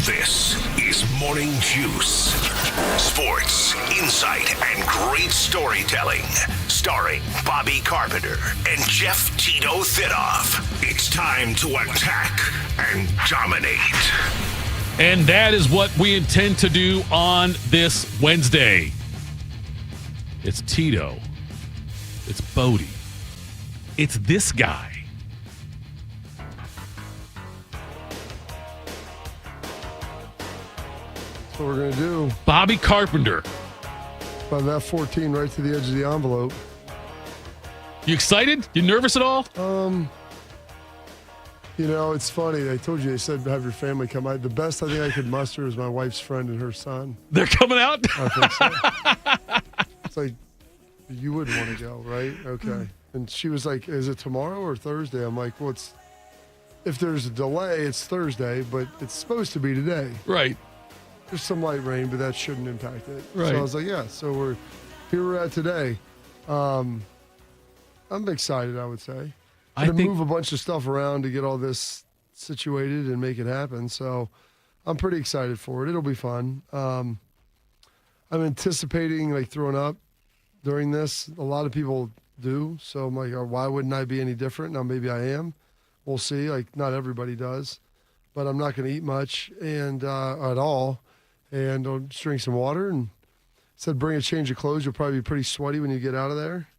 This is Morning Juice. Sports, insight, and great storytelling. Starring Bobby Carpenter and Jeff Tito Thitoff. It's time to attack and dominate. And that is what we intend to do on this Wednesday. It's Tito. It's Bodie. It's this guy. That's what we're going to do. Bobby Carpenter. By that 14 right to the edge of the envelope. You excited? You nervous at all? You know, it's funny. I told you, they said have your family come out. The best I think I could muster is my wife's friend and her son. They're coming out? I think so. It's like, you wouldn't want to go, right? Okay. And she was like, is it tomorrow or Thursday? I'm like, well, if there's a delay, it's Thursday, but it's supposed to be today. Right. There's some light rain, but that shouldn't impact it. Right. So I was like, yeah, so we're at today. I'm excited, I would say. I think move a bunch of stuff around to get all this situated and make it happen. So I'm pretty excited for it. It'll be fun. I'm anticipating like throwing up during this. A lot of people do. So I'm like, why wouldn't I be any different? Now maybe I am. We'll see. Like not everybody does, but I'm not going to eat much and at all. And I'll just drink some water and said bring a change of clothes. You'll probably be pretty sweaty when you get out of there.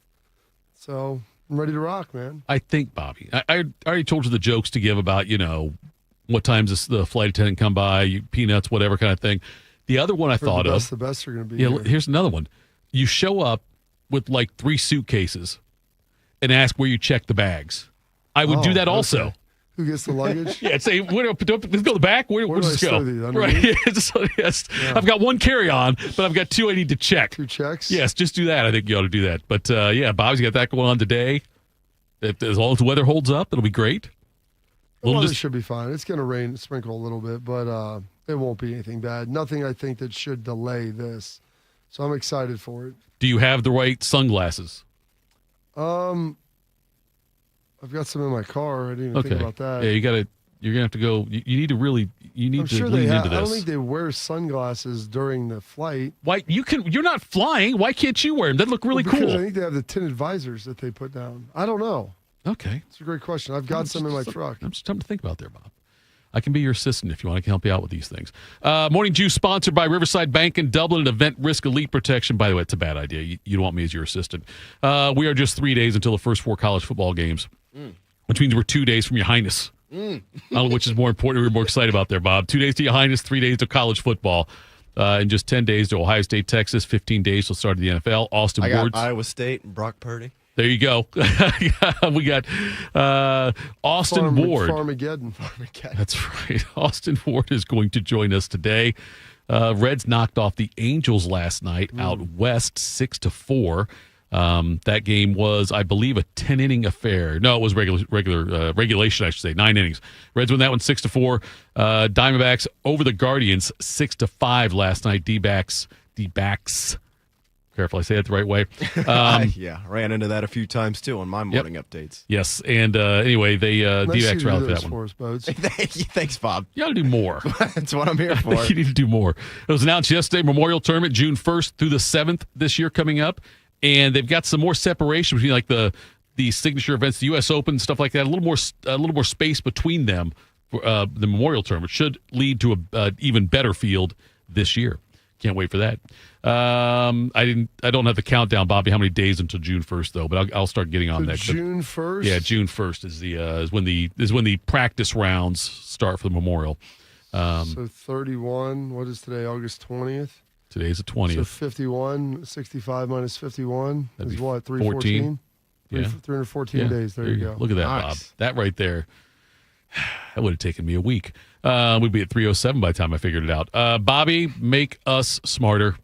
So I'm ready to rock, man. I think, Bobby, I already told you the jokes to give about, what times the flight attendant come by, peanuts, whatever kind of thing. The other one I thought of. The best are going to be. Yeah, here. here's another one. You show up with like 3 suitcases and ask where you check the bags. I would do that also. Okay. Who gets the luggage? Yeah, say, let's go to the back. Where does this go? Right. Yes. Yeah. I've got 1 carry-on, but I've got 2 I need to check. 2 checks? Yes, just do that. I think you ought to do that. But, Bobby's got that going on today. As long as the weather holds up, it'll be great. It should be fine. It's going to rain, sprinkle a little bit, but it won't be anything bad. Nothing I think that should delay this. So I'm excited for it. Do you have the right sunglasses? I've got some in my car. I didn't even think about that. Yeah, you're gonna have to go. You need to lean into this. I don't think they wear sunglasses during the flight. Why you're not flying. Why can't you wear them? That look really cool. Because I think they have the tinted visors that they put down. I don't know. Okay. It's a great question. I've got some in my truck. I'm just something to think about there, Bob. I can be your assistant if you want. I can help you out with these things. Morning Juice sponsored by Riverside Bank in Dublin and Event Risk Elite Protection. By the way, it's a bad idea. You don't want me as your assistant. We are just 3 days until the first 4 college football games, which means we're 2 days from your highness. I don't know which is more important. We're more excited about there, Bob. 2 days to your highness, 3 days to college football. In just 10 days to Ohio State, Texas. 15 days till start of the NFL. Austin Ward. Iowa State and Brock Purdy. There you go. We got Austin Ward. Farmageddon. That's right. Austin Ward is going to join us today. Reds knocked off the Angels last night out west 6-4. That game was, I believe, a 10-inning affair. No, it was regulation, I should say, 9 innings. Reds win that one 6-4. Diamondbacks over the Guardians 6-5 last night. D-backs. Careful, I say it the right way. Ran into that a few times too on my morning updates. Yes, and anyway, they D-backs rallied for that one. Thanks, Bob. You got to do more. That's what I'm here for. You need to do more. It was announced yesterday, Memorial Tournament, June 1st through the 7th this year coming up, and they've got some more separation between like the signature events, the U.S. Open, stuff like that. A little more space between them. For, the Memorial Tournament should lead to an even better field this year. Can't wait for that. I don't have the countdown, Bobby, how many days until June 1st though, but I'll start getting on that. June 1st? Yeah, June 1st is when the practice rounds start for the Memorial. So 31, what is today? August 20th? Today's the 20th. So 51, 65 minus 51 is what? 314? 314 days. There you go. Look at that, nice. Bob. That right there. That would have taken me a week. We'd be at 3:07 by the time I figured it out. Bobby, make us smarter.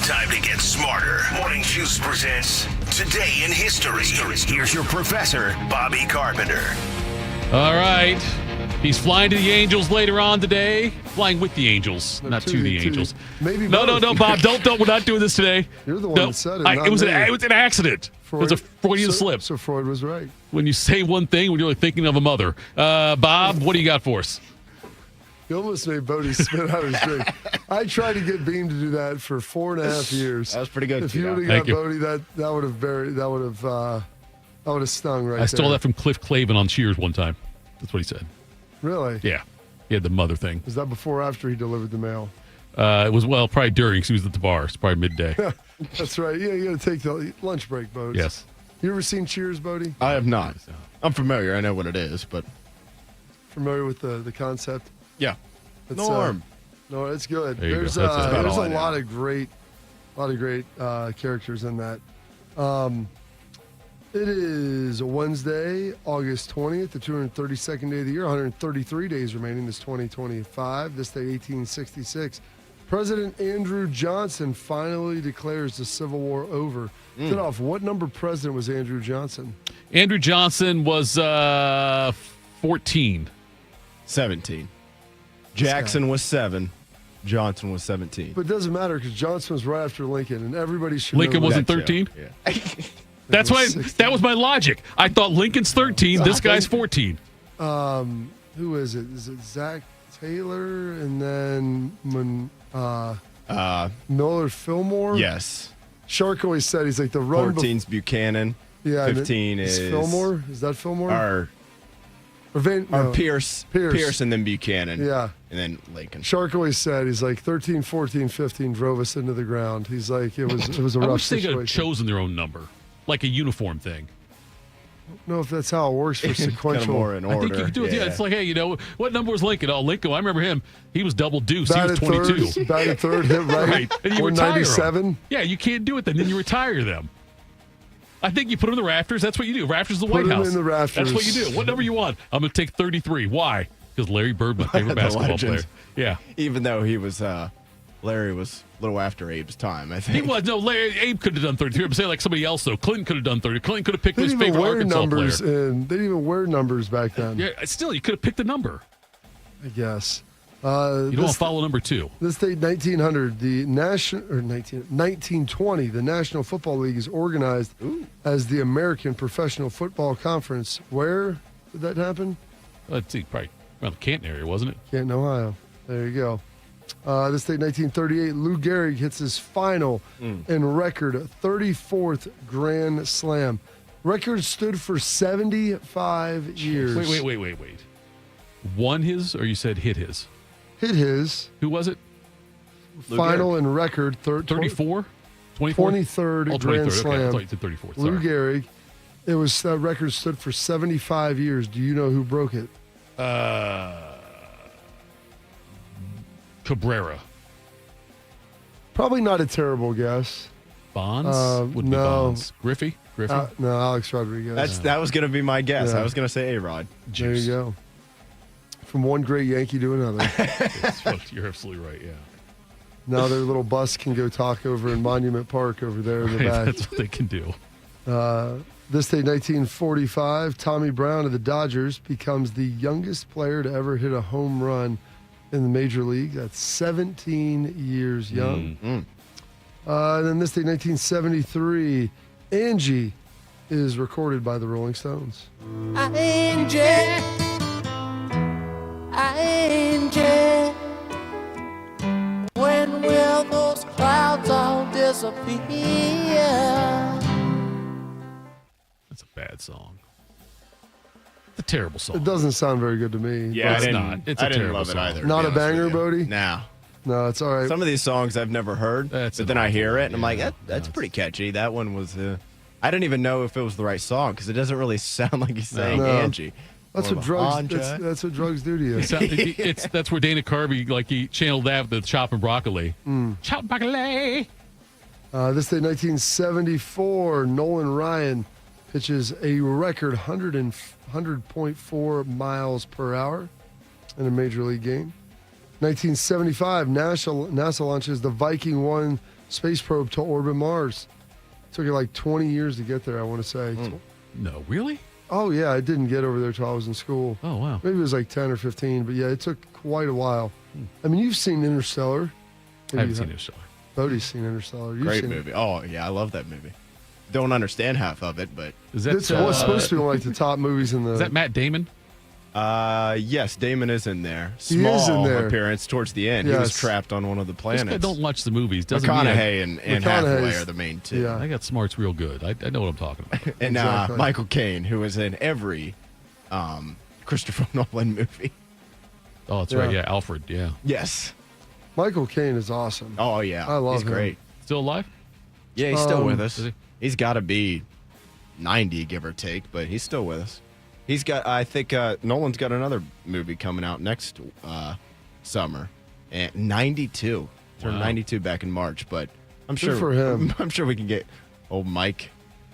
Time to get smarter. Morning Juice presents Today in History. Here's your professor, Bobby Carpenter. All right. He's flying to the Angels later on today. Flying with the Angels, not to the Angels. Maybe no, Bob. Don't. We're not doing this today. You're the one that said it. It was an accident. It's a Freudian slip. So Freud was right. When you say one thing, when you're really thinking of a mother. Bob, what do you got for us? You almost made Bodie spit out his drink. I tried to get Beam to do that for 4.5 years. That was pretty good. If you would have got Bodie, that would have stung right there. I stole that from Cliff Clavin on Cheers one time. That's what he said. Really? Yeah. He had the mother thing. Was that before or after he delivered the mail? It was, probably during, because he was at the bar. It's probably midday. That's right. Yeah, you got to take the lunch break, Bodie. Yes. You ever seen Cheers, Bodie? I have not. I'm familiar. I know what it is, but Familiar with the concept? yeah. It's, Norm. No, it's good. There you There's go. That's about there's all a I know. lot of great characters in that. It is a Wednesday, August 20th, the 232nd day of the year, 133 days remaining this 2025. This day, 1866. President Andrew Johnson finally declares the Civil War over. Thitoff, what number president was Andrew Johnson? Andrew Johnson was 14. 17. Jackson was 7. Johnson was 17. But it doesn't matter because Johnson was right after Lincoln, and everybody should Lincoln know wasn't that. 13? Yeah. That's why. 16. That was my logic. I thought Lincoln's 13. This guy's 14. Who is it? Is it Zach Taylor and then Miller Fillmore? Yes. Shark always said he's like the run. 14's Buchanan. Yeah, 15 is is Fillmore. Is that Fillmore? Or Pierce. Pierce and then Buchanan. Yeah. And then Lincoln. Shark always said he's like 13, 14, 15 drove us into the ground. He's like it was a I rough wish they could have situation. chosen their own number, like a uniform thing. I don't know if that's how it works for Kind of sequential. more in order. I think you could do it. Yeah, it's like, hey, what number was Lincoln? Oh, Lincoln. I remember him. He was double deuce. He was 22. Batted third, hit right. Right. And you retire 97. them. Yeah, you can't do it then. Then you retire them. I think you put them in the rafters. That's what you do. Rafters of the White Put 'em House. in the rafters. That's what you do. What number you want? I'm going to take 33. Why? Because Larry Bird, my favorite The basketball player. legend. Yeah. Even though he was, Larry was a little after Abe's time, I think. He was. No, Abe could have done 33. I'm saying like somebody else, though. Clinton could have done 30. Clinton could have picked They his didn't even favorite wear Arkansas numbers, player. and they didn't even wear numbers back then. Yeah, still, you could have picked a number. I guess. You don't want to follow number 2. This date, 1900, 1920, the National Football League is organized as the American Professional Football Conference. Where did that happen? Let's see, probably around the Canton area, wasn't it? Canton, Ohio. There you go. This date, 1938, Lou Gehrig hits his final and record 34th Grand Slam. Record stood for 75 years. Wait. Won his, or you said hit his? Hit his. Who was it? Final and record 34? 24? 23rd Oh, Grand 23rd. Slam. Okay, I thought you said 34th. Lou Sorry. Gehrig. It was that record stood for 75 years. Do you know who broke it? Cabrera. Probably not a terrible guess. Bonds? Would be no. Bonds. Griffey? No, Alex Rodriguez. That was going to be my guess. Yeah. I was going to say A-Rod. There you go. From one great Yankee to another. You're absolutely right, yeah. Now their little bus can go talk over in Monument Park over there in the Right, back. that's what they can do. This day, 1945, Tommy Brown of the Dodgers becomes the youngest player to ever hit a home run in the major league. That's 17 years young. Then this day, 1973, Angie is recorded by the Rolling Stones. Angie, when will those clouds all disappear? That's a bad song. It's a terrible song. It doesn't sound very good to me. Yeah, it's I not. It's a I didn't terrible love it song. either. to Not be a honest banger, with you. Bodie? No. No, it's all right. Some of these songs I've never heard, That's but then I hear it and I'm like, yeah. that's pretty catchy. That one was. I didn't even know if it was the right song because it doesn't really sound like he's saying No. Angie. That's More what of a drugs. Anja. That's what drugs do to you. That's where Dana Carvey, like, he channeled that with the chop and broccoli. Chop and broccoli. This day, 1974, Nolan Ryan pitches a record 100.4 miles per hour in a major league game. 1975, NASA launches the Viking 1 space probe to orbit Mars. Took it like 20 years to get there, I want to say. No, really? Oh, yeah, I didn't get over there till I was in school. Oh, wow. Maybe it was like 10 or 15, but yeah, it took quite a while. I mean, you've seen Interstellar. I haven't seen Interstellar. Bodie's seen Interstellar. You've Great seen movie. Oh, yeah, I love that movie. don't understand half of it, but Is that It's supposed to be one of like the top movies in the. is that Matt Damon? yes, Damon is in there. He Small is in there. appearance towards the end. He was Yes. trapped on one of the This planets. guy don't watch the movies. Doesn't mean McConaughey and Hathaway McConaughey's- are the main two. yeah. I got smarts real good. I know what I'm talking about. And Exactly. Michael Caine, who is in every Christopher Nolan movie. Oh, that's right. Yeah. Yeah, Alfred. Yeah, Yes. Michael Caine is awesome. Oh, yeah. I love He's him. great. still alive? Yeah, he's still with Is us. he? He's got to be 90, give or take, but he's still with us. He's got, I think, Nolan's got another movie coming out next summer. And 92. Turned Wow. 92 back in March, but I'm Good sure for him. I'm sure we can get old Mike,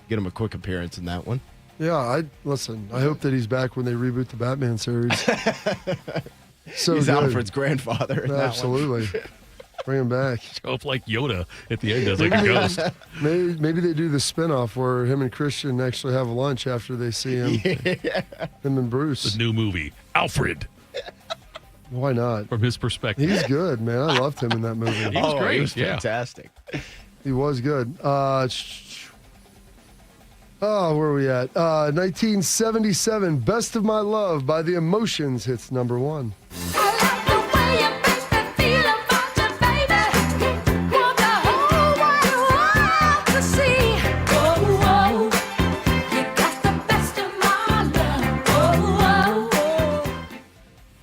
get him a quick appearance in that one. Yeah, I hope that he's back when they reboot the Batman series. So He's good. Alfred's grandfather in that one. Absolutely. Bring him back. Show up like Yoda at the end as like a ghost. Maybe they do the spinoff where him and Christian actually have lunch after they see him. Him and Bruce. The new movie, Alfred, Why not? from his perspective. He's good, man. I loved him in that movie. He was great, He was yeah. fantastic. He was good. Where are we at? 1977, Best of My Love by The Emotions hits number 1.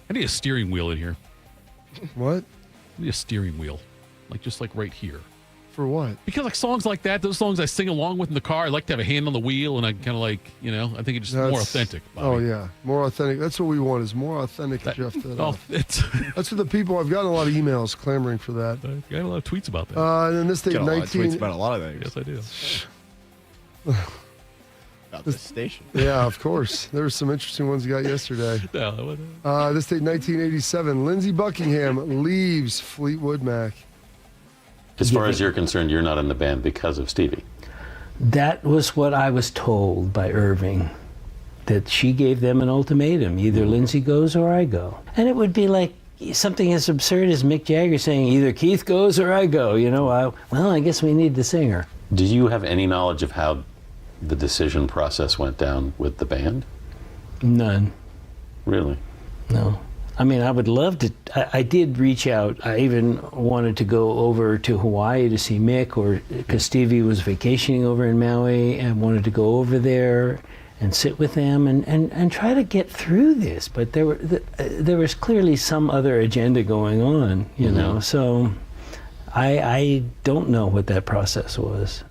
I need a steering wheel in here. What? I need a steering wheel, just like right here. For what? Because like songs like that, those songs I sing along with in the car, I like to have a hand on the wheel, and I kind of I think it's just more authentic. Bobby. Oh, yeah. More authentic. That's what we want is more authentic Jeff Thitoff. Oh, it's. That's what the people, I've gotten a lot of emails clamoring for that. I got a lot of tweets about that. And then this date, Got a lot of tweets 19... about a lot of things. Yes, I do. About this station. Yeah, of course. There were some interesting ones you got yesterday. No, This date, 1987, Lindsey Buckingham leaves Fleetwood Mac. As far as you're concerned, you're not in the band because of Stevie. That was what I was told by Irving, that she gave them an ultimatum, either Lindsay goes or I go. And it would be like something as absurd as Mick Jagger saying, either Keith goes or I go. I guess we need the singer. Do you have any knowledge of how the decision process went down with the band? None. Really? No. I mean, I would love to. I did reach out. I even wanted to go over to Hawaii to see Mick, because Stevie was vacationing over in Maui, and wanted to go over there and sit with them and try to get through this. But there was clearly some other agenda going on, you know. So I don't know what that process was.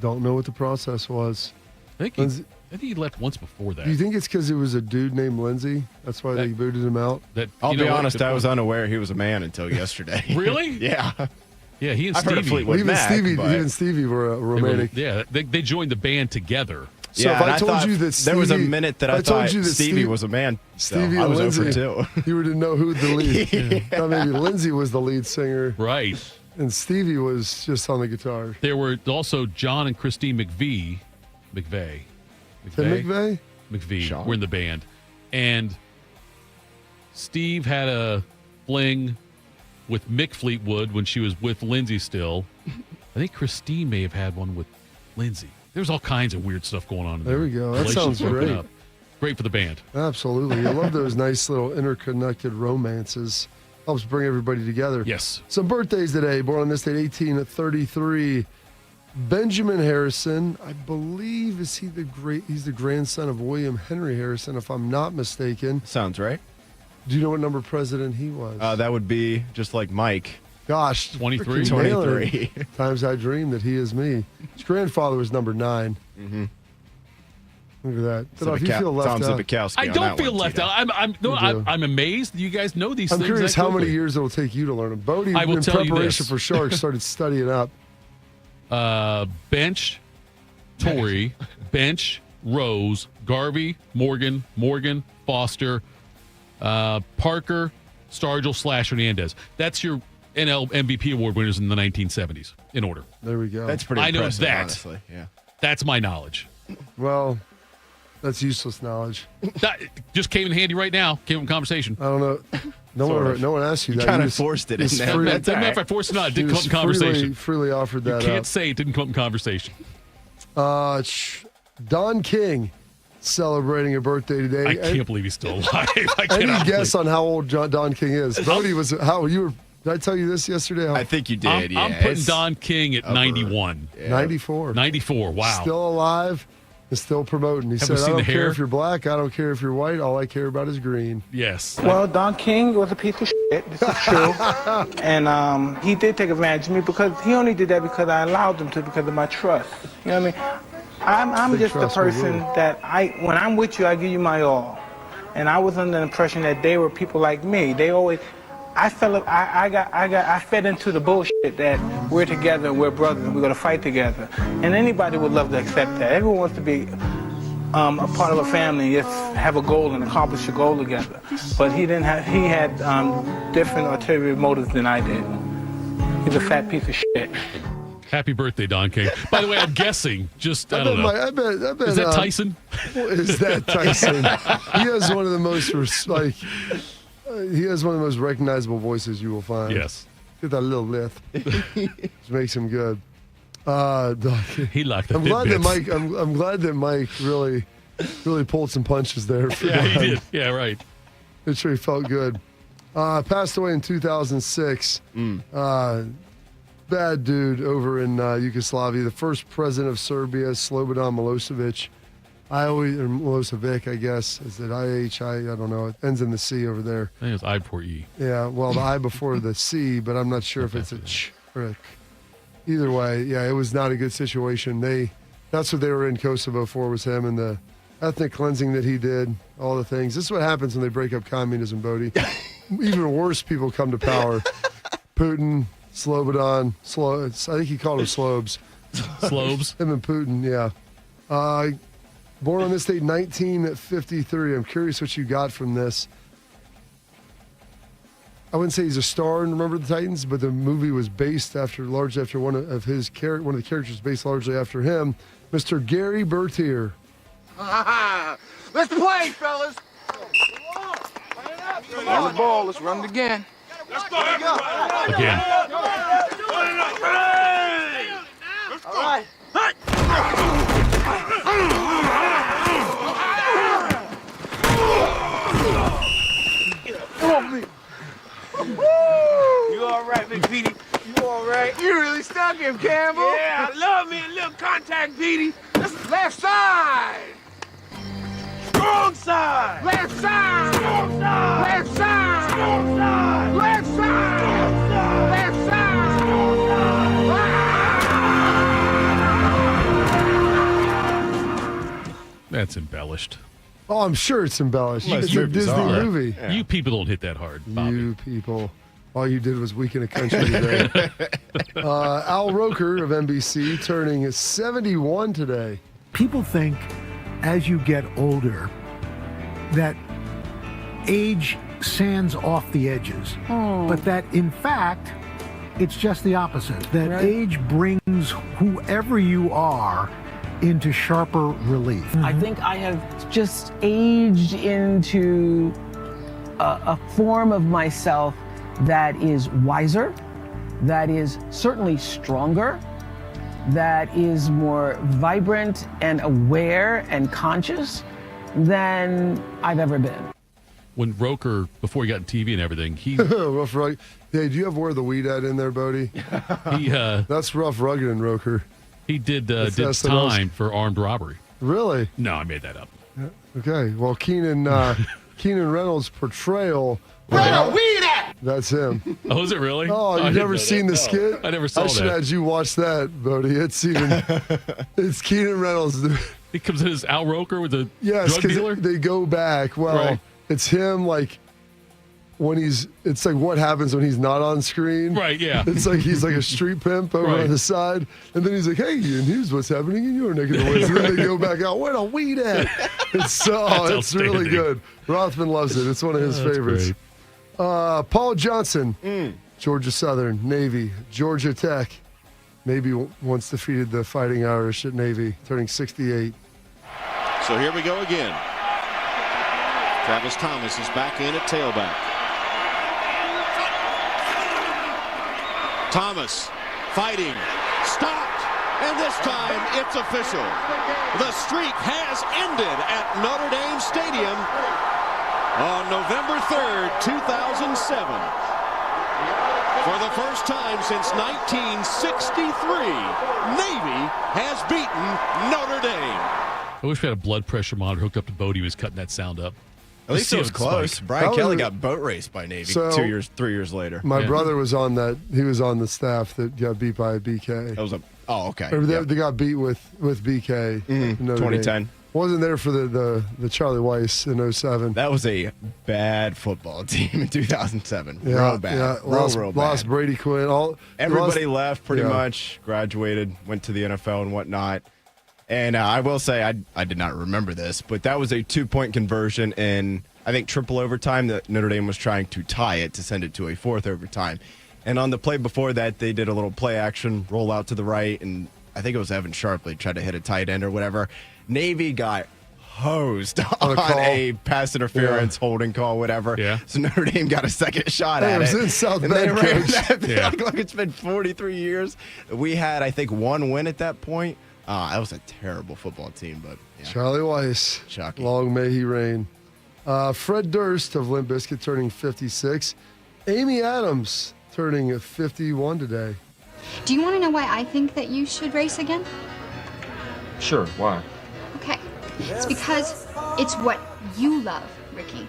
Don't know what the process was. I think he left once before that. Do you think it's because it was a dude named Lindsay? That's why they booted him out? I'll be honest, I was unaware he was a man until yesterday. Really? Yeah. Yeah, he and I've heard of Stevie. Fleetwood Even Mac, Stevie, but- even Stevie were romantic. They joined the band together. So if and I told thought you that there was a Stevie- minute that I I told thought you that Stevie Steve- was a man. Stevie so I and was Lindsay, over too. you would know who the lead. Thought maybe Lindsay was the lead singer, Right. and Stevie was just on the guitar. There were also John and Christine McVie. Tim McVeigh? McVie Sean? were in the band. And Steve had a fling with Mick Fleetwood when she was with Lindsay still. I think Christine may have had one with Lindsay. There's all kinds of weird stuff going on in There we go. That Relations sounds broken great. up. Great for the band. Absolutely. I love those nice little interconnected romances. Helps bring everybody together. Yes. Some birthdays today. Born on this date, 1833. Benjamin Harrison, I believe, he's the grandson of William Henry Harrison, if I'm not mistaken. Sounds right. Do you know what number president he was? That would be just like Mike. Gosh, 23. freaking nailing it. 23. Times I dream that he is me. His grandfather was number 9. Mm-hmm. Look at that. Thitoff, you feel left Tom out. Zibikowski I on don't that feel one, left Tito. out. You do. I'm amazed. You guys know these I'm things. curious that how many quickly. years it'll take you to learn them. Bodie, I will in tell you preparation this. for Sharks, started studying up. Bench, Torrey, Bench, Rose, Garvey, Morgan, Foster, Parker, Stargell, / Hernandez. That's your NL MVP award winners in the 1970s, in order. There we go. That's pretty I know impressive, that. honestly. Yeah. That's my knowledge. Well, that's useless knowledge. That just came in handy right now. Came in conversation. I don't know. No one asked you that. You kind of forced it in there. It doesn't matter if I forced it or not. It didn't come up in conversation. Freely offered that You can't up. say it didn't come up in conversation. Don King celebrating a birthday today. I can't believe he's still alive. Any guess on how old Don King is? Bodie was how you were. Did I tell you this yesterday? I think you did. I'm putting Don King at 91. Yeah. 94. 94. Wow. Still alive and still promoting. He said, I don't care if you're black. I don't care if you're white. All I care about is green. Yes. Well, Don King was a piece of shit. This is true. And he did take advantage of me because he only did that because I allowed him to because of my trust. You know what I mean? I'm just the person that when I'm with you, I give you my all. And I was under the impression that they were people like me. They always, I fed into the bullshit that we're together, we're brothers, and we're gonna fight together. And anybody would love to accept that. Everyone wants to be a part of a family, just have a goal and accomplish a goal together. But he had different ulterior motives than I did. He's a fat piece of shit. Happy birthday, Don King. By the way, I'm guessing, I don't know. I bet. Is that Tyson? Is that Tyson? He has one of the most, he has one of the most recognizable voices you will find. Yes. Get that little lift. Which makes him good. He liked the I'm glad that Mike really pulled some punches there. Yeah, he did. Yeah, right. It sure felt good. Passed away in 2006. Bad dude over in Yugoslavia. The first president of Serbia, Slobodan Milosevic. Milosevic, I guess. Is it IH? I don't know. It ends in the C over there. I think it's I before E. Yeah, well, the I before the C, but I'm not sure if it's a ch or a k. Either way, yeah, it was not a good situation. That's what they were in Kosovo for, was him and the ethnic cleansing that he did, all the things. This is what happens when they break up communism, Bodie. Even worse people come to power. Putin, Slobodan, I think he called him Slobes. Slobes? Him and Putin, yeah. Born on this date, 1953. I'm curious what you got from this. I wouldn't say he's a star in Remember the Titans, but the movie was based largely after one of the characters based largely after him, Mr. Gary Bertier. Let's play, fellas. On the ball. Let's run it again. Let's go. Again. All right. Come on, me. You all right, Big Petey? You all right? You really stuck him, Campbell. Yeah, I love me a little contact, Petey. Left side. Strong side. Left side. Strong side. Left side. Strong side. Left side. Strong side. Left side. Strong side. That's embellished. Oh, I'm sure it's embellished. Most It's a movies Disney are. movie. Yeah. You people don't hit that hard, Bobby. You people. All you did was Weekend of Country today. Al Roker of NBC turning 71 today. People think as you get older that age sands off the edges, but that in fact it's just the opposite, that age brings whoever you are into sharper relief. I think I have just aged into a form of myself that is wiser, that is certainly stronger, that is more vibrant and aware and conscious than I've ever been. When Roker, before he got in TV and everything, he Rough Rugged. Hey, do you have Where the Weed At in there, Bodie? That's Rough Rugged and Roker. He did SNL's. time for armed robbery. Really? No, I made that up. Okay. Well, Keenan Reynolds' portrayal. Where the weed at? That's him. Oh, is it really? Oh, you've never seen the skit? I never saw I should that. have you watch that, Bodie. It's Keenan Reynolds. He comes in as Al Roker with a Yes, drug dealer? because they go back. Well, Right. it's him it's like what happens when he's not on screen. Right, yeah. It's like he's like a street pimp over Right. on the side. And then he's like, hey, and here's what's happening in your neck of the woods. And then they go back out, where the weed at? It's it's really outstanding. good. Rothman loves it. It's one of his That's favorites. great. Paul Johnson, Georgia Southern, Navy, Georgia Tech. Maybe once defeated the Fighting Irish at Navy, turning 68. So here we go again. Travis Thomas is back in at tailback. Thomas fighting, stopped, and this time it's official. The streak has ended at Notre Dame Stadium on November 3rd, 2007. For the first time since 1963, Navy has beaten Notre Dame. I wish we had a blood pressure monitor hooked up to Bodie who was cutting that sound up. At least it was close. Brian Kelly got boat raced by Navy 3 years later. My brother was on that. He was on the staff that got beat by BK. That was okay. They got beat with BK. in Notre 2010. Dame. Wasn't there for the Charlie Weiss in 07. That was a bad football team in 2007. Yeah, Real bad. Yeah, Real bad. Lost Brady Quinn. Everybody left pretty much, graduated, went to the NFL and whatnot. And I will say, I did not remember this, but that was a 2-point conversion in, I think, triple overtime that Notre Dame was trying to tie it to send it to a fourth overtime. And on the play before that, they did a little play action, roll out to the right, and I think it was Evan Sharpley tried to hit a tight end or whatever. Navy got hosed on a pass interference, holding call, whatever. Yeah. So Notre Dame got a second shot at it. It was in South and Bend, they ran Coach. that back like it's been 43 years. We had, I think, one win at that point. That was a terrible football team, but yeah. Charlie Weiss. Shocking. Long may he reign. Fred Durst of Limp Bizkit turning 56. Amy Adams turning 51 today. Do you want to know why I think that you should race again? Sure, why? Okay. It's because it's what you love, Ricky.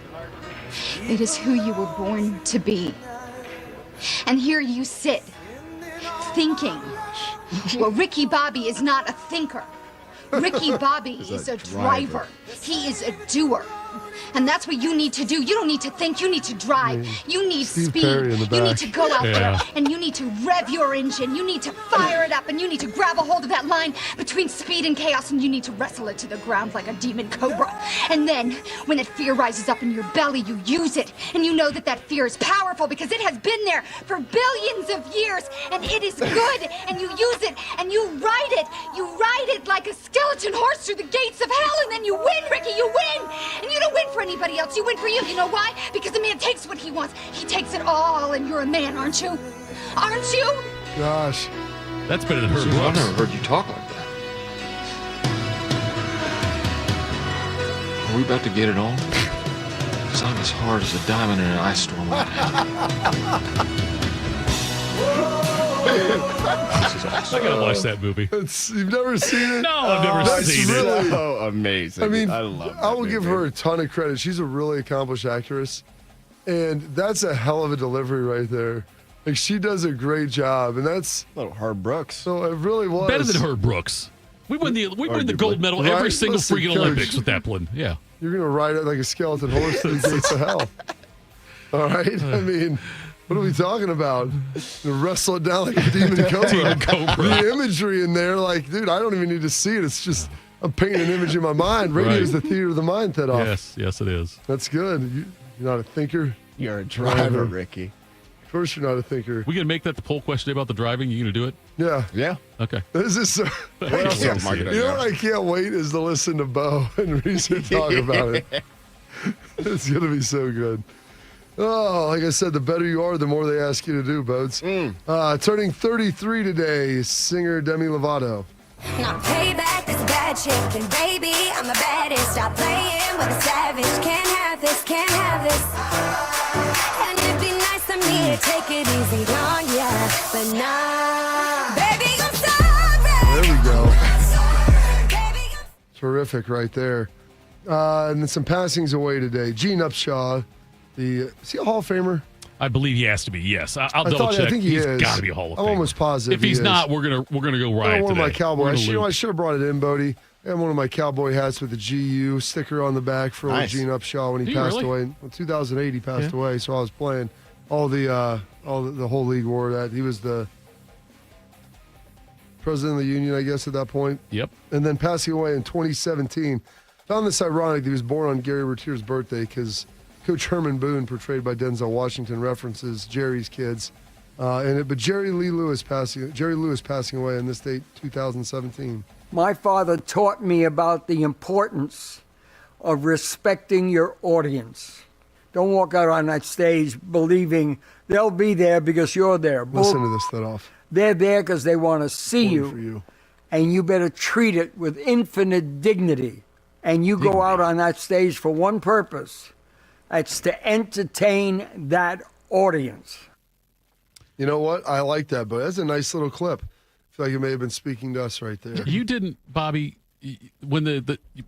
It is who you were born to be. And here you sit, thinking. Well, Ricky Bobby is not a thinker. Ricky Bobby is a driver. He is a doer. And that's what you need to do. You don't need to think. You need to drive. You need speed. You need to go out there and you need to rev your engine. You need to fire it up and you need to grab a hold of that line between speed and chaos and you need to wrestle it to the ground like a demon cobra. And then when that fear rises up in your belly, you use it. And you know that that fear is powerful because it has been there for billions of years and it is good. And you use it and you ride it. You ride it like a skeleton horse through the gates of hell and then you win, Ricky. You win. And you don't win for anybody else. You win for you. You know why? Because a man takes what he wants. He takes it all, and you're a man, aren't you? Aren't you? Gosh. That's better than her. I've never heard you talk like that. Are we about to get it on? Because I'm as hard as a diamond in an ice storm right now. This is awesome. I gotta watch that movie. You've never seen it? No, I've never seen it. So amazing. I mean, I love that I will movie. give her a ton of credit. She's a really accomplished actress, and that's a hell of a delivery right there. Like, she does a great job, and that's little Herb Brooks. So it really was Better than Herb Brooks. We win the gold medal Right? every single Listen, freaking Coach, Olympics with that one. Yeah. You're gonna ride it like a skeleton horse through the gates of hell. All right. I mean, what are we talking about? To wrestle it down like a demon cobra. Demon cobra. The imagery in there, like, dude, I don't even need to see it. It's just I'm painting an image in my mind. Radio is the theater of the mind, Thitoff. Yes, it is. That's good. You're not a thinker. You're a driver, Ricky. Of course, you're not a thinker. We gonna make that the poll question about the driving. You gonna do it? Yeah. Yeah. Okay. This is so. What else you am I gonna know do? what I can't wait is to listen to Bo and Reese talk about it. It's gonna be so good. Oh, like I said, the better you are, the more they ask you to do, Boats. Turning 33 today, singer Demi Lovato. Now payback is a bad chick, and baby, I'm the baddest. Stop playing with a savage. Can't have this, can't have this. And it'd be nice of me to take it easy on ya, but nah. Baby, I'm sorry. There we go. Terrific right there. And then some passings away today. Gene Upshaw, is he a Hall of Famer? I believe he has to be. Yes, I'll double check. I think he He's is. got to be a Hall of Famer. I'm almost positive. If he's he not, is. we're gonna go riot one of my today. Cowboys. I should have brought it in, Bodie. I had one of my cowboy hats with the GU sticker on the back for old Gene Upshaw when he passed away. In 2008, he passed away. So I was playing the whole league wore that. He was the president of the union, I guess, at that point. Yep. And then passing away in 2017. Found this ironic that he was born on Gary Retier's birthday because Coach Herman Boone, portrayed by Denzel Washington, references Jerry's kids. But Jerry Lewis passing away on this date, 2017. My father taught me about the importance of respecting your audience. Don't walk out on that stage believing they'll be there because you're there. Listen to this, Thitoff. They're there because they want to see you, for you, and you better treat it with infinite dignity. And you go out on that stage for one purpose. It's to entertain that audience. You know what? I like that, but that's a nice little clip. I feel like it may have been speaking to us right there. You didn't, Bobby, when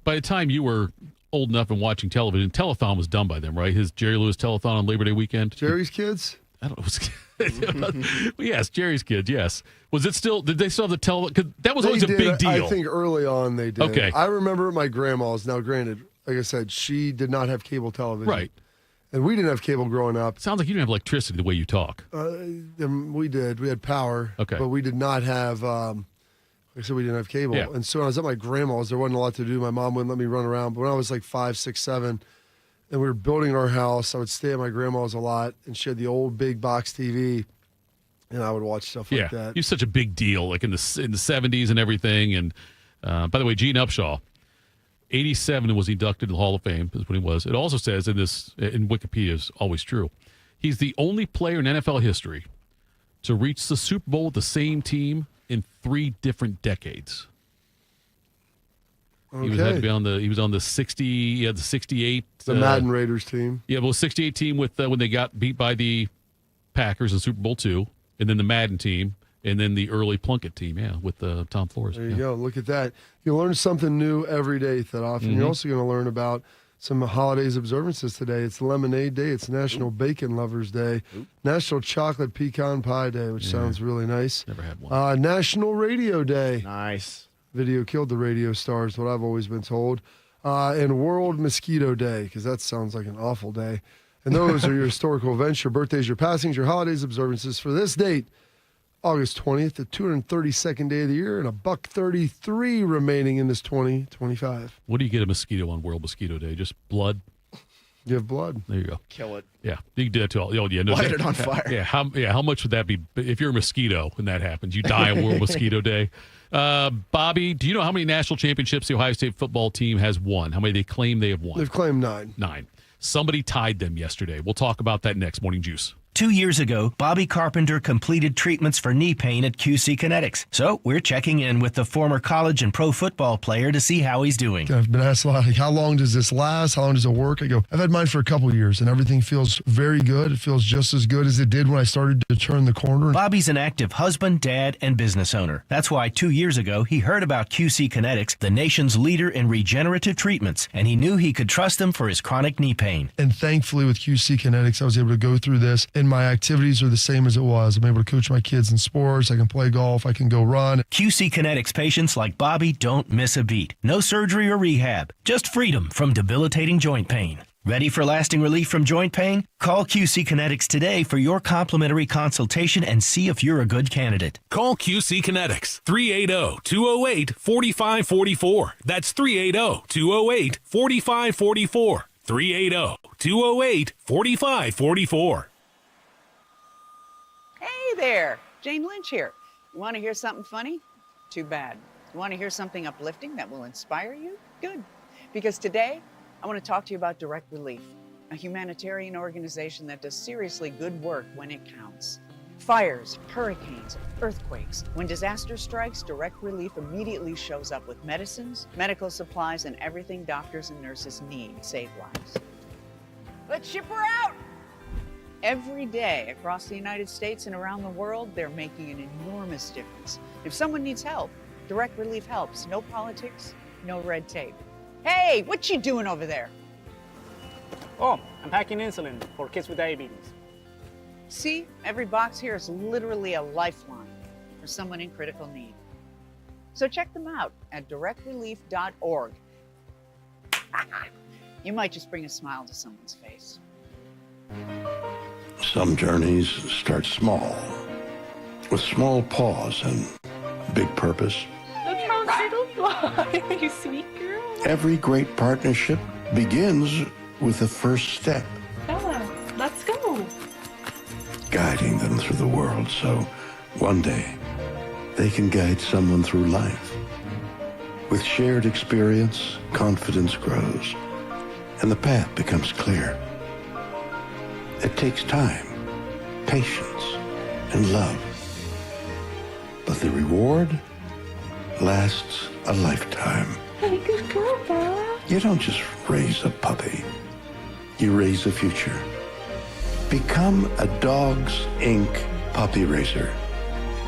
by the time you were old enough and watching television, telethon was done by them, right? His Jerry Lewis telethon on Labor Day weekend. Jerry's Kids? I don't know. Yes, Jerry's Kids, yes. Was it still, did they still have the because that was always a big deal. I think early on they did. Okay. I remember my grandma's. Now, granted, like I said, she did not have cable television. Right. And we didn't have cable growing up. Sounds like you didn't have electricity the way you talk. We did. We had power. Okay. But we did not have, like I said, we didn't have cable. Yeah. And so when I was at my grandma's, there wasn't a lot to do. My mom wouldn't let me run around. But when I was like 5, 6, 7, and we were building our house, I would stay at my grandma's a lot. And she had the old big box TV. And I would watch stuff like that. He was such a big deal, like in the 70s and everything. And by the way, Gene Upshaw, 87 was inducted to the Hall of Fame, is what he was. It also says in Wikipedia, is always true. He's the only player in NFL history to reach the Super Bowl with the same team in 3 different decades. Okay. He was on the 60, the 68. The Madden Raiders team. Yeah, well, 68 team with when they got beat by the Packers in Super Bowl II, and then the Madden team, and then the early Plunkett team, with Tom Flores. There you go. Look at that. You learn something new every day, Thitoff. And you're also going to learn about some holidays observances today. It's Lemonade Day. It's National Bacon Lovers Day. National Chocolate Pecan Pie Day, which sounds really nice. Never had one. National Radio Day. Nice. Video killed the radio stars, what I've always been told. And World Mosquito Day, because that sounds like an awful day. And those are your historical events, your birthdays, your passings, your holidays, observances for this date, August 20th, the 232nd day of the year, and $1.33 remaining in this 2025. What do you get a mosquito on World Mosquito Day? Just blood? You have blood. There you go. Kill it. Yeah, you can do that too. Light it on fire. Yeah, how much would that be if you're a mosquito when that happens? You die on World Mosquito Day. Bobby, do you know how many national championships the Ohio State football team has won? How many they claim they have won? They've claimed 9. 9. Somebody tied them yesterday. We'll talk about that next. Morning Juice. 2 years ago, Bobby Carpenter completed treatments for knee pain at QC Kinetics. So we're checking in with the former college and pro football player to see how he's doing. I've been asked a lot, like, how long does this last? How long does it work? I go, I've had mine for a couple years, and everything feels very good. It feels just as good as it did when I started to turn the corner. Bobby's an active husband, dad, and business owner. That's why 2 years ago, he heard about QC Kinetics, the nation's leader in regenerative treatments, and he knew he could trust them for his chronic knee pain. And thankfully, with QC Kinetics, I was able to go through this, and my activities are the same as it was. I'm able to coach my kids in sports. I can play golf. I can go run. QC Kinetics patients like Bobby don't miss a beat. No surgery or rehab. Just freedom from debilitating joint pain. Ready for lasting relief from joint pain? Call QC Kinetics today for your complimentary consultation and see if you're a good candidate. Call QC Kinetics, 380-208-4544. That's 380-208-4544. 380-208-4544. Hey there, Jane Lynch here. You want to hear something funny? Too bad. You want to hear something uplifting that will inspire you? Good. Because today, I want to talk to you about Direct Relief, a humanitarian organization that does seriously good work when it counts. Fires, hurricanes, earthquakes. When disaster strikes, Direct Relief immediately shows up with medicines, medical supplies, and everything doctors and nurses need to save lives. Let's ship her out! Every day across the United States and around the world, they're making an enormous difference. If someone needs help, Direct Relief helps. No politics, no red tape. Hey, what you doing over there? Oh, I'm packing insulin for kids with diabetes. See, every box here is literally a lifeline for someone in critical need. So check them out at directrelief.org. You might just bring a smile to someone's face. Some journeys start small, with small pause and big purpose. Look how little fly, you sweet girl. Every great partnership begins with the first step, Bella, let's go. guiding them through the world so one day they can guide someone through life. With shared experience, confidence grows, and the path becomes clear. It takes time, patience, and love. But the reward lasts a lifetime. Hey, good girl, Bella. You don't just raise a puppy. You raise a future. Become a Dogs Inc. puppy raiser.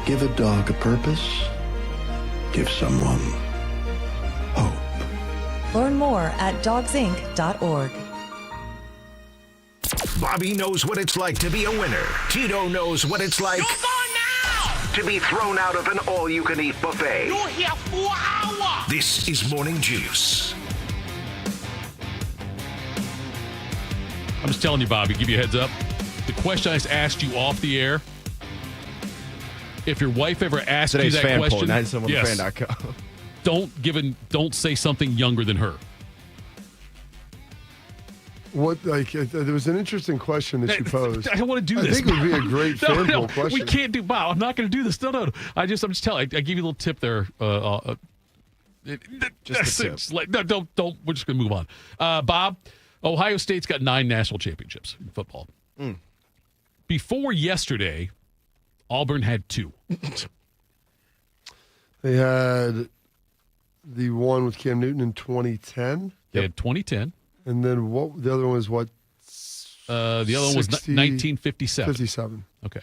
Give a dog a purpose. Give someone hope. Learn more at dogsinc.org. Bobby knows what it's like to be a winner. Tito knows what it's like to be thrown out of an all-you-can-eat buffet. You're here 4 hours. This is Morning Juice. I'm just telling you, Bobby, give you a heads up. The question I just asked you off the air, if your wife ever asked Today's you that fan question, poll, fan.com. don't say something younger than her. What, there was an interesting question that you posed. I don't want to do this. I think it would be a great fan poll question. We can't do. Wow, I'm not going to do this. No. I'm just telling. I give you a little tip there. Just a tip. No, don't. We're just going to move on. Bob, Ohio State's got 9 national championships in football. Before yesterday, Auburn had 2. They had the one with Cam Newton in 2010. They had 2010. And then what? The other one was what? The other one was 1957. 57. Okay.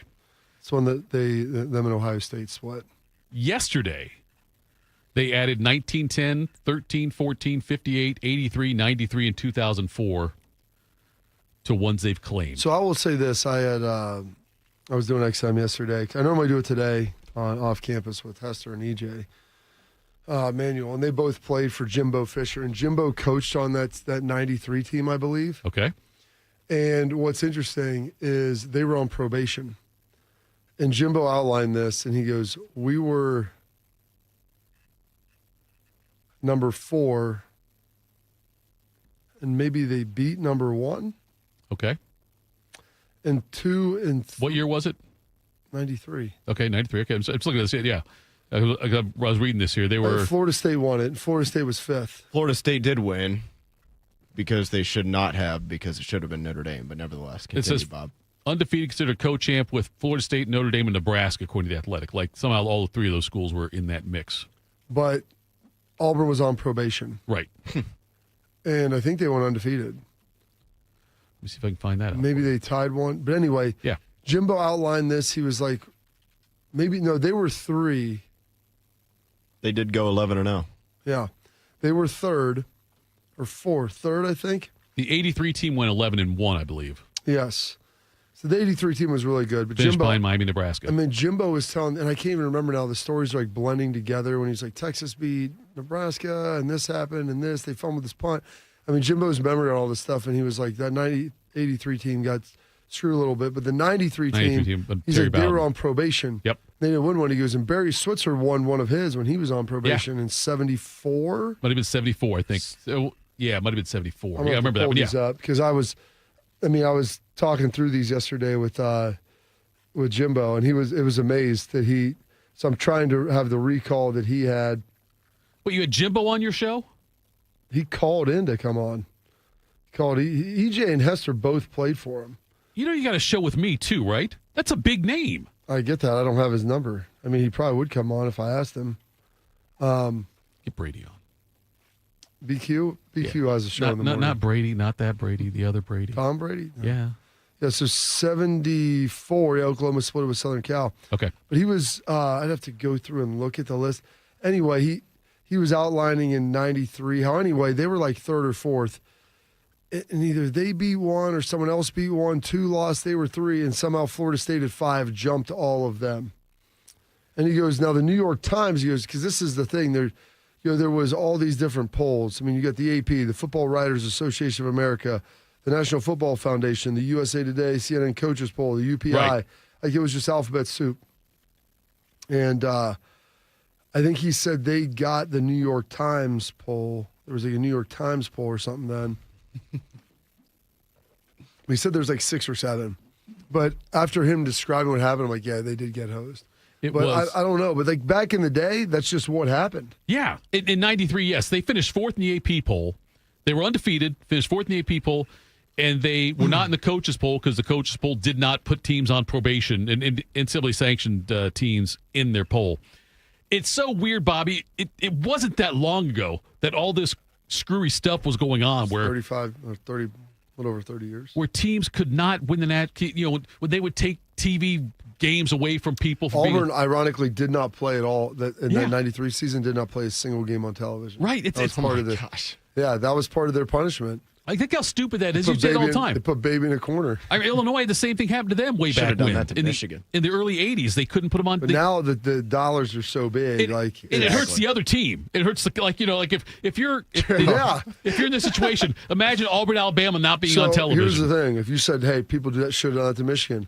It's one that them in Ohio State split. Yesterday, they added 1910, 13, 14, 58, 83, 93, and 2004 to ones they've claimed. So I will say this: I was doing XM yesterday. I normally do it today off campus with Hester and EJ. Manuel, and they both played for Jimbo Fisher, and Jimbo coached on that 93 team, I believe. Okay. And what's interesting is they were on probation, and Jimbo outlined this, and he goes, "We were number 4, and maybe they beat number 1." Okay. And 2 and what year was it? 93. Okay, 93. Okay, I'm just looking at this. Yeah. I was reading this here. They were Florida State won it, and Florida State was 5th. Florida State did win because they should not have, because it should have been Notre Dame, but nevertheless, continue, it says, Bob. Undefeated, considered co-champ with Florida State, Notre Dame, and Nebraska, according to The Athletic. Like, somehow all 3 of those schools were in that mix. But Auburn was on probation. Right. And I think they went undefeated. Let me see if I can find that out. Maybe they tied one. But anyway, yeah. Jimbo outlined this. He was like, they were 3. They did go 11-0. Yeah. They were 3rd or 4th. 3rd, I think. The 83 team went 11-1, I believe. Yes. So the 83 team was really good. But Finished Jimbo, behind Miami, Nebraska. I mean, Jimbo was telling, and I can't even remember now, the stories are like blending together when he's like, Texas beat Nebraska, and this happened, and this, they fumbled this punt. I mean, Jimbo's memory on all this stuff, and he was like, that 83 team got screwed a little bit, but the 93 team he's like, they were on probation. Yep. They didn't win one. He goes, and Barry Switzer won one of his when he was on probation in 74. Might have been 74, I think. So, yeah, it might have been 74. I remember that. These up because I was talking through these yesterday with Jimbo, and it was amazed that so I'm trying to have the recall that he had. What, you had Jimbo on your show? He called in to come on. EJ and Hester both played for him. You know you got a show with me too, right? That's a big name. I get that. I don't have his number. I mean, he probably would come on if I asked him. Get Brady on. BQ has a show in the morning. Not Brady, not that Brady, the other Brady. Tom Brady? No. Yeah. Yeah, so 74, Oklahoma split with Southern Cal. Okay. But he was, I'd have to go through and look at the list. Anyway, he was outlining in 93 how anyway, they were like 3rd or 4th. And either they beat 1 or someone else beat 1, 2 lost, they were 3, and somehow Florida State at 5 jumped all of them. And he goes, now the New York Times, he goes, because this is the thing, there was all these different polls. I mean, you got the AP, the Football Writers Association of America, the National Football Foundation, the USA Today, CNN Coaches Poll, the UPI. Right. Like it was just alphabet soup. And I think he said they got the New York Times poll. There was like a New York Times poll or something then. He said there's like 6 or 7. But after him describing what happened, I'm like, yeah, they did get hosed. I don't know. But like back in the day, that's just what happened. Yeah. In 93, yes. They finished 4th in the AP poll. They were undefeated, finished 4th in the AP poll. and they were not in the coaches poll because the coaches poll did not put teams on probation and NCAA sanctioned teams in their poll. It's so weird, Bobby. It wasn't that long ago that all this screwy stuff was going on where 35 or 30, a little over 30 years, where teams could not win the when they would take TV games away from people. Auburn, ironically, did not play at all. That 93 season did not play a single game on television. Right. It's part of the. Gosh. Yeah, that was part of their punishment. I think how stupid that is. You say it all the time. They put Baby in a corner. I mean, Illinois, the same thing happened to them way back when. Done that to Michigan. In the early 80s, they couldn't put them on. But now the dollars are so big, it hurts the other team. It hurts if you're in this situation, imagine Auburn, Alabama not being on television. Here's the thing: if you said, "Hey, people should have done that to Michigan,"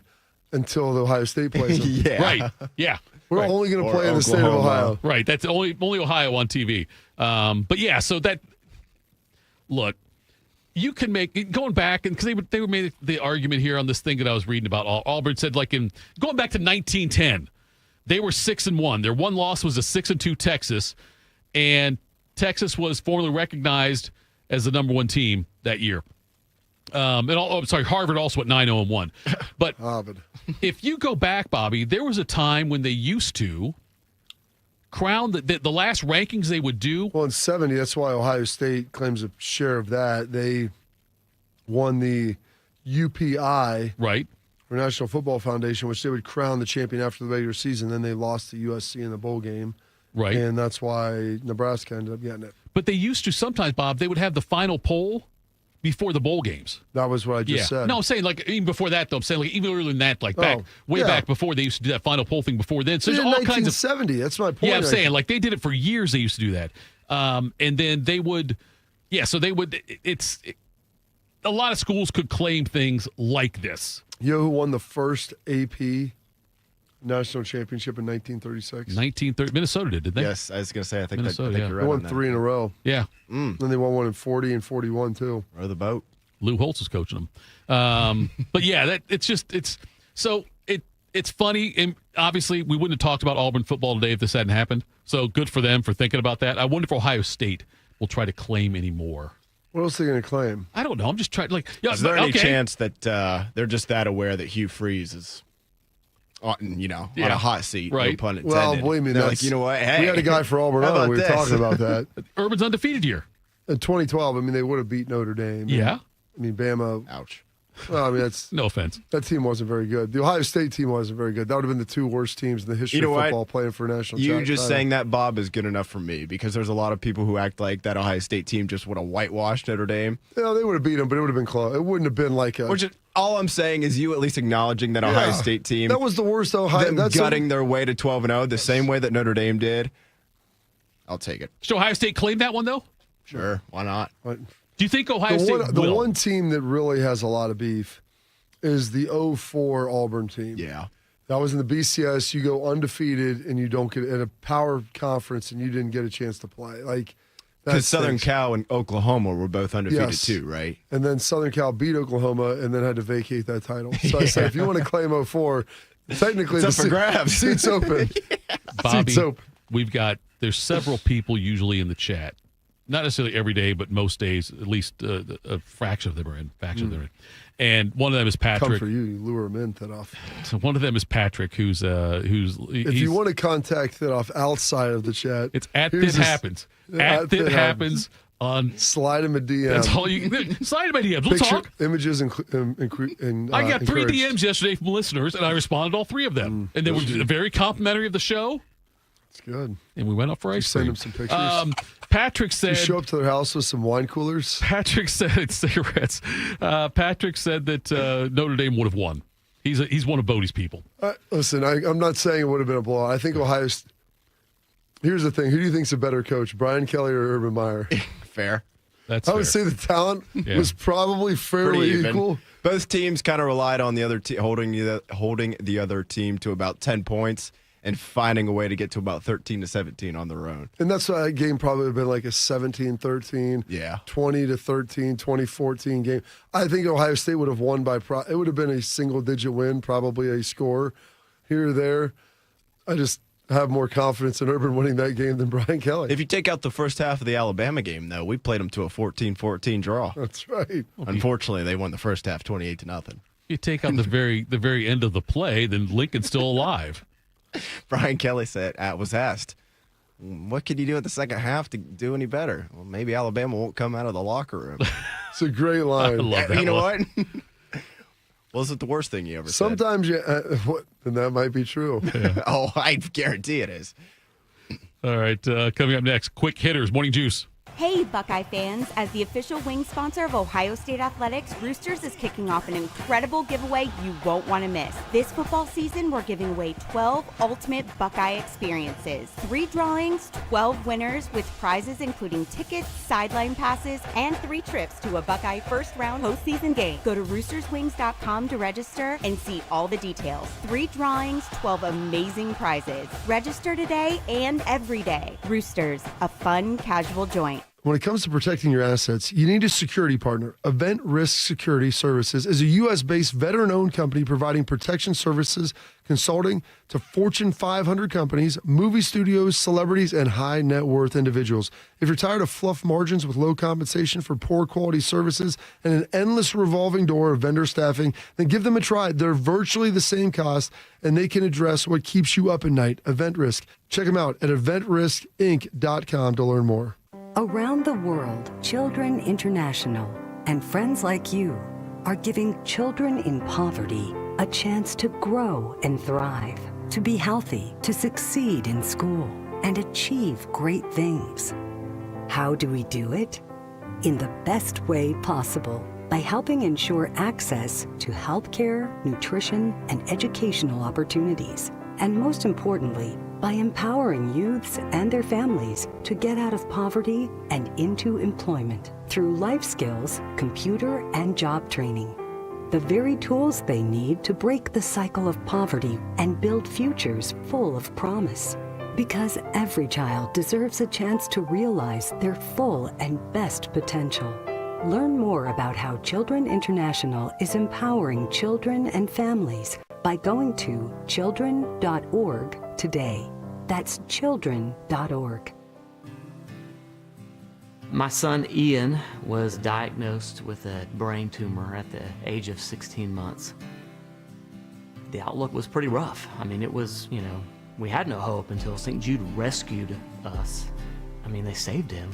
until the Ohio State plays them. Yeah. Right. Yeah. We're only going to play in the state of Ohio. Right. That's only Ohio on TV. But yeah, so that look. You can make going back, and because they made the argument here on this thing that I was reading about. Auburn said, going back to 1910, they were 6-1. Their one loss was a 6-2 Texas, and Texas was formally recognized as the number one team that year. Harvard also at 9-0-1. But if you go back, Bobby, there was a time when they used to crown the last rankings they would do. Well, in 70, that's why Ohio State claims a share of that. They won the UPI, right, or National Football Foundation, which they would crown the champion after the regular season. Then they lost to USC in the bowl game, right, and that's why Nebraska ended up getting it. But they used to sometimes, Bob, they would have the final poll before the bowl games. That was what I just said. No, I'm saying even before that, though. I'm saying even earlier than that, way back before they used to do that final poll thing before then. So there's all kinds of 1970. That's my point. Yeah, I'm saying they did it for years. They used to do that, and then they would, so they would. A lot of schools could claim things like this. You know who won the first AP national championship in 1936? Minnesota did, didn't they? Yes, I was going to say, I think Minnesota, you're right. They won 3 in a row. Yeah. Then they won one in 40 and 41, too. Row the boat. Lou Holtz is coaching them. But yeah, it's funny. And obviously, we wouldn't have talked about Auburn football today if this hadn't happened. So good for them for thinking about that. I wonder if Ohio State will try to claim any more. What else are they going to claim? I don't know. I'm just trying. Is there any chance that they're just that aware that Hugh Freeze is, on a hot seat? Right. No pun intended. Well, believe me, they're like, you know what? Hey, we had a guy for Auburn. We were talking about that. Urban's undefeated year. In 2012, they would have beat Notre Dame. Yeah. Bama. Ouch. Well, that's no offense. That team wasn't very good. The Ohio State team wasn't very good. That would have been the two worst teams in the history of football playing for a national You title. just saying that, Bob, is good enough for me because there's a lot of people who act like that Ohio State team just would have whitewashed Notre Dame. Yeah, they would have beat them, but it would have been close. It wouldn't have been like a. All I'm saying is you at least acknowledging that Ohio State team. That was the worst Ohio. Them gutting their way to 12-0 the same way that Notre Dame did. I'll take it. Should Ohio State claim that one though? Sure, why not? Do you think Ohio State will? The one team that really has a lot of beef is the 04 Auburn team. Yeah. That was in the BCS. You go undefeated and you don't get at a power conference and you didn't get a chance to play. Because Southern Cal and Oklahoma were both undefeated too, right? And then Southern Cal beat Oklahoma and then had to vacate that title. So I said, if you want to claim 04, technically it's up for grabs. Seat's open. Bobby, seat's open. There's several people usually in the chat. Not necessarily every day, but most days, at least a fraction of them are in. And one of them is Patrick. Come for you. You lure them in, Thitoff. So one of them is Patrick, who's. If you want to contact Thitoff outside of the chat, it's at Thit Happens. At Thit Happens on. Slide him a DM. That's all you can. Slide him a DM. We'll talk. Images and I got 3 DMs yesterday from listeners, and I responded to all 3 of them, and they were very complimentary of the show. It's good. And we went up for ice cream. Send them some pictures. Patrick said... You show up to their house with some wine coolers? Patrick said cigarettes. Patrick said that Notre Dame would have won. He's one of Bodie's people. Listen, I'm not saying it would have been a blowout. I think Ohio... Here's the thing. Who do you think's a better coach, Brian Kelly or Urban Meyer? Fair. I would say the talent was probably fairly equal. Both teams kind of relied on the other team holding the other team to about 10 points. And finding a way to get to about 13-17 on their own. And that's why that game probably would have been like a 17-13, 20-13, 20-14 game. I think Ohio State would have won by it would have been a single-digit win, probably a score here or there. have more confidence in Urban winning that game than Brian Kelly. If you take out the first half of the Alabama game, though, we played them to a 14-14 draw. That's right. Unfortunately, they won the first half 28-0. You take out the very end of the play, then Lincoln's still alive. Brian Kelly was asked, what can you do at the second half to do any better? Well, maybe Alabama won't come out of the locker room. It's a great line. I love that. You know one. what? Wasn't the worst thing you ever Sometimes and that might be true. said. Oh, I guarantee it is. All right, coming up next, quick hitters, Morning Juice. Hey, Buckeye fans. As the official wing sponsor of Ohio State Athletics, Roosters is kicking off an incredible giveaway you won't want to miss. This football season, we're giving away 12 ultimate Buckeye experiences. 3 drawings, 12 winners with prizes including tickets, sideline passes, and 3 trips to a Buckeye first-round postseason game. Go to roosterswings.com to register and see all the details. 3 drawings, 12 amazing prizes. Register today and every day. Roosters, a fun, casual joint. When it comes to protecting your assets, you need a security partner. Event Risk Security Services is a U.S.-based veteran-owned company providing protection services, consulting to Fortune 500 companies, movie studios, celebrities, and high-net-worth individuals. If you're tired of fluff margins with low compensation for poor quality services and an endless revolving door of vendor staffing, then give them a try. They're virtually the same cost, and they can address what keeps you up at night. Event Risk. Check them out at eventriskinc.com to learn more. Around the world, Children International and friends like you are giving children in poverty a chance to grow and thrive, to be healthy, to succeed in school, and achieve great things. How do we do it? In the best way possible, by helping ensure access to healthcare, nutrition, and educational opportunities. And most importantly, by empowering youths and their families to get out of poverty and into employment through life skills, computer, and job training. The very tools they need to break the cycle of poverty and build futures full of promise. Because every child deserves a chance to realize their full and best potential. Learn more about how Children International is empowering children and families by going to children.org today. That's children.org. My son Ian was diagnosed with a brain tumor at the age of 16 months. The outlook was pretty rough. I mean, it was, we had no hope until St. Jude rescued us. I mean, they saved him.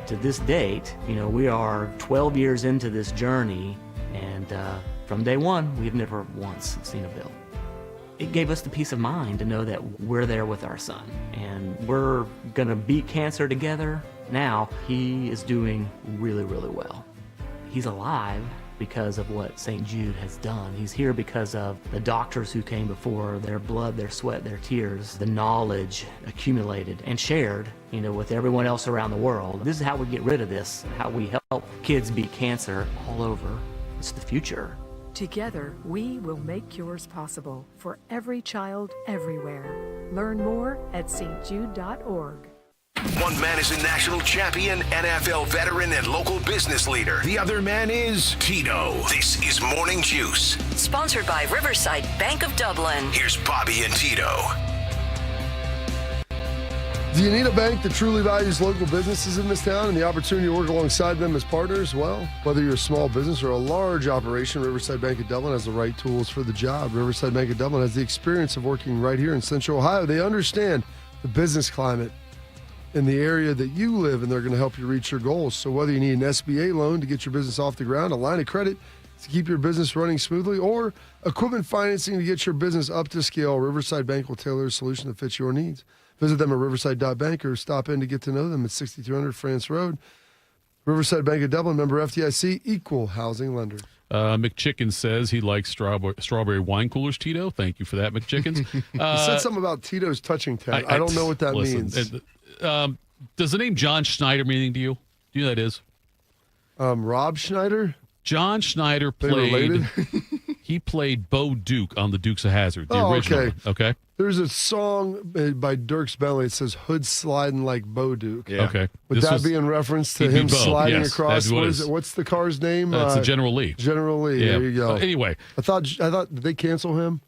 To this date, we are 12 years into this journey, and from day one, we've never once seen a bill. It gave us the peace of mind to know that we're there with our son, and we're gonna beat cancer together. Now, he is doing really, really well. He's alive because of what St. Jude has done. He's here because of the doctors who came before, their blood, their sweat, their tears, the knowledge accumulated and shared, with everyone else around the world. This is how we get rid of this, how we help kids beat cancer all over. It's the future. Together, we will make cures possible for every child everywhere. Learn more at stjude.org. One man is a national champion, NFL veteran, and local business leader. The other man is Tito. This is Morning Juice. Sponsored by Riverside Bank of Dublin. Here's Bobby and Tito. Do you need a bank that truly values local businesses in this town and the opportunity to work alongside them as partners? Well, whether you're a small business or a large operation, Riverside Bank of Dublin has the right tools for the job. Riverside Bank of Dublin has the experience of working right here in Central Ohio. They understand the business climate in the area that you live, and they're going to help you reach your goals. So whether you need an SBA loan to get your business off the ground, a line of credit to keep your business running smoothly, or equipment financing to get your business up to scale, Riverside Bank will tailor a solution that fits your needs. Visit them at riverside.bank or stop in to get to know them at 6300 France Road. Riverside Bank of Dublin, member FDIC, equal housing lender. McChicken says he likes strawberry wine coolers, Tito. Thank you for that, McChickens. You said something about Tito's touching tab. I don't know what that means. Does the name John Schneider mean anything to you? Do you know who that is? Rob Schneider? John Schneider They played. related? He played Bo Duke on the Dukes of Hazzard, the Oh, original okay. one. Okay. There's a song by Dierks Bentley. It says "Hood sliding like Bo Duke." Yeah. Okay. Would This that was- be in reference to he'd be him Bo, sliding yes, across? that'd be what What it is is. it? What's the car's name? That's the General Lee. General Lee. Yeah. There you go. Anyway. I thought did they cancel him?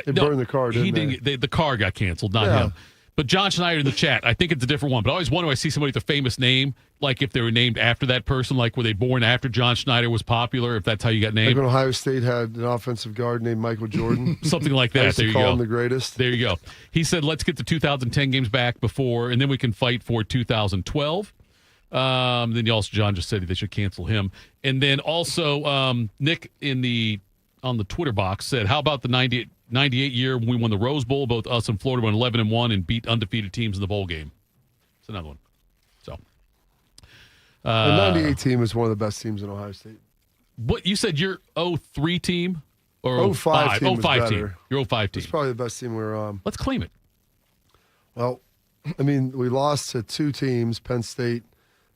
They No, burned the car, he didn't they? The car got canceled, not Yeah. him. But John Schneider in the chat, I think it's a different one. But I always wonder when I see somebody with a famous name, like if they were named after that person, like were they born after John Schneider was popular, if that's how you got Like named. when Ohio State had an offensive guard named Michael Jordan. Something like I that. used to There you call go. him the greatest. There you go. He said, let's get the 2010 games back before, and then we can fight for 2012. Then John just said they should cancel him. And then also Nick on the Twitter box said, how about the 98 year when we won the Rose Bowl? Both us and Florida went 11-1 and beat undefeated teams in the bowl game. It's another one. So The 98 team is one of the best teams in Ohio State. What you said your 03 team or 05 team was 05 better. team. Your 05 team. It's probably the best team we were on. Let's claim it. Well, I mean, we lost to two teams, Penn State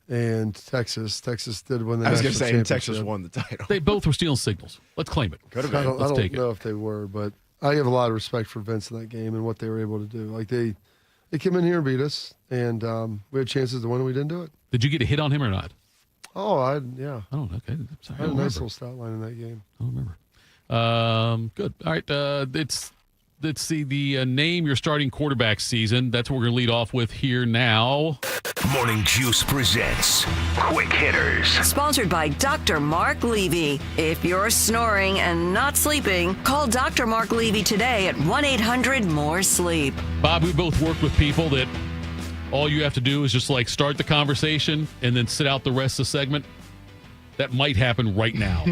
and Texas. Texas did win the I was national going to say Texas championship. won the title. They both were stealing signals. Let's claim it. Could have I been. don't, Let's take it. know if they were, but I have a lot of respect for Vince in that game and what they were able to do. Like they came in here and beat us, and we had chances to win, and we didn't do it. Did you get a hit on him or not? Oh, yeah. Oh, okay. I'm sorry. I had a nice little stat line in that game. I don't remember. Good. All right. Let's see the name your starting quarterback season. That's what we're going to lead off with here now. Morning Juice presents Quick Hitters. Sponsored by Dr. Mark Levy. If you're snoring and not sleeping, call Dr. Mark Levy today at 1-800-MORE-SLEEP. Bob, we both work with people that all you have to do is just like start the conversation and then sit out the rest of the segment. That might happen right now.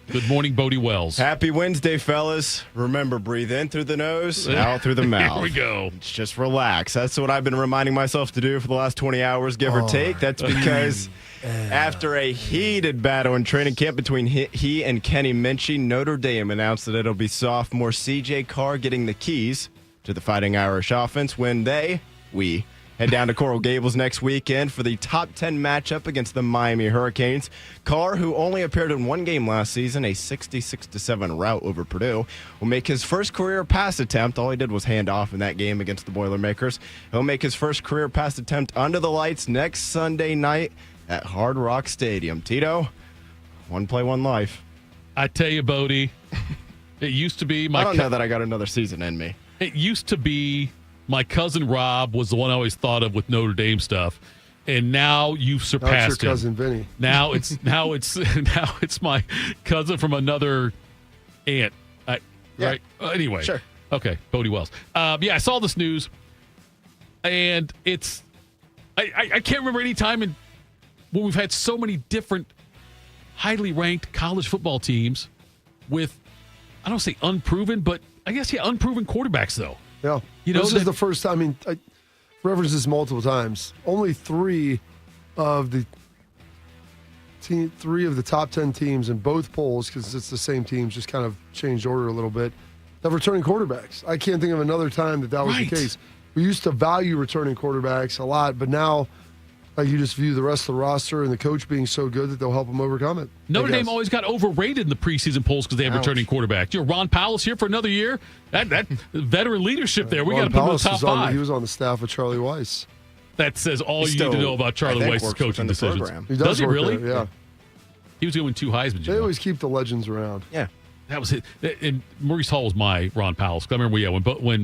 Good morning, Bodie Wells. Happy Wednesday, fellas. Remember, breathe in through the nose, out through the mouth. Here we go. Just relax. That's what I've been reminding myself to do for the last 20 hours, give or take. That's because after a heated battle in training camp between he and Kenny Minchie, Notre Dame announced that it'll be sophomore C.J. Carr getting the keys to the Fighting Irish offense when we head down to Coral Gables next weekend for the top 10 matchup against the Miami Hurricanes. Carr, who only appeared in one game last season, a 66-7 rout over Purdue, will make his first career pass attempt. All he did was hand off in that game against the Boilermakers. He'll make his first career pass attempt under the lights next Sunday night at Hard Rock Stadium. Tito, one play, one life. I tell you, Bodie, it used to be I don't know that I got another season in me. It used to be my cousin Rob was the one I always thought of with Notre Dame stuff, and now you've surpassed That's your him. cousin Vinny. Now it's my cousin from another aunt. Right? Anyway, sure. Okay, Bodie Wells. I saw this news, and it's I can't remember any time when we've had so many different highly ranked college football teams with, I don't say unproven, but I guess unproven quarterbacks though. Yeah. This is the first time. I mean, I referenced this multiple times. Only three of the top 10 teams in both polls, because it's the same teams, just kind of changed order a little bit, have returning quarterbacks. I can't think of another time that was the case. We used to value returning quarterbacks a lot, but now you just view the rest of the roster and the coach being so good that they'll help them overcome it. Notre Dame always got overrated in the preseason polls because they have returning quarterbacks. Ron Powell's here for another year. That veteran leadership there. We got to put him in the top five. He was on the staff with Charlie Weiss. That says all you need to know about Charlie Weiss's coaching decisions. Does he really? There, yeah. He was going to win 2 Heisman. They always keep the legends around. Yeah. That was it. And Maurice Hall was my Ron Powell's. I remember, when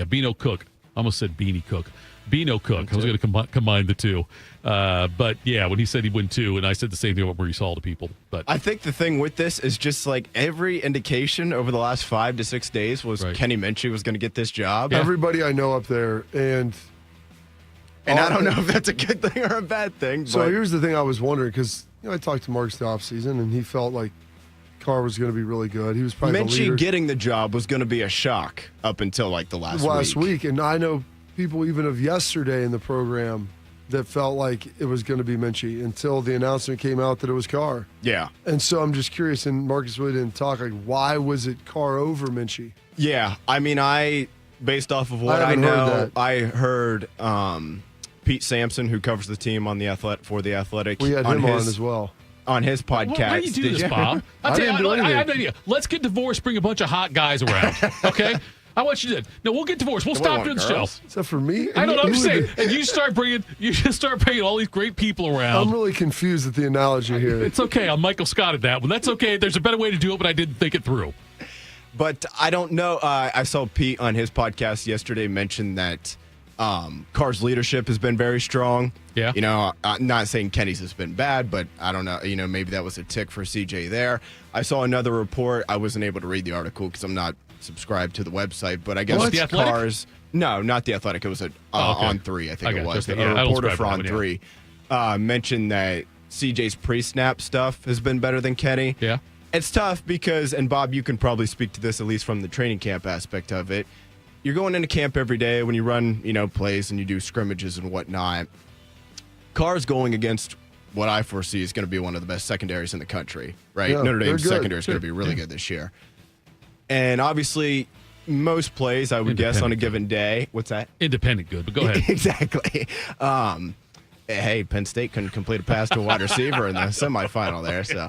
Beano Cook. I almost said Beanie Cook. Beano Cook. I was going to combine the two. But when he said he'd win 2, and I said the same thing about Maurice Hall to people. But I think the thing with this is just like every indication over the last 5 to 6 days was Kenny Minchie was going to get this job. Yeah. Everybody I know up there, and I don't know if that's a good thing or a bad thing. So here's the thing I was wondering, because I talked to Marks the offseason, and he felt like Carr was going to be really good. He was probably the leader. Minchie getting the job was going to be a shock up until like the last week. And I know people even of yesterday in the program that felt like it was going to be Minchie until the announcement came out that it was Carr. Yeah. And so I'm just curious, and Marcus really didn't talk, like, why was it Carr over Minchie? Yeah. I mean, based off of what I know, I heard Pete Sampson, who covers the team on for The Athletic. We had him on as well. on his podcast. Why do you do this, Bob? I didn't do anything. I have an idea. Let's get divorced, bring a bunch of hot guys around, okay? I want you to. No, we'll get divorced. We'll stop doing the show. Except for me. I know what I'm saying. And you just start bringing all these great people around. I'm really confused at the analogy here. It's okay. I'm Michael Scott at that one. That's okay. There's a better way to do it, but I didn't think it through. But I don't know. I saw Pete on his podcast yesterday mention that Carr's leadership has been very strong. Yeah. You know, I'm not saying Kenny's has been bad, but I don't know. You know, maybe that was a tick for CJ there. I saw another report. I wasn't able to read the article because I'm not subscribed to the website, but I guess The Athletic? Carr's. No, not the Athletic. It was On 3, I think it was. A Yeah, reporter for On On 3 mentioned that CJ's pre-snap stuff has been better than Kenny. Yeah. It's tough because, and Bob, you can probably speak to this at least from the training camp aspect of it. You're going into camp every day when you run, plays and you do scrimmages and whatnot. Carr's going against what I foresee is going to be one of the best secondaries in the country, right? Yeah, Notre Dame's they're good. secondary is going to be really good this year. And obviously, most plays, I would guess, on a given day. What's that? Independent good, but go ahead. Exactly. Hey, Penn State couldn't complete a pass to a wide receiver in the semifinal there. So,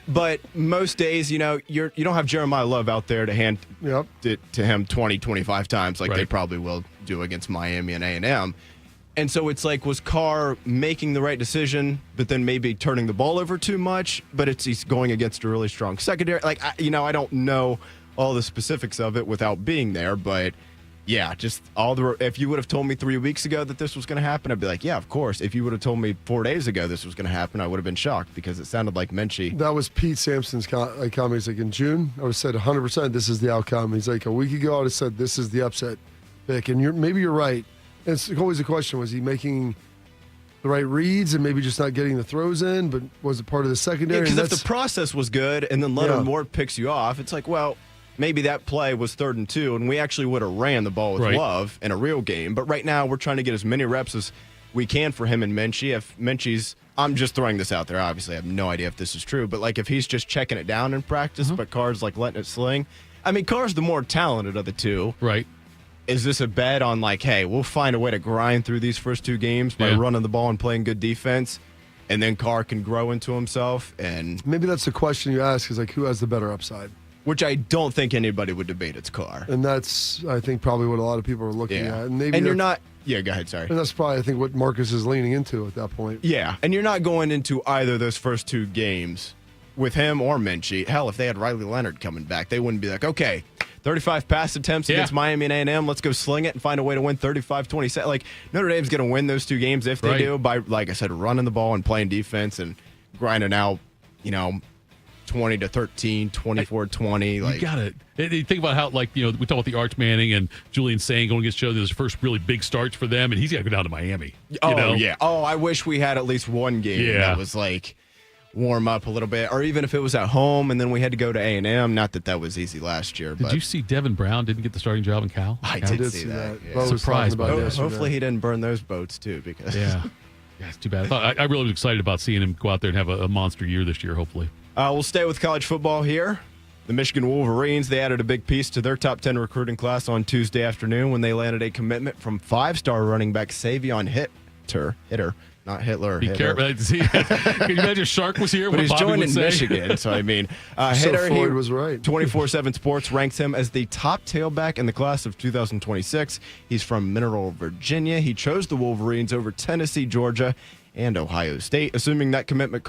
but most days, you don't have Jeremiah Love out there to hand it to him 20, 25 times like they probably will do against Miami and A&M. And so it's like, was Carr making the right decision, but then maybe turning the ball over too much? But he's going against a really strong secondary. Like, I don't know all the specifics of it without being there, but yeah, just if you would have told me 3 weeks ago that this was going to happen, I'd be like, yeah, of course. If you would have told me 4 days ago this was going to happen, I would have been shocked because it sounded like Menchie. That was Pete Sampson's comment. He's like, in June, I would have said 100% this is the outcome. He's like, a week ago, I would have said this is the upset pick. And maybe you're right. And it's always a question, was he making the right reads and maybe just not getting the throws in, but was it part of the secondary? Because if the process was good and then Leonard Ward picks you off, it's like, well, maybe that play was 3rd and 2, and we actually would have ran the ball with Love in a real game. But right now, we're trying to get as many reps as we can for him and Menchie. If Menchie's, I'm just throwing this out there, obviously, I have no idea if this is true, but like if he's just checking it down in practice, but Carr's like letting it sling. I mean, Carr's the more talented of the two. Right. Is this a bet on like, hey, we'll find a way to grind through these first 2 games by running the ball and playing good defense, and then Carr can grow into himself? And maybe that's the question you ask, is like, who has the better upside? Which I don't think anybody would debate. It's Carr. And that's, I think, probably what a lot of people are looking at. And you're not. Yeah, go ahead. Sorry. And that's probably, I think, what Marcus is leaning into at that point. Yeah, and you're not going into either of those first 2 games with him or Menchie. Hell, if they had Riley Leonard coming back, they wouldn't be like, okay, 35 pass attempts against Miami and A&M. Let's go sling it and find a way to win 35-27. Like, Notre Dame's going to win those 2 games if they do by, like I said, running the ball and playing defense and grinding out, 20-13, 24-20. Like, you got it. Think about how, we talk about the Arch Manning and Julian Sang going against each other. Those first really big starts for them, and he's got to go down to Miami. Yeah. Oh, I wish we had at least one game that was like warm up a little bit, or even if it was at home and then we had to go to A&M. Not that that was easy last year. Did you see Devin Brown didn't get the starting job in Cal? I did see that. Yeah. Surprised by that. Hopefully he didn't burn those boats too, because yeah, it's too bad. I really was excited about seeing him go out there and have a monster year this year. Hopefully, we'll stay with college football here. The Michigan Wolverines, they added a big piece to their top 10 recruiting class on Tuesday afternoon when they landed a commitment from 5-star running back Savion Hitter. Not Hitler. Be careful. Can you imagine Shark was here? But he's joining Michigan, so I mean, Hitter. Floyd was right. 24/7 Sports ranks him as the top tailback in the class of 2026. He's from Mineral, Virginia. He chose the Wolverines over Tennessee, Georgia, and Ohio State. Assuming that commitment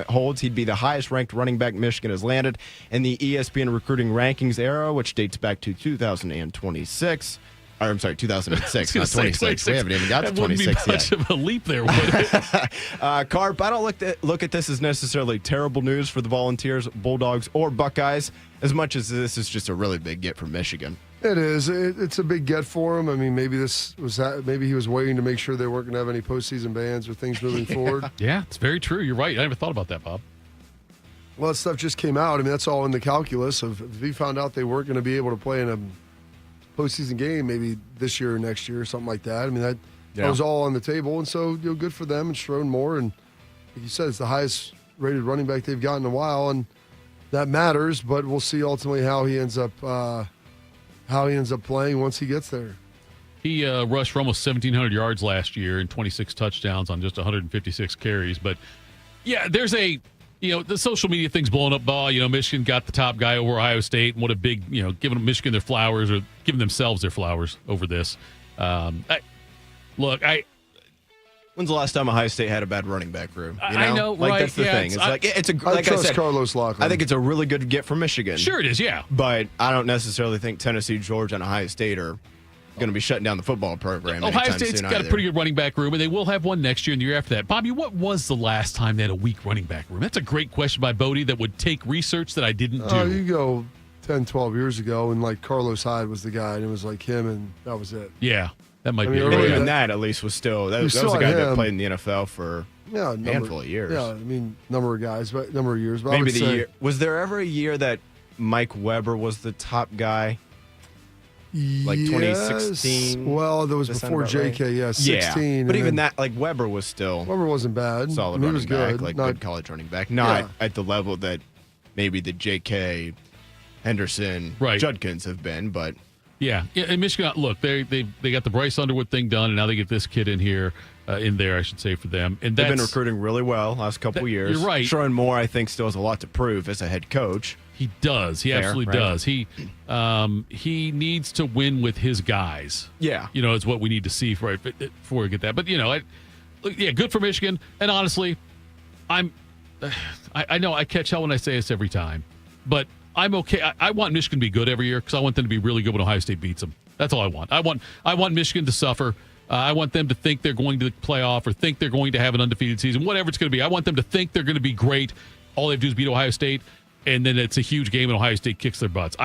holds, he'd be the highest-ranked running back Michigan has landed in the ESPN recruiting rankings era, which dates back to 2026. Or, I'm sorry, 2006, not 26. We haven't even got to 26 yet. That wouldn't be much of a leap there, would it? Carp, I don't look at this as necessarily terrible news for the Volunteers, Bulldogs, or Buckeyes, as much as this is just a really big get for Michigan. It is. It's a big get for him. I mean, maybe maybe he was waiting to make sure they weren't going to have any postseason bans or things moving forward. Yeah, it's very true. You're right. I never thought about that, Bob. Well, that stuff just came out. I mean, that's all in the calculus of if he found out they weren't going to be able to play in a postseason game maybe this year or next year or something like that. I mean, that was all on the table. And so, good for them and Strode Moore. And like you said, it's the highest rated running back they've gotten in a while. And that matters, but we'll see ultimately how he ends up playing once he gets there. He rushed for almost 1,700 yards last year and 26 touchdowns on just 156 carries. But Yeah, there's the social media thing's blowing up. Michigan got the top guy over Ohio State, and what a big, giving Michigan their flowers or giving themselves their flowers over this. When's the last time Ohio State had a bad running back room? I know, right? That's the thing. I trust Carlos Lockland. I think it's a really good get for Michigan. Sure it is, yeah. But I don't necessarily think Tennessee, Georgia, and Ohio State are going to be shutting down the football program. Ohio State's got a pretty good running back room, and they will have one next year and the year after that. Bobby, what was the last time they had a weak running back room? That's a great question by Bodie that would take research that I didn't do. You go 10, 12 years ago, and Carlos Hyde was the guy, and it was him, and that was it. Yeah. That might be even that at least was still that was a guy that played in the NFL for a handful of years. Yeah, number of guys, but number of years. But maybe year. Was there ever a year that Mike Weber was the top guy? Like 2016. Well, that was before JK. Right? Yeah, 16. Yeah, but even that, Weber was still. Weber wasn't bad. Solid running was back, good. Good college running back. Not at the level that maybe the JK, Henderson, Judkins have been, but. Yeah, and Michigan, look, they got the Bryce Underwood thing done, and now they get this kid in here, in there, I should say, for them. And they've been recruiting really well last couple of years. You're right. Sherman Moore, I think, still has a lot to prove as a head coach. He does. He absolutely does. He needs to win with his guys. Yeah. Is what we need to see before we get that. But, good for Michigan. And honestly, I know I catch hell when I say this every time, but I'm okay. I want Michigan to be good every year because I want them to be really good when Ohio State beats them. That's all I want. I want Michigan to suffer. I want them to think they're going to the playoff or think they're going to have an undefeated season, whatever it's going to be. I want them to think they're going to be great. All they have to do is beat Ohio State, and then it's a huge game and Ohio State kicks their butts.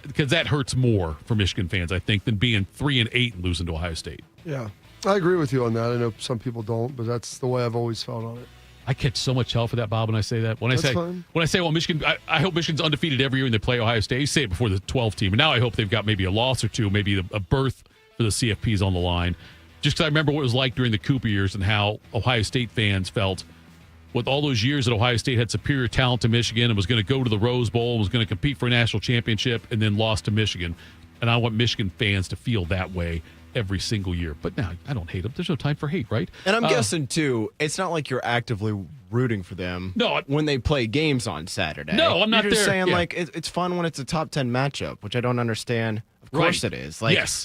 Because that hurts more for Michigan fans, I think, than being 3-8 and losing to Ohio State. Yeah, I agree with you on that. I know some people don't, but that's the way I've always felt on it. I catch so much hell for that, Bob, when I say that. When I say, well, Michigan, I hope Michigan's undefeated every year when they play Ohio State. You say it before the 12 team. And now I hope they've got maybe a loss or two, maybe a berth for the CFPs on the line. Just because I remember what it was like during the Cooper years and how Ohio State fans felt with all those years that Ohio State had superior talent to Michigan and was going to go to the Rose Bowl, was going to compete for a national championship, and then lost to Michigan. And I want Michigan fans to feel that way every single year. But now I don't hate them. There's no time for hate, right? And I'm guessing, too, it's not like you're actively rooting for them when they play games on Saturday. No, I'm not You're just there. saying, it's fun when it's a top 10 matchup, which I don't understand. Of course it is.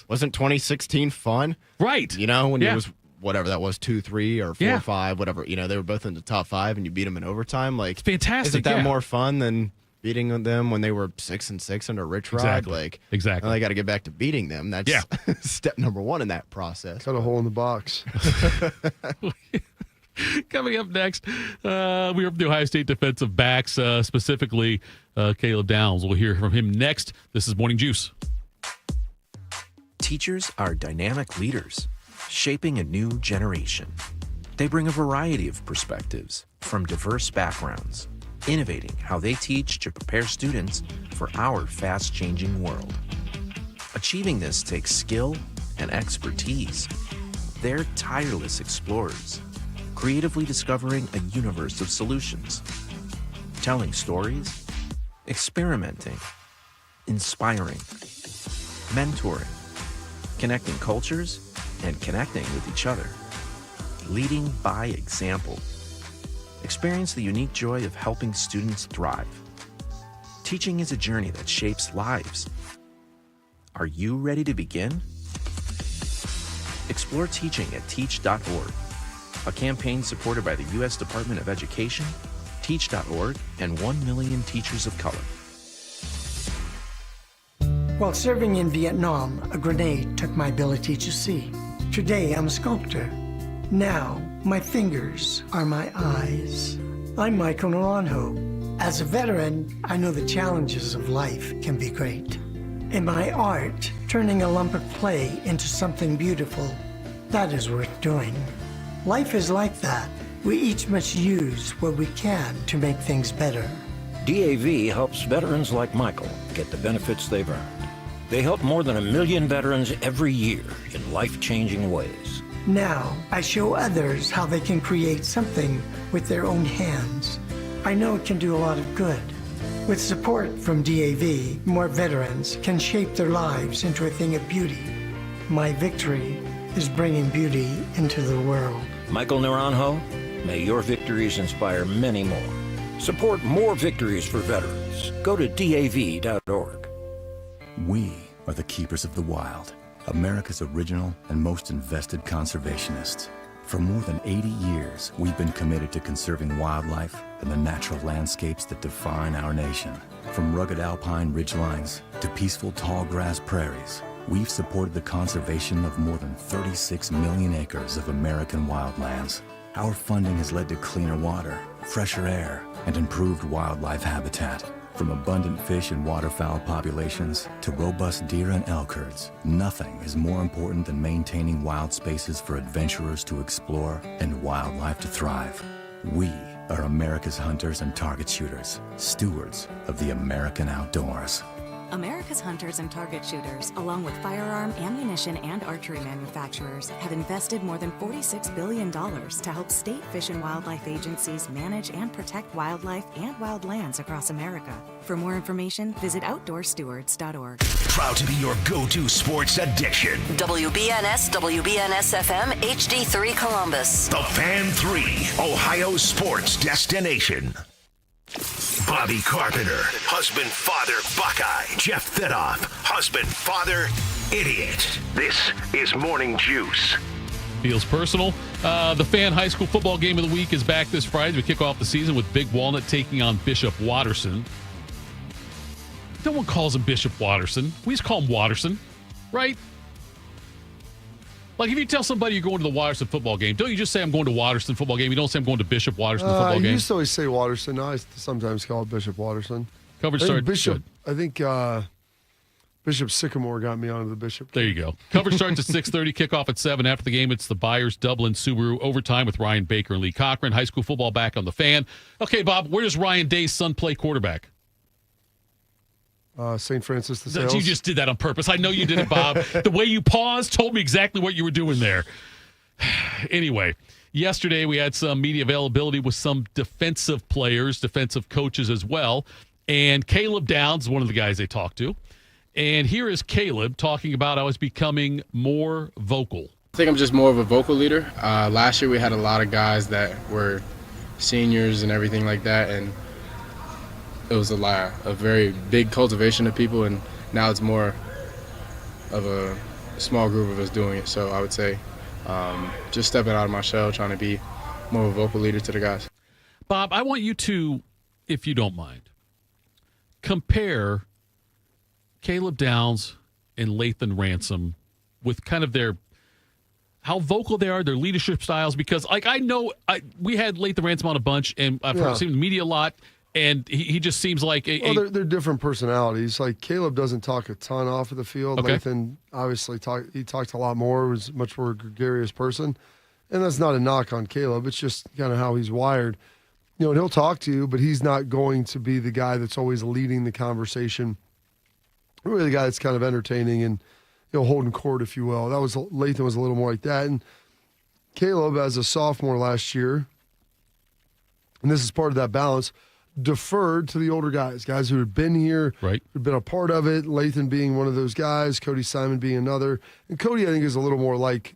Wasn't 2016 fun? Right. When it was, whatever that was, 2-3 or 4-5, whatever. They were both in the top 5 and you beat them in overtime. It's fantastic. Isn't that more fun than beating them when they were 6-6 under Rich Rod? Exactly. They got to get back to beating them. That's step number one in that process. Cut a hole in the box. Coming up next, we are from the Ohio State defensive backs, specifically Caleb Downs. We'll hear from him next. This is Morning Juice. Teachers are dynamic leaders, shaping a new generation. They bring a variety of perspectives from diverse backgrounds, innovating how they teach to prepare students for our fast-changing world. Achieving this takes skill and expertise. They're tireless explorers, creatively discovering a universe of solutions, telling stories, experimenting, inspiring, mentoring, connecting cultures, and connecting with each other, leading by example. Experience the unique joy of helping students thrive. Teaching is a journey that shapes lives. Are you ready to begin? Explore teaching at teach.org, a campaign supported by the U.S. Department of Education, Teach.org, and 1 million teachers of color. While serving in Vietnam, a grenade took my ability to see. Today, I'm a sculptor. Now, my fingers are my eyes. I'm Michael Naranjo. As a veteran, I know the challenges of life can be great. In my art, turning a lump of clay into something beautiful, that is worth doing. Life is like that. We each must use what we can to make things better. DAV helps veterans like Michael get the benefits they've earned. They help more than 1 million veterans every year in life-changing ways. Now, I show others how they can create something with their own hands. I know it can do a lot of good. With support from DAV, more veterans can shape their lives into a thing of beauty. My victory is bringing beauty into the world. Michael Naranjo, May your victories inspire many more. Support more victories for veterans. Go to DAV.org. We are the keepers of the wild, America's original and most invested conservationists. For more than 80 years, we've been committed to conserving wildlife and the natural landscapes that define our nation. From rugged alpine ridgelines to peaceful tall grass prairies, we've supported the conservation of more than 36 million acres of American wildlands. Our funding has led to cleaner water, fresher air, and improved wildlife habitat. From abundant fish and waterfowl populations to robust deer and elk herds, nothing is more important than maintaining wild spaces for adventurers to explore and wildlife to thrive. We are America's hunters and target shooters, stewards of the American outdoors. America's hunters and target shooters, along with firearm, ammunition, and archery manufacturers, have invested more than $46 billion to help state fish and wildlife agencies manage and protect wildlife and wildlands across America. For more information, visit outdoorstewards.org. Proud to be your go-to sports addiction. WBNS, WBNS FM, HD3 Columbus. The Fan 3, Ohio sports destination. Bobby Carpenter, husband, father, Buckeye. Jeff Thitoff, husband, father, idiot. This is Morning Juice. Feels personal. The Fan High School football game of the week is back this Friday. We kick off the season with Big Walnut taking on Bishop Watterson. No one calls him Bishop Watterson. We just call him Watterson, right? Like, if you tell somebody you're going to the Watterson football game, don't you just say, I'm going to Watterson football game? You don't say, I'm going to Bishop Watterson football game? You used to always say Watterson. Now I sometimes call it Bishop Watterson. Coverage starts. Bishop. I think Bishop Sycamore got me onto the Bishop. There you go. Coverage starts at 6:30, kickoff at 7. After the game, it's the Byers Dublin Subaru overtime with Ryan Baker and Lee Cochran. High school football back on the Fan. Okay, Bob, where does Ryan Day's son play quarterback? St. Francis de Sales. You just did that on purpose. I know you did it, Bob. The way you paused told me exactly what you were doing there. Anyway, yesterday we had some media availability with some defensive players, defensive coaches as well. And Caleb Downs, one of the guys they talked to. And here is Caleb talking about how he's becoming more vocal. I think I'm just more of a vocal leader. Last year we had a lot of guys that were seniors and everything like that. And it was a very big cultivation of people, and now it's more of a small group of us doing it. So I would say just stepping out of my shell, trying to be more of a vocal leader to the guys. Bob, I want you to, if you don't mind, compare Caleb Downs and Lathan Ransom with kind of how vocal they are, their leadership styles, because like I know we had Lathan Ransom on a bunch, and I've seen the media a lot. And he just seems like they're different personalities. Like Caleb doesn't talk a ton off of the field. Okay. Lathan obviously talked a lot more. Was a much more gregarious person, and that's not a knock on Caleb. It's just kind of how he's wired. And he'll talk to you, but he's not going to be the guy that's always leading the conversation. Really, the guy that's kind of entertaining and holding court, if you will. Lathan was a little more like that. And Caleb, as a sophomore last year, and this is part of that balance, deferred to the older guys who had been here, right, who'd been a part of it. Lathan being one of those guys, Cody Simon being another. And Cody, I think, is a little more like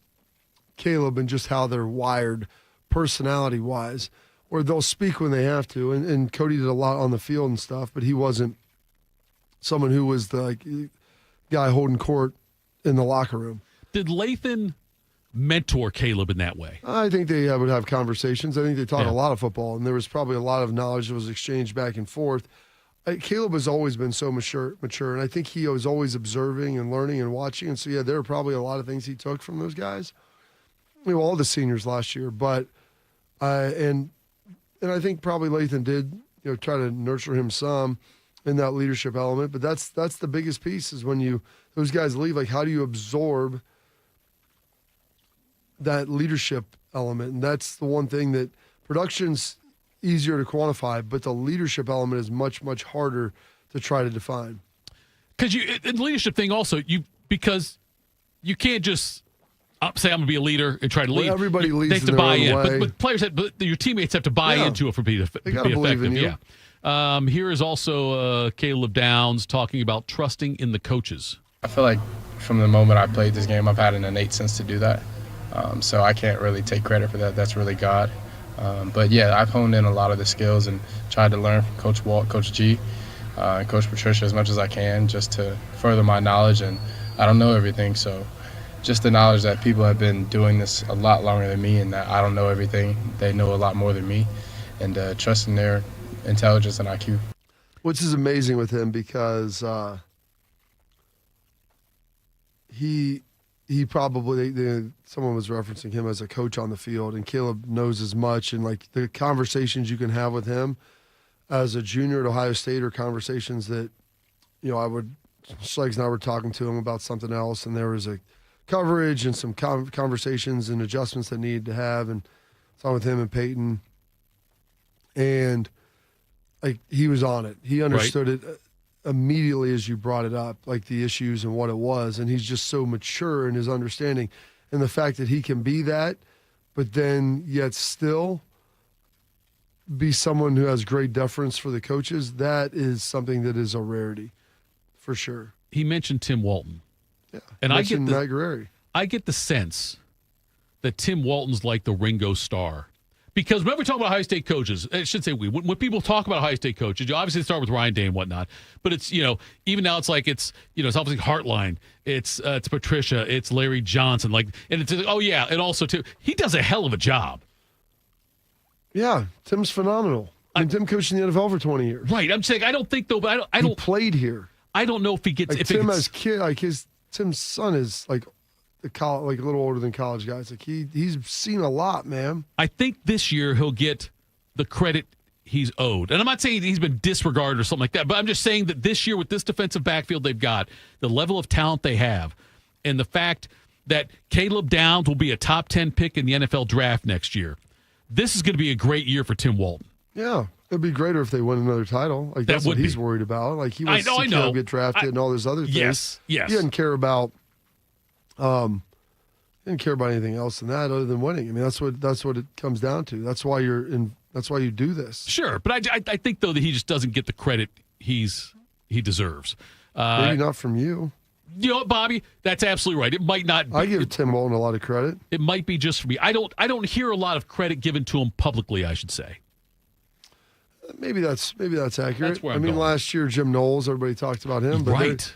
Caleb in just how they're wired personality-wise, where they'll speak when they have to. And Cody did a lot on the field and stuff, but he wasn't someone who was the guy holding court in the locker room. Did Lathan mentor Caleb in that way? I think they would have conversations. I think they taught a lot of football, and there was probably a lot of knowledge that was exchanged back and forth. Caleb has always been so mature, and I think he was always observing and learning and watching. And so, there are probably a lot of things he took from those guys. All the seniors last year, but and I think probably Lathan did try to nurture him some in that leadership element. But that's the biggest piece is when those guys leave. Like, how do you absorb that leadership element? And that's the one thing that production's easier to quantify, but the leadership element is much, much harder to try to define. Because the leadership thing also, because you can't just say I'm going to be a leader and try to lead. Everybody leads they have to buy in, but players your teammates have to buy into it for be effective. Yeah. Here is also Caleb Downs talking about trusting in the coaches. I feel like from the moment I played this game, I've had an innate sense to do that. So I can't really take credit for that. That's really God. But yeah, I've honed in a lot of the skills and tried to learn from Coach Walt, Coach G, and Coach Patricia as much as I can, just to further my knowledge. And I don't know everything, so just the knowledge that people have been doing this a lot longer than me and that I don't know everything. They know a lot more than me, and trusting their intelligence and IQ. Which is amazing with him because he probably, someone was referencing him as a coach on the field, and Caleb knows as much. And like the conversations you can have with him as a junior at Ohio State are conversations that, Schleggs and I were talking to him about something else, and there was a coverage and some conversations and adjustments that needed to have, and talking with him and Peyton, and like he was on it. He understood it immediately as you brought it up, like the issues and what it was, and he's just so mature in his understanding, and the fact that he can be that, but then yet still be someone who has great deference for the coaches, that is something that is a rarity, for sure. He mentioned Tim Walton. Yeah, and I get Matt Guerrieri. I get the sense that Tim Walton's like the Ringo Starr. Because whenever we talk about Ohio State coaches, I should say when people talk about Ohio State coaches, you obviously start with Ryan Day and whatnot. But it's, even now it's like it's obviously Hartline, it's Patricia, it's Larry Johnson, and it's and also too, he does a hell of a job. Yeah, Tim's phenomenal. Tim coached in the NFL for 20 years. Right. I'm saying I don't think though, but I don't. He played here. I don't know if he gets. Like Tim's son is like a little older than college guys. Like he's seen a lot, man. I think this year he'll get the credit he's owed. And I'm not saying he's been disregarded or something like that, but I'm just saying that this year with this defensive backfield they've got, the level of talent they have, and the fact that Caleb Downs will be a top 10 pick in the NFL draft next year, this is going to be a great year for Tim Walton. Yeah. It'd be greater if they win another title. Like that's what he's worried about. Like he wants to get drafted and all those other things. Yes. He doesn't care about anything else than that other than winning. I mean, that's what it comes down to. That's why that's why you do this. Sure, but I think though that he just doesn't get the credit he deserves. Maybe not from you. You know what, Bobby? That's absolutely right. It might not be. I give Tim Walton a lot of credit. It might be just for me. I don't hear a lot of credit given to him publicly, I should say. Maybe that's accurate. That's where I'm going. Last year Jim Knowles, everybody talked about him, but right.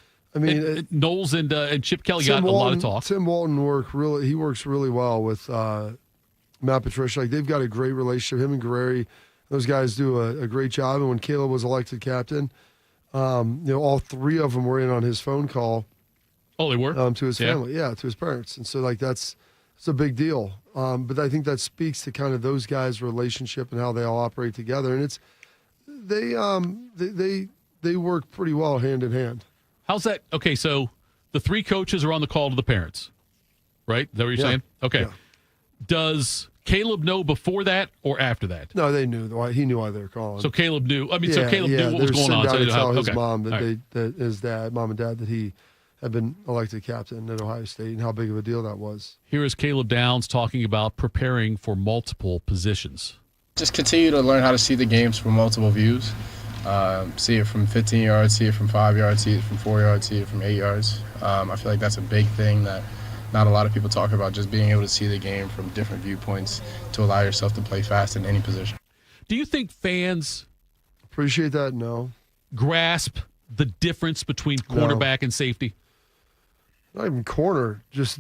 Knowles and Chip Kelly got a lot of talk. Tim Walton works really well with Matt Patricia. Like they've got a great relationship. Him and Guerrieri, those guys do a great job. And when Caleb was elected captain, all three of them were in on his phone call. Oh, they were? To his family, to his parents, and so it's a big deal. But I think that speaks to kind of those guys' relationship and how they all operate together, and they work pretty well hand in hand. How's that? Okay, so the three coaches are on the call to the parents, right? Is that what you're saying? Okay. Yeah. Does Caleb know before that or after that? No, they knew. He knew why they were calling. So Caleb knew. So Caleb knew what was going on. So tell his mom that his mom and dad, that he had been elected captain at Ohio State and how big of a deal that was. Here is Caleb Downs talking about preparing for multiple positions. Just continue to learn how to see the games from multiple views. See it from 15 yards, see it from 5 yards, see it from 4 yards, see it from 8 yards. I feel like that's a big thing that not a lot of people talk about, just being able to see the game from different viewpoints to allow yourself to play fast in any position. Do you think fans appreciate that? No. Grasp the difference between quarterback and safety? Not even corner, just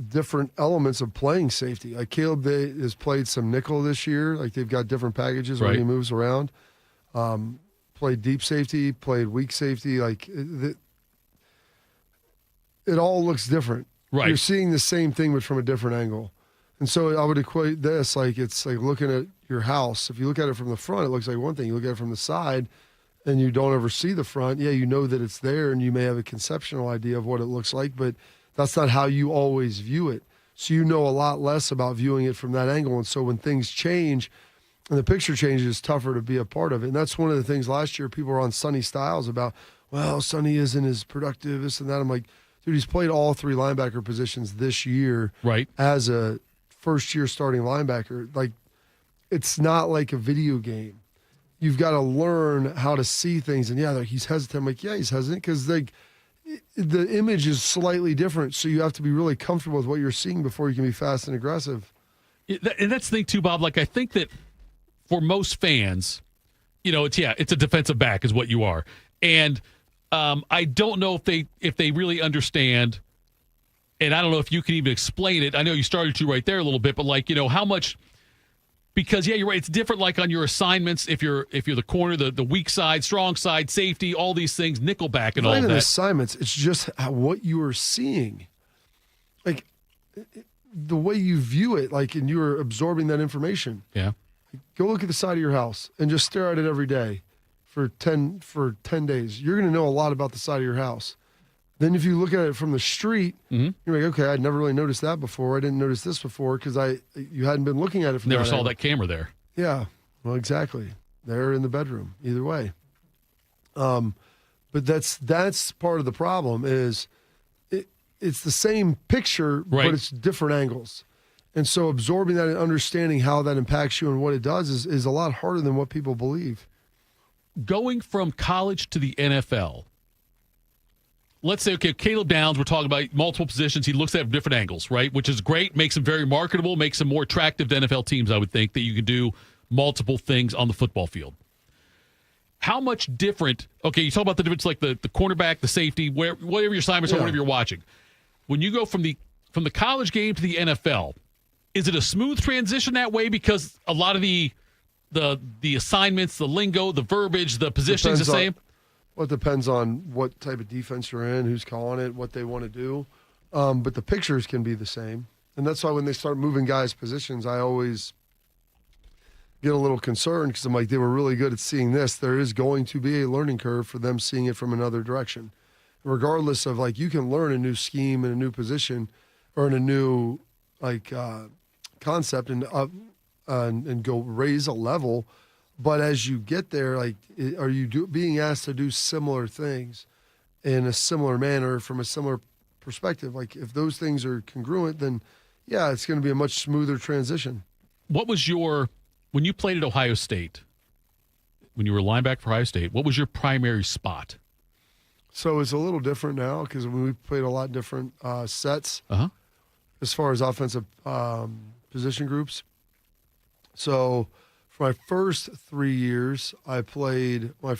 different elements of playing safety. Like Caleb has played some nickel this year. Like they've got different packages when he moves around. Played deep safety, played weak safety. Like it all looks different. Right. You're seeing the same thing, but from a different angle. And so I would equate this like it's like looking at your house. If you look at it from the front, it looks like one thing. You look at it from the side, and you don't ever see the front. Yeah, you know that it's there, and you may have a conceptual idea of what it looks like, but that's not how you always view it. So you know a lot less about viewing it from that angle. And so when things change and the picture changes, it's tougher to be a part of it. And that's one of the things last year people were on Sonny Styles about, well, Sonny isn't as productive, this and that. I'm like, dude, he's played all three linebacker positions this year as a first-year starting linebacker. Like, it's not like a video game. You've got to learn how to see things. And, like, he's hesitant. I'm like, yeah, he's hesitant because, like, the image is slightly different. So you have to be really comfortable with what you're seeing before you can be fast and aggressive. And that's the thing, too, Bob. Like, I think that for most fans, it's a defensive back is what you are. And I don't know if they really understand, and I don't know if you can even explain it. I know you started to right there a little bit, but how much, because you're right, it's different like on your assignments if you're the corner, the weak side, strong side, safety, all these things, nickelback and all that. Assignments, it's just what you are seeing. Like the way you view it, and you're absorbing that information. Yeah. Go look at the side of your house and just stare at it every day for 10 days. You're going to know a lot about the side of your house. Then if you look at it from the street, you're like, okay, I'd never really noticed that before. I didn't notice this before because you hadn't been looking at it from Never that saw angle. that camera there. Yeah, well, exactly. They're in the bedroom, either way. But that's part of the problem is it's the same picture, right, but it's different angles. And so absorbing that and understanding how that impacts you and what it does is a lot harder than what people believe. Going from college to the NFL, let's say, okay, Caleb Downs, we're talking about multiple positions. He looks at different angles, right, which is great, makes him very marketable, makes him more attractive to NFL teams, I would think, that you can do multiple things on the football field. How much different, okay, you talk about the difference like the cornerback, the safety, whatever your assignments are, whatever you're watching. When you go from the college game to the NFL, is it a smooth transition that way because a lot of the assignments, the lingo, the verbiage, the positioning's the same? Well, it depends on what type of defense you're in, who's calling it, what they want to do. But the pictures can be the same. And that's why when they start moving guys' positions, I always get a little concerned because I'm like, they were really good at seeing this. There is going to be a learning curve for them seeing it from another direction. Regardless of, you can learn a new scheme in a new position or in a new, concept and go raise a level. But as you get there, are you being asked to do similar things in a similar manner from a similar perspective? If those things are congruent, then yeah, it's going to be a much smoother transition. What was when you played at Ohio State, when you were a linebacker for Ohio State, what was your primary spot? So it's a little different now because we played a lot different sets as far as offensive position groups. So for my first 3 years, I played all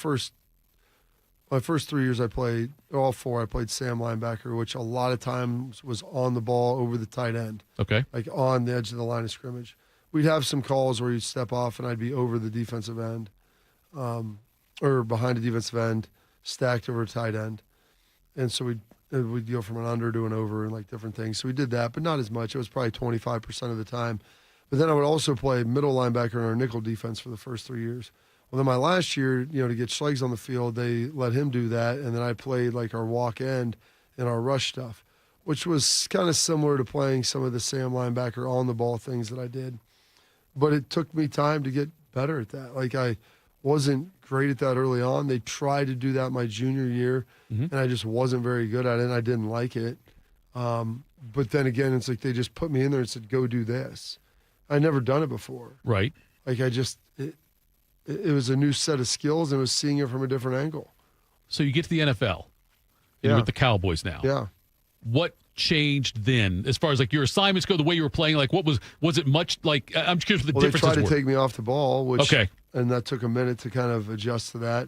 four. I played Sam linebacker, which a lot of times was on the ball over the tight end. Okay. On the edge of the line of scrimmage. We'd have some calls where you'd step off and I'd be over the defensive end or behind the defensive end, stacked over a tight end. And so we'd go from an under to an over and different things. So we did that, but not as much. It was probably 25% of the time. But then I would also play middle linebacker in our nickel defense for the first 3 years. Well, then my last year, to get Schlegels on the field, they let him do that. And then I played our walk end and our rush stuff, which was kind of similar to playing some of the Sam linebacker on the ball things that I did. But it took me time to get better at that. I wasn't great at that early on. They tried to do that my junior year, and I just wasn't very good at it, and I didn't like it. But then again, it's they just put me in there and said, go do this. I'd never done it before. Right. It was a new set of skills, and it was seeing it from a different angle. So you get to the NFL. You're with the Cowboys now. Yeah. What changed then as far as your assignments go, the way you were playing? What was it much I'm just curious what the differences were. They tried to take me off the ball, which, okay. And that took a minute to kind of adjust to that.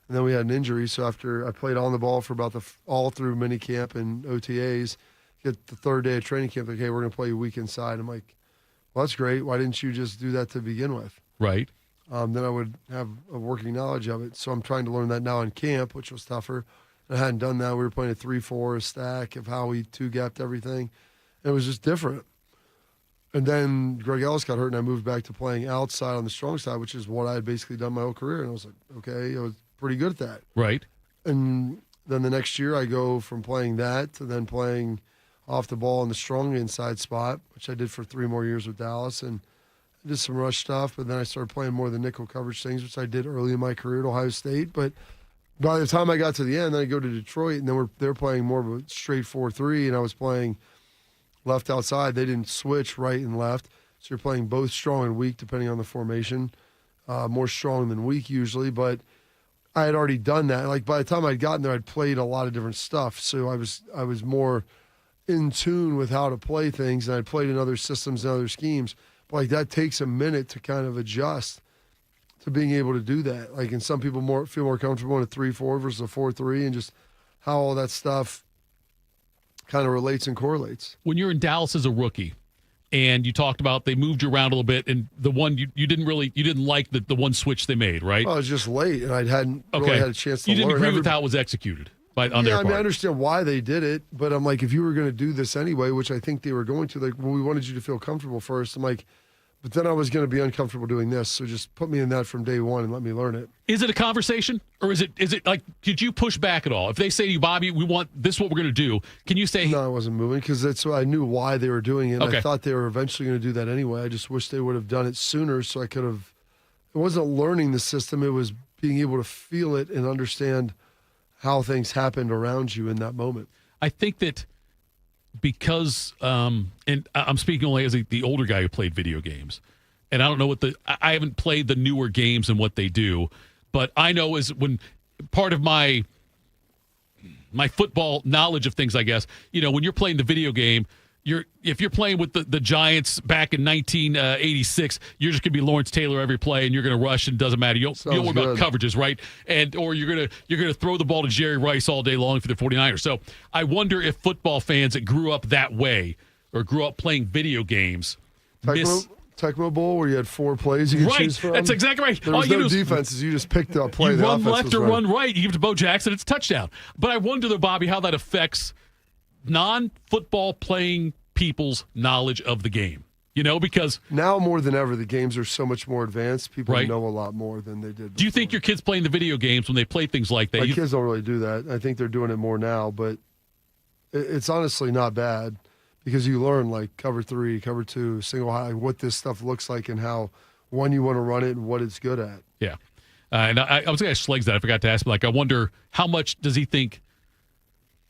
And then we had an injury, so after I played on the ball for about all through minicamp and OTAs, get the third day of training camp, hey, we're going to play you week inside. I'm like, well, that's great. Why didn't you just do that to begin with? Right. Then I would have a working knowledge of it. So I'm trying to learn that now in camp, which was tougher. I hadn't done that. We were playing a 3-4, a stack of how we two-gapped everything. It was just different. And then Greg Ellis got hurt, and I moved back to playing outside on the strong side, which is what I had basically done my whole career. And I was like, okay, I was pretty good at that. Right. And then the next year I go from playing that to then playing off the ball in the strong inside spot, which I did for 3 more years with Dallas. And I did some rush stuff, but then I started playing more of the nickel coverage things, which I did early in my career at Ohio State. But by the time I got to the end, then I go to Detroit, and then they're playing more of a straight 4-3, and I was playing left outside. They didn't switch right and left, so you're playing both strong and weak depending on the formation. More strong than weak usually, but I had already done that. By the time I'd gotten there, I'd played a lot of different stuff, so I was more in tune with how to play things, and I'd played in other systems and other schemes. But that takes a minute to kind of adjust. to being able to do that. Like, and some people feel more comfortable in a 3-4 versus a 4-3, and just how all that stuff kind of relates and correlates. When you're in Dallas as a rookie, and you talked about they moved you around a little bit, and the one you didn't like the one switch they made, right? Well, it was just late, and I hadn't really had a chance to learn. You didn't agree with how it was executed on their part. I understand why they did it, but I'm like, if you were going to do this anyway, which I think they were going to, like, well, we wanted you to feel comfortable first. I'm like, but then I was going to be uncomfortable doing this, so just put me in that from day one and let me learn it. Is it a conversation, or is it like, did you push back at all? If they say to you, Bobby, we want this is what we're going to do, can you say? No, I wasn't moving, because that's what I knew why they were doing it. Okay. I thought they were eventually going to do that anyway. I just wish they would have done it sooner, so I could have. It wasn't learning the system, it was being able to feel it and understand how things happened around you in that moment. I think that because, and I'm speaking only as the older guy who played video games, and I don't know I haven't played the newer games and what they do, but I know is when part of my football knowledge of things, I guess, when you're playing the video game, if you're playing with the Giants back in 1986, you're just going to be Lawrence Taylor every play, and you're going to rush, and it doesn't matter. You don't worry about coverages, right? Or you're going to throw the ball to Jerry Rice all day long for the 49ers. So I wonder if football fans that grew up that way or grew up playing video games Tecmo Bowl, where you had 4 plays you could choose from. That's exactly right. There was no defenses. You just picked a play. You run left or run right. You give it to Bo Jackson, it's a touchdown. But I wonder, though, Bobby, how that affects non-football playing people's knowledge of the game. Because now more than ever, the games are so much more advanced. People know a lot more than they did before. Do you think your kids playing the video games when they play things like that? My kids don't really do that. I think they're doing it more now, but it's honestly not bad. Because you learn, like, cover 3, cover 2, single high, what this stuff looks like and how, when you want to run it and what it's good at. Yeah. And I was going to ask Schleggs that. I forgot to ask him. Like, I wonder how much does he think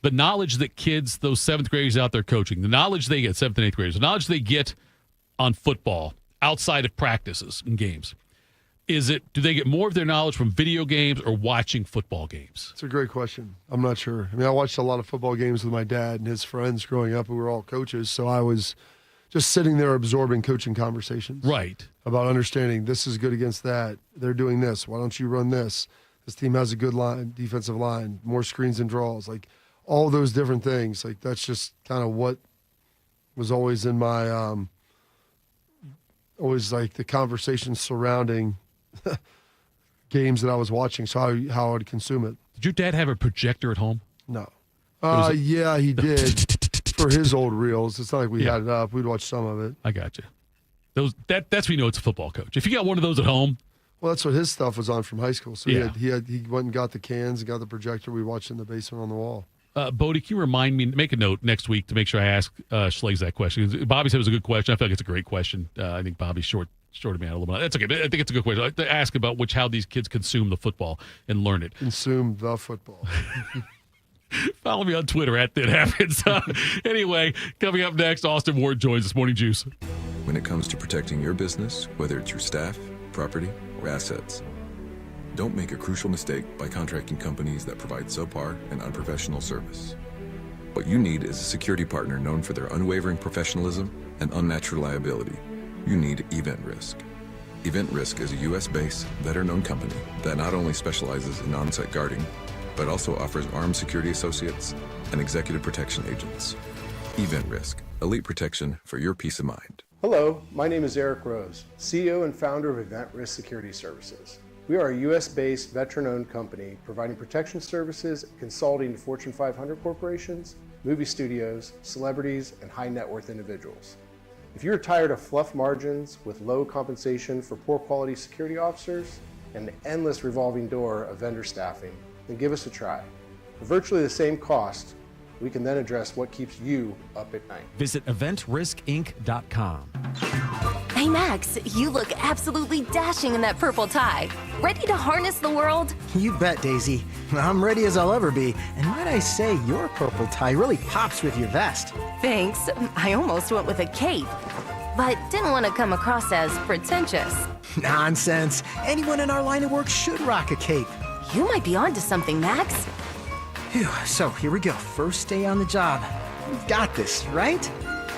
the knowledge that kids, those 7th graders out there coaching, the knowledge they get, 7th and 8th graders, the knowledge they get on football outside of practices and games, do they get more of their knowledge from video games or watching football games? It's a great question. I'm not sure. I mean, I watched a lot of football games with my dad and his friends growing up who were all coaches, so I was just sitting there absorbing coaching conversations. Right. About understanding this is good against that. They're doing this. Why don't you run this? This team has a good line, defensive line, more screens and draws. Like, all those different things. Like, that's just kind of what was always in my, always like the conversations surrounding games that I was watching, so how I would consume it. Did your dad have a projector at home? No. Yeah, he did for his old reels. It's not like we had it up. We'd watch some of it. I got you. That's when you know it's a football coach. If you got one of those at home. Well, that's what his stuff was on from high school. So Yeah. he went and got the cans and got the projector. We watched in the basement on the wall. Bodie, can you remind me, make a note next week to make sure I ask Schleggs that question? Bobby said it was a good question. I feel like it's a great question. I think Bobby's shorted me out a little bit. That's okay. I think it's a good question. I'd like to ask about how these kids consume the football and learn it. Consume the football. Follow me on Twitter at That Happens. Anyway, coming up next, Austin Ward joins us. Morning Juice. When it comes to protecting your business, whether it's your staff, property, or assets, don't make a crucial mistake by contracting companies that provide subpar and unprofessional service. What you need is a security partner known for their unwavering professionalism and unnatural liability. You need Event Risk. Event Risk is a U.S.-based, veteran-owned company that not only specializes in on-site guarding, but also offers armed security associates and executive protection agents. Event Risk, elite protection for your peace of mind. Hello, my name is Eric Rose, CEO and founder of Event Risk Security Services. We are a U.S.-based, veteran-owned company providing protection services and consulting to Fortune 500 corporations, movie studios, celebrities, and high-net-worth individuals. If you're tired of fluff margins with low compensation for poor quality security officers and the endless revolving door of vendor staffing, then give us a try. For virtually the same cost, we can then address what keeps you up at night. Visit EventRiskInc.com. Hey Max, you look absolutely dashing in that purple tie. Ready to harness the world? You bet, Daisy. I'm ready as I'll ever be. And might I say, your purple tie really pops with your vest. Thanks. I almost went with a cape, but didn't want to come across as pretentious. Nonsense. Anyone in our line of work should rock a cape. You might be onto something, Max. Phew, so here we go. First day on the job. We've got this, right?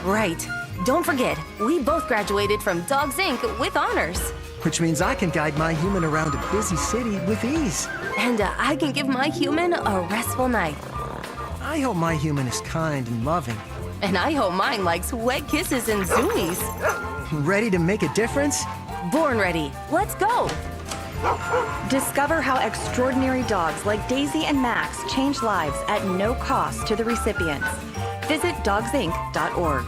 Right. Don't forget, we both graduated from Dogs Inc. with honors. Which means I can guide my human around a busy city with ease. And I can give my human a restful night. I hope my human is kind and loving. And I hope mine likes wet kisses and zoomies. Ready to make a difference? Born ready. Let's go. Discover how extraordinary dogs like Daisy and Max change lives at no cost to the recipients. Visit dogsinc.org.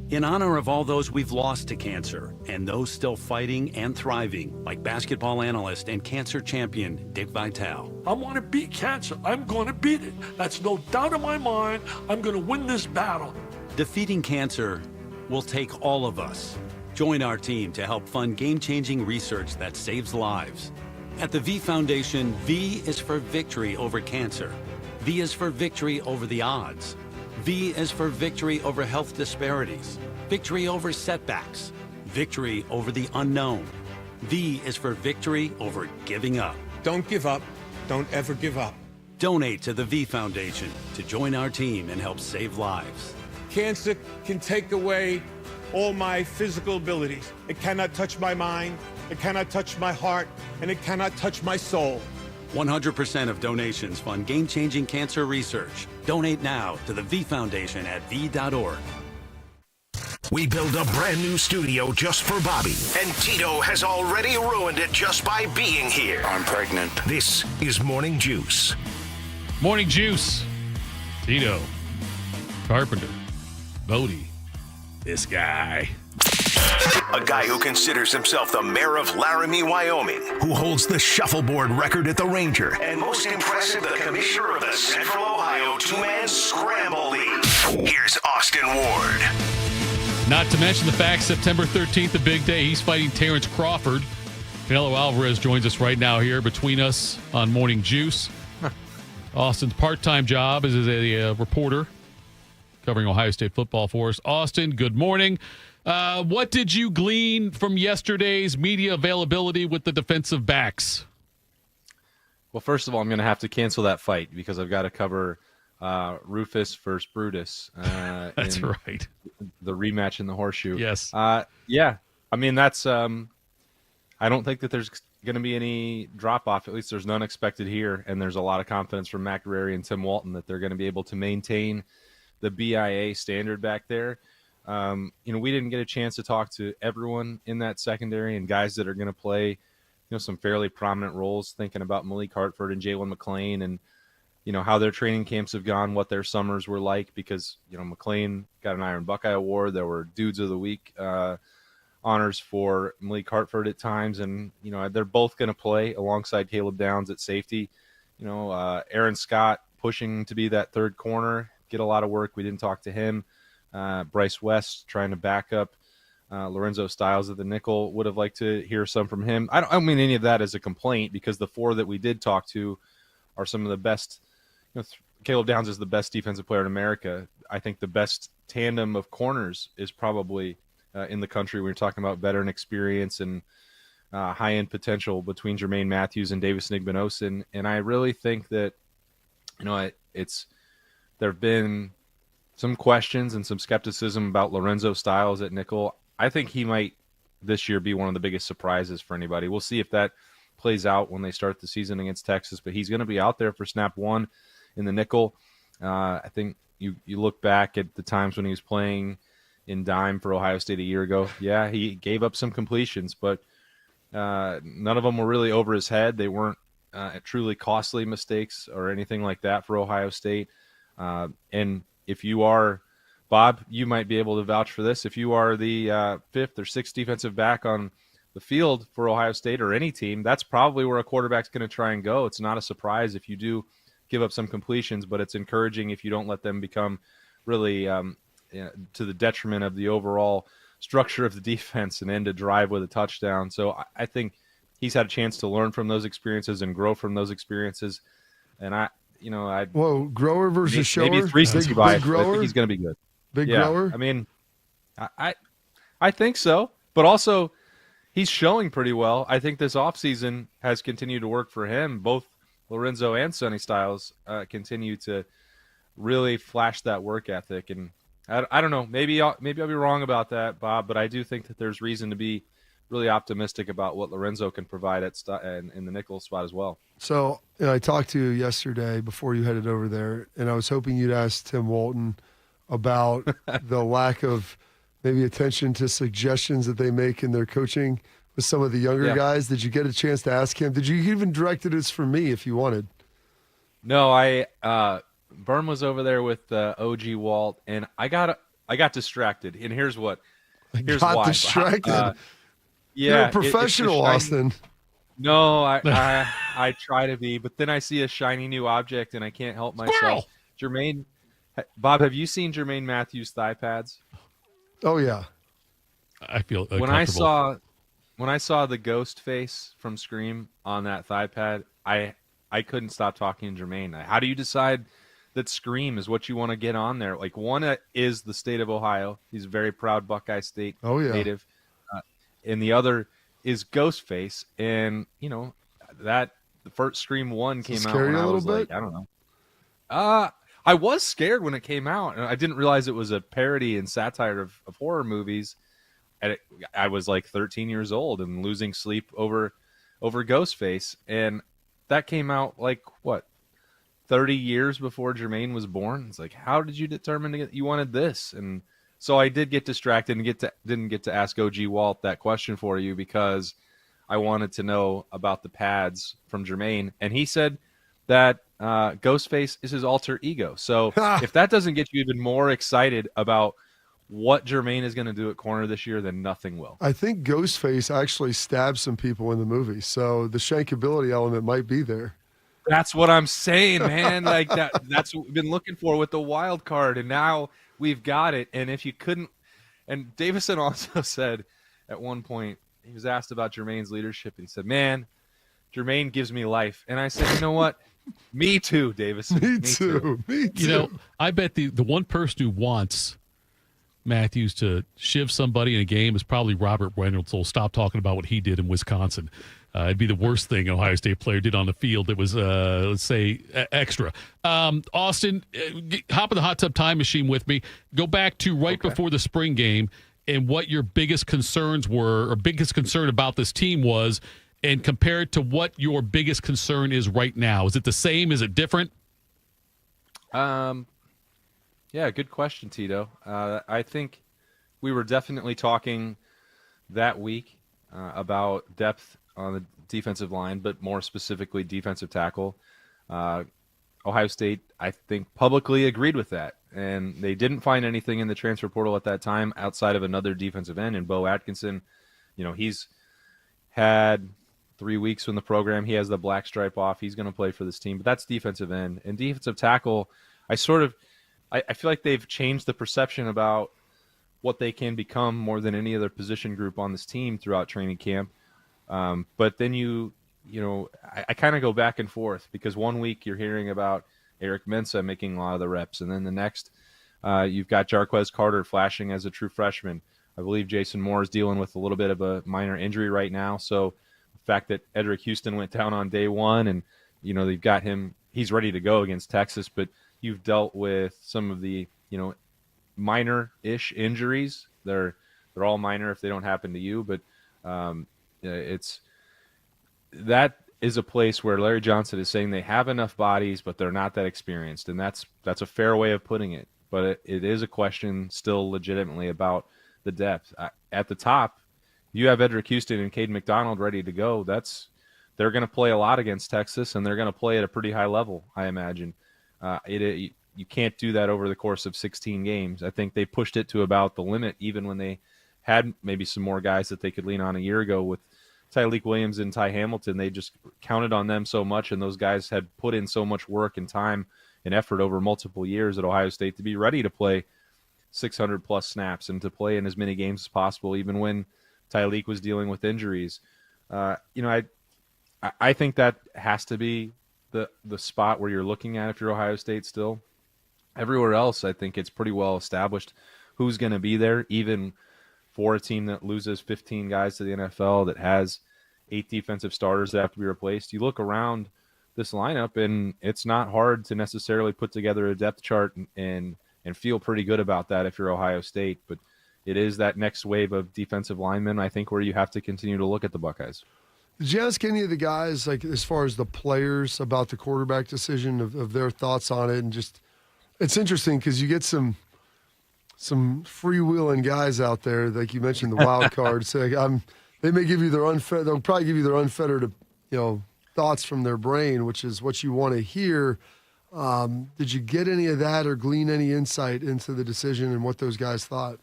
In honor of all those we've lost to cancer and those still fighting and thriving, like basketball analyst and cancer champion Dick Vitale. I want to beat cancer. I'm going to beat it. That's no doubt in my mind. I'm going to win this battle. Defeating cancer will take all of us. Join our team to help fund game-changing research that saves lives. At the V Foundation, V is for victory over cancer. V is for victory over the odds. V is for victory over health disparities, victory over setbacks, victory over the unknown. V is for victory over giving up. Don't give up. Don't ever give up. Donate to the V Foundation to join our team and help save lives. Cancer can take away all my physical abilities. It cannot touch my mind, it cannot touch my heart, and it cannot touch my soul. 100% of donations fund game-changing cancer research. Donate now to the V Foundation at v.org. We build a brand new studio just for Bobby, and Tito has already ruined it just by being here. I'm pregnant. This is Morning Juice. Morning Juice. Tito. Carpenter. Bodie. This guy. A guy who considers himself the mayor of Laramie, Wyoming, who holds the shuffleboard record at the Ranger, and most impressive, the commissioner of the Central Ohio two-man scramble league. Here's Austin Ward. Not to mention the fact September 13th, a big day. He's fighting Terrence Crawford. Canelo Alvarez joins us right now here between us on Morning Juice. Austin's part-time job is as a reporter covering Ohio State football for us. Austin, good morning. What did you glean from yesterday's media availability with the defensive backs? Well, first of all, I'm going to have to cancel that fight because I've got to cover Rufus versus Brutus. That's right. The rematch in the horseshoe. Yes. Yeah. I mean, that's I don't think that there's going to be any drop-off. At least there's none expected here, and there's a lot of confidence from McRary and Tim Walton that they're going to be able to maintain the BIA standard back there. We didn't get a chance to talk to everyone in that secondary and guys that are going to play, some fairly prominent roles, thinking about Malik Hartford and Jalen McClain and, how their training camps have gone, what their summers were like, because, McClain got an Iron Buckeye Award. There were Dudes of the Week honors for Malik Hartford at times. And, they're both going to play alongside Caleb Downs at safety. Aaron Scott pushing to be that third corner, get a lot of work. We didn't talk to him. Bryce West trying to back up Lorenzo Styles at the nickel. Would have liked to hear some from him. I don't mean any of that as a complaint, because the four that we did talk to are some of the best. Caleb Downs is the best defensive player in America. I think the best tandem of corners is probably in the country. We're talking about veteran experience and high-end potential between Jermaine Matthews and Davis Nigbinosin. And I really think that, there have been some questions and some skepticism about Lorenzo Styles at nickel. I think he might this year be one of the biggest surprises for anybody. We'll see if that plays out when they start the season against Texas, but he's going to be out there for snap one in the nickel. I think you look back at the times when he was playing in dime for Ohio State a year ago. Yeah, he gave up some completions, but none of them were really over his head. They weren't truly costly mistakes or anything like that for Ohio State. And if you are, Bob, you might be able to vouch for this. If you are the fifth or sixth defensive back on the field for Ohio State or any team, that's probably where a quarterback's going to try and go. It's not a surprise if you do give up some completions, but it's encouraging if you don't let them become really to the detriment of the overall structure of the defense and end a drive with a touchdown. So I think he's had a chance to learn from those experiences and grow from those experiences. And whoa, grower versus shower? Maybe it's recency bias. Big grower? I think he's going to be good. Big grower? I mean, I think so. But also, he's showing pretty well. I think this offseason has continued to work for him. Both Lorenzo and Sonny Styles continue to really flash that work ethic. And, I don't know. Maybe I'll be wrong about that, Bob, but I do think that there's reason to be really optimistic about what Lorenzo can provide in the nickel spot as well. So I talked to you yesterday before you headed over there, and I was hoping you'd ask Tim Walton about the lack of maybe attention to suggestions that they make in their coaching with some of the younger guys. Did you get a chance to ask him? Did you even direct it as for me if you wanted? No, Berm was over there with OG Walt, and I got distracted. And here's why. Distracted. Yeah, you're a professional, Austin. No, I try to be, but then I see a shiny new object and I can't help myself. Jermaine, Bob, have you seen Jermaine Matthews' thigh pads? Oh yeah. I feel when I saw the ghost face from Scream on that thigh pad, I couldn't stop talking to Jermaine. How do you decide that Scream is what you want to get on there? Like, one is the state of Ohio. He's a very proud Buckeye State native. And the other is Ghostface. And, the first Scream 1 came out when I was like, I don't know. I was scared when it came out. And I didn't realize it was a parody and satire of horror movies. And I was like 13 years old and losing sleep over Ghostface. And that came out 30 years before Jermaine was born. It's like, how did you determine you wanted this? And so I did get distracted and didn't get to ask OG Walt that question for you because I wanted to know about the pads from Jermaine. And he said that Ghostface is his alter ego. So if that doesn't get you even more excited about what Jermaine is going to do at corner this year, then nothing will. I think Ghostface actually stabbed some people in the movie, so the shankability element might be there. That's what I'm saying, man. That's what we've been looking for with the wild card, and now we've got it. And if you couldn't, and Davison also said at one point, he was asked about Jermaine's leadership, and he said, "Man, Jermaine gives me life." And I said, "You know what? Me too, Davison. Me too. I bet the one person who wants Matthews to shiv somebody in a game is probably Robert Reynolds. So stop talking about what he did in Wisconsin. It'd be the worst thing an Ohio State player did on the field. It was, let's say, extra. Austin, hop in the hot tub time machine with me. Go back to before the spring game and what your biggest concerns were or biggest concern about this team was, and compare it to what your biggest concern is right now. Is it the same? Is it different? Yeah, good question, Tito. I think we were definitely talking that week about depth on the defensive line, but more specifically defensive tackle. Ohio State, I think, publicly agreed with that, and they didn't find anything in the transfer portal at that time outside of another defensive end in Bo Atkinson. He's had 3 weeks from the program. He has the black stripe off. He's going to play for this team, but that's defensive end. And defensive tackle, I feel like they've changed the perception about what they can become more than any other position group on this team throughout training camp. But then I kind of go back and forth because 1 week you're hearing about Eric Mensah making a lot of the reps, and then the next you've got Jarquez Carter flashing as a true freshman. I believe Jason Moore is dealing with a little bit of a minor injury right now. So the fact that Edric Houston went down on day one and, they've got him, he's ready to go against Texas, but you've dealt with some of the, minor-ish injuries. They're all minor if they don't happen to you, but that is a place where Larry Johnson is saying they have enough bodies, but they're not that experienced, and that's a fair way of putting it. But it is a question still legitimately about the depth. At the top, you have Edric Houston and Caden McDonald ready to go. They're going to play a lot against Texas, and they're going to play at a pretty high level, I imagine. You can't do that over the course of 16 games. I think they pushed it to about the limit, even when they had maybe some more guys that they could lean on a year ago with Tyleik Williams and Ty Hamilton. They just counted on them so much, and those guys had put in so much work and time and effort over multiple years at Ohio State to be ready to play 600-plus snaps and to play in as many games as possible, even when Tyleik was dealing with injuries. I think that has to be the spot where you're looking at if you're Ohio State still. Everywhere else, I think it's pretty well established who's going to be there, even for a team that loses 15 guys to the NFL, that has 8 defensive starters that have to be replaced. You look around this lineup, and it's not hard to necessarily put together a depth chart and and feel pretty good about that if you're Ohio State. But it is that next wave of defensive linemen, I think, where you have to continue to look at the Buckeyes. Did you ask any of the guys, like as far as the players, about the quarterback decision of their thoughts on it? And just, it's interesting because you get some freewheeling guys out there, like you mentioned, the wild cards. Say, they may give you their they'll probably give you their unfettered, thoughts from their brain, which is what you want to hear. Did you get any of that or glean any insight into the decision and what those guys thought?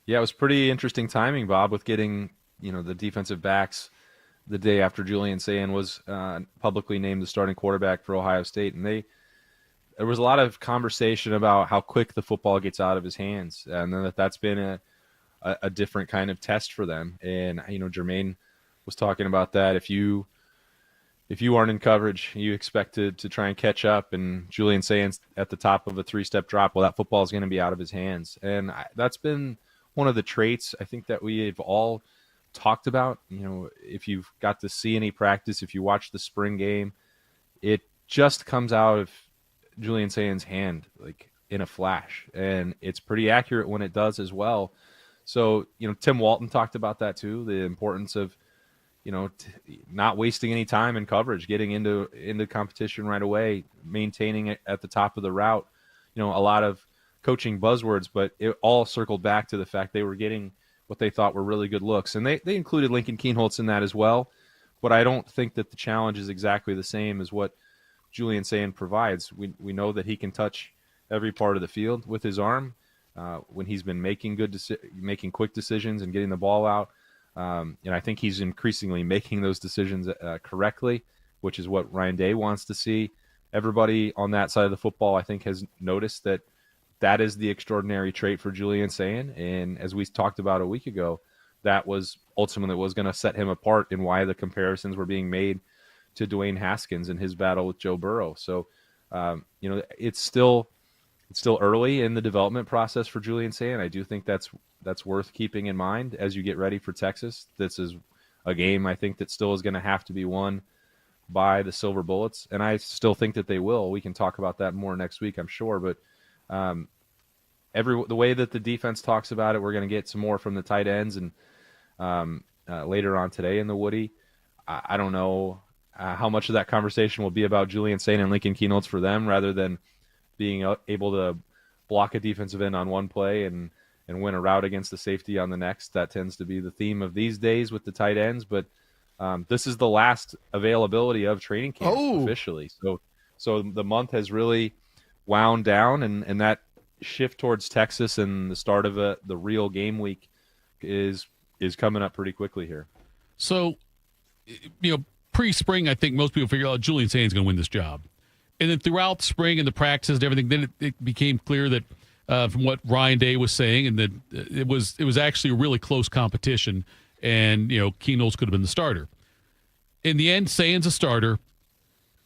Yeah, it was pretty interesting timing, Bob, with getting, the defensive backs the day after Julian Sayin was publicly named the starting quarterback for Ohio State. And there was a lot of conversation about how quick the football gets out of his hands, and then that's been a different kind of test for them. And, Jermaine was talking about that. If you aren't in coverage, you expect to try and catch up, and Julian Sayin's at the top of a 3-step drop. Well, that football is going to be out of his hands. And that's been one of the traits I think that we've all talked about. If you've got to see any practice, if you watch the spring game, it just comes out of Julian Sayin's hand like in a flash, and it's pretty accurate when it does as well. So, Tim Walton talked about that too, the importance of, not wasting any time in coverage, getting into competition right away, maintaining it at the top of the route. A lot of coaching buzzwords, but it all circled back to the fact they were getting what they thought were really good looks. And they included Lincoln Kienholz in that as well. But I don't think that the challenge is exactly the same as what Julian Sayin provides. We know that he can touch every part of the field with his arm when he's been making making quick decisions and getting the ball out. And I think he's increasingly making those decisions correctly, which is what Ryan Day wants to see. Everybody on that side of the football, I think, has noticed that is the extraordinary trait for Julian Sayin. And as we talked about a week ago, that was ultimately what was going to set him apart and why the comparisons were being made to Dwayne Haskins in his battle with Joe Burrow. So, it's still early in the development process for Julian Sayin. I do think that's worth keeping in mind as you get ready for Texas. This is a game I think that still is going to have to be won by the Silver Bullets, and I still think that they will. We can talk about that more next week, I'm sure, but the way that the defense talks about it, we're going to get some more from the tight ends and later on today in the Woody. I don't know how much of that conversation will be about Julian Sayin and Lincoln Kienholz for them, rather than being able to block a defensive end on one play and win a route against the safety on the next. That tends to be the theme of these days with the tight ends. But this is the last availability of training camp officially. So the month has really wound down, and that shift towards Texas and the start of the real game week is coming up pretty quickly here. So, pre-spring, I think most people figure out Julian Sayin's going to win this job. And then throughout the spring and the practices and everything, then it became clear that from what Ryan Day was saying, and that it was actually a really close competition, and Kienholz could have been the starter. In the end, Sayin's a starter.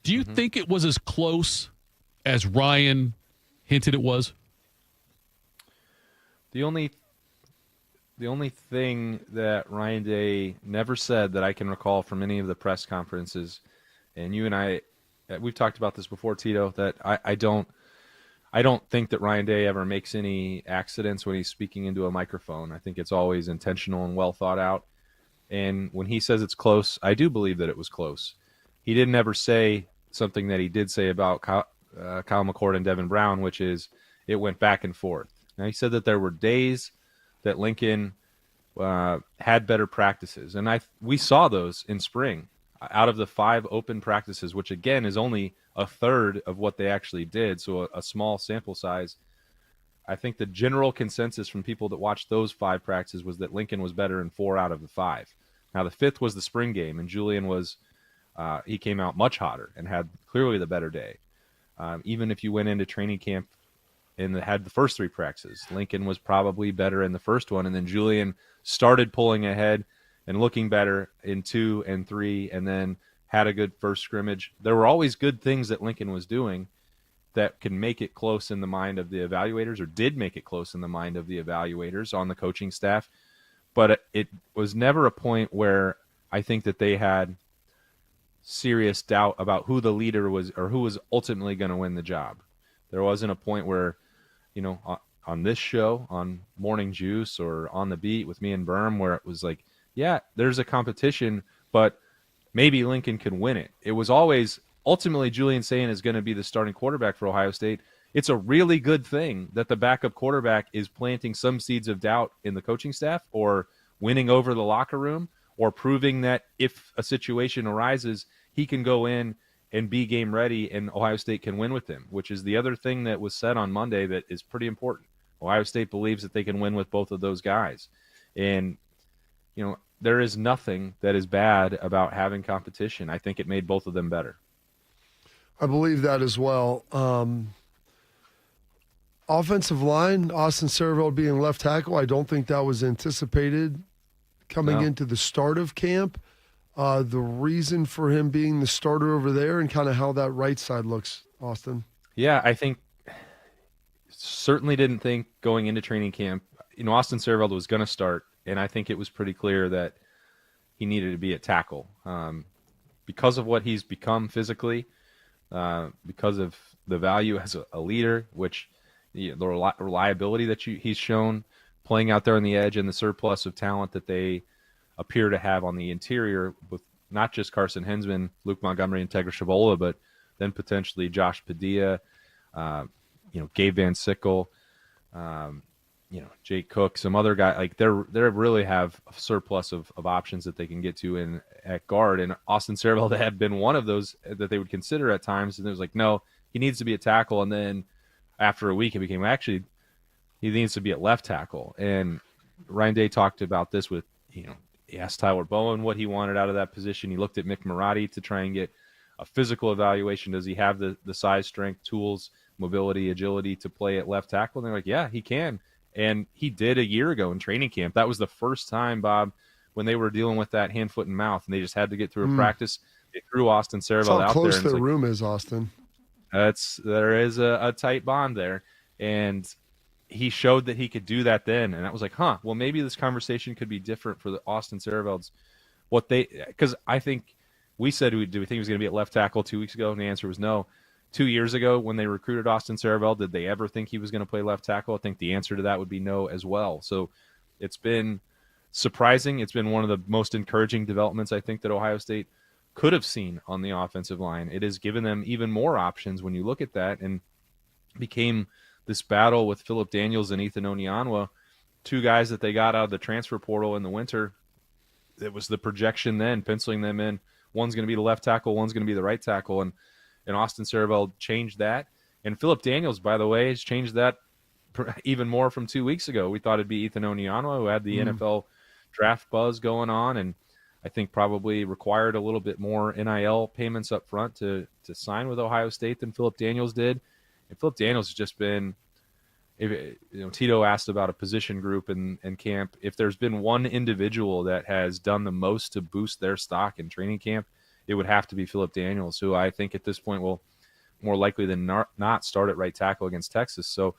Do you think it was as close as Ryan hinted it was? The only thing that Ryan Day never said that I can recall from any of the press conferences, and you and I, we've talked about this before, Tito, that I don't think that Ryan Day ever makes any accidents when he's speaking into a microphone. I think it's always intentional and well thought out. And when he says it's close, I do believe that it was close. He didn't ever say something that he did say about Kyle McCord and Devin Brown, which is it went back and forth. Now, he said that there were days that Lincoln had better practices, and we saw those in spring. Out of the 5 open practices, which again is only a third of what they actually did, so a small sample size, I think the general consensus from people that watched those 5 practices was that Lincoln was better in 4 out of the 5. Now, the 5th was the spring game, and Julian he came out much hotter and had clearly the better day. Even if you went into training camp and had the first 3 practices, Lincoln was probably better in the first one, and then Julian started pulling ahead and looking better in 2 and 3, and then had a good first scrimmage. There were always good things that Lincoln was doing that can make it close in the mind of the evaluators, or did make it close in the mind of the evaluators on the coaching staff. But it was never a point where I think that they had serious doubt about who the leader was or who was ultimately going to win the job. There wasn't a point where on this show, on Morning Juice or on the beat with me and Berm, where it was like, yeah, there's a competition, but maybe Lincoln can win it. It was always ultimately Julian Sayin is going to be the starting quarterback for Ohio State. It's a really good thing that the backup quarterback is planting some seeds of doubt in the coaching staff or winning over the locker room or proving that if a situation arises, he can go in and be game ready and Ohio State can win with him, which is the other thing that was said on Monday that is pretty important. Ohio State believes that they can win with both of those guys. And, there is nothing that is bad about having competition. I think it made both of them better. I believe that as well. Offensive line, Austin Cervelt being left tackle, I don't think that was anticipated coming into the start of camp. The reason for him being the starter over there and kind of how that right side looks, Austin. Yeah, I think certainly didn't think going into training camp, Austin Cervelt was going to start, and I think it was pretty clear that he needed to be at tackle because of what he's become physically, because of the value as a leader, which the reliability that he's shown playing out there on the edge and the surplus of talent that they appear to have on the interior with not just Carson Hinsman, Luke Montgomery, and Tegra Shabola, but then potentially Josh Padilla, Gabe Van Sickle, Jake Cook, some other guy. Like they really have a surplus of options that they can get to at guard. And Austin Cervelt had been one of those that they would consider at times. And it was like, no, he needs to be a tackle. And then after a week, it became he needs to be at left tackle. And Ryan Day talked about this with, he asked Tyler Bowen what he wanted out of that position. He looked at Mick Marotti to try and get a physical evaluation. Does he have the size, strength, tools, mobility, agility to play at left tackle? And they're like, yeah, he can. And he did a year ago in training camp. That was the first time, Bob, when they were dealing with that hand, foot, and mouth, and they just had to get through a practice. They threw Austin Cervelt out there. How close the room is, Austin. There is a tight bond there. And he showed that he could do that then. And that was like, well, maybe this conversation could be different for the Austin Cervelts. Because I think we said, do we think he was going to be at left tackle 2 weeks ago? And the answer was no. 2 years ago, when they recruited Austin Cervelt, did they ever think he was going to play left tackle? I think the answer to that would be no as well. So it's been surprising. It's been one of the most encouraging developments I think that Ohio State could have seen on the offensive line. It has given them even more options when you look at that, and became this battle with Philip Daniels and Ethan Onyanwa, two guys that they got out of the transfer portal in the winter. It was the projection then, penciling them in. One's going to be the left tackle, one's going to be the right tackle, and Austin Cervelt changed that. And Philip Daniels, by the way, has changed that even more from 2 weeks ago. We thought it'd be Ethan Onyanwa, who had the NFL draft buzz going on, and I think probably required a little bit more NIL payments up front to sign with Ohio State than Philip Daniels did. And Philip Daniels has just been, Tito asked about a position group in camp. If there's been one individual that has done the most to boost their stock in training camp, it would have to be Philip Daniels, who I think at this point will more likely than not start at right tackle against Texas. So